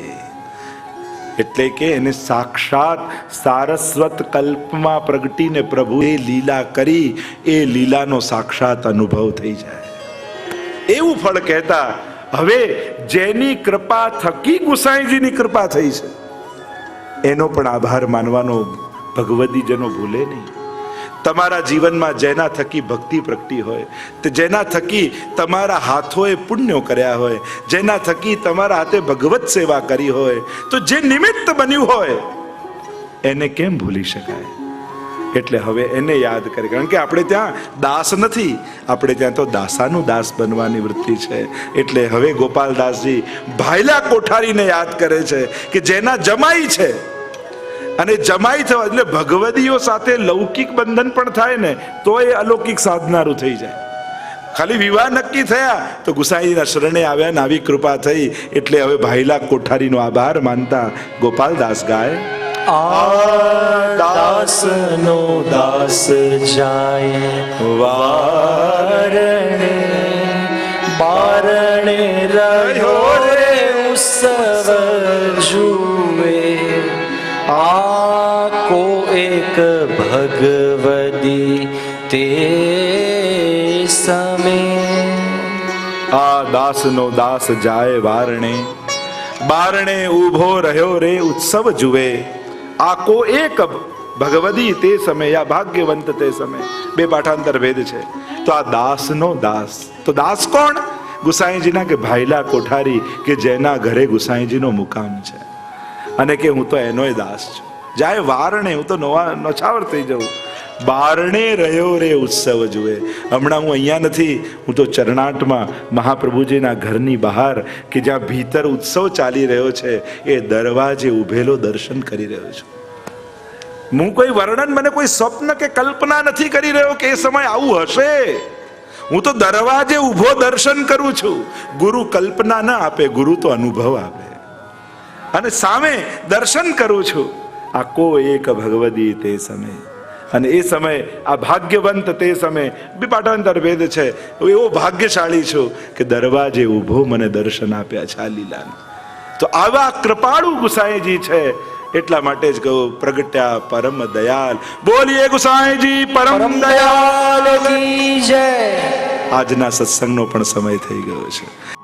એટલે કે એને સાક્ષાત સારસ્વત કલ્પમાં પ્રગટીને પ્રભુએ લીલા કરી, એ લીલાનો સાક્ષાત અનુભવ થઈ જાય એવું ફળ કહેતા. હવે જેની કૃપા થકી ગુસાઈજીની કૃપા થઈ છે એનો પણ આભાર માનવાનો ભગવદીજનો ભૂલે નહીં. તમારા જીવનમાં જેના થકી ભક્તિ પ્રગટી હોય, તે જેના થકી તમારા હાથોએ પુણ્યો કર્યા હોય, જેના થકી તમારા હાથે ભગવત સેવા કરી હોય, તો જે નિમિત્ત બન્યું હોય એને કેમ ભૂલી શકાય? એટલે હવે એને યાદ કરે. કારણ કે આપણે ત્યાં દાસ નથી, આપણે ત્યાં તો દાસાનું દાસ બનવાની વૃત્તિ છે. એટલે હવે ગોપાલદાસજી ભાયલા કોઠારીને યાદ કરે છે કે જેના જમાઈ છે. અને જમાઈ થવા એટલે ભગવદીઓ સાથે લૌકિક બંધન પણ થાય ને તો એ અલૌકિક સાધનારું થઈ જાય. ખાલી વિવાહ નક્કી થયા તો ગુસાઈના શરણે આવ્યા ને આવી કૃપા થઈ. એટલે હવે ભાયલા કોઠારીનો આભાર માનતા ગોપાલદાસ ગાય, આ દાસનો દાસ જાય વારણે બારણે રહ્યો રે ઉત્સવ જુએ આ કો એક ભગવદી તે સમે. આ દાસનો દાસ જાય વારણે બારણે ઊભો રહ્યો રે ઉત્સવ જુએ આકો એક ભગવદી તે સમય યા ભાગ્યવંત તે સમય. બે પાઠાંતર ભેદ છે. તો આ દાસનો દાસ, તો દાસ કોણ? ગુસાઈજીના કે ભાયલા કોઠારી કે જેના ઘરે ગુસાઈજીનો મુકામ છે અને કે હું તો એનોય દાસ છું. જાય વારણે હું તો નોછાવર થઈ જાઉં. બારણે રહ્યો રે ઉત્સવ જુએ. હમણાં હું અહીંયા નથી, હું તો ચરણાટમાં મહાપ્રભુજીના ઘરની બહાર કે જ્યાં ભીતર ઉત્સવ ચાલી રહ્યો છે એ દરવાજે ઉભેલો દર્શન કરી રહ્યો છું. હું કોઈ વર્ણન, મને કોઈ સ્વપ્ન કે કલ્પના નથી કરી રહ્યો કે એ સમય આવું હશે. હું તો દરવાજે ઊભો દર્શન કરું છું. ગુરુ કલ્પના ના આપે, ગુરુ તો અનુભવ આપે. અને સામે દર્શન કરું છું. આકો એક ભગવદી તે સમય. અને એ સમય આ ભાગ્યવંત તે સમય બી પાઠાંતર ભેદ છે. એવો ભાગ્યશાળી છું કે દરવાજે ઊભો મને દર્શન આપ્યા છે આ લીલાનું. તો આવા કૃપાળુ ગુસાઈજી છે. એટલા માટે જ કહું, પ્રગટ્યા પરમ દયાલ. બોલીએ ગુસાઈજી પરમ દયાલ કી જય. આજના સત્સંગનો પણ સમય થઈ ગયો છે.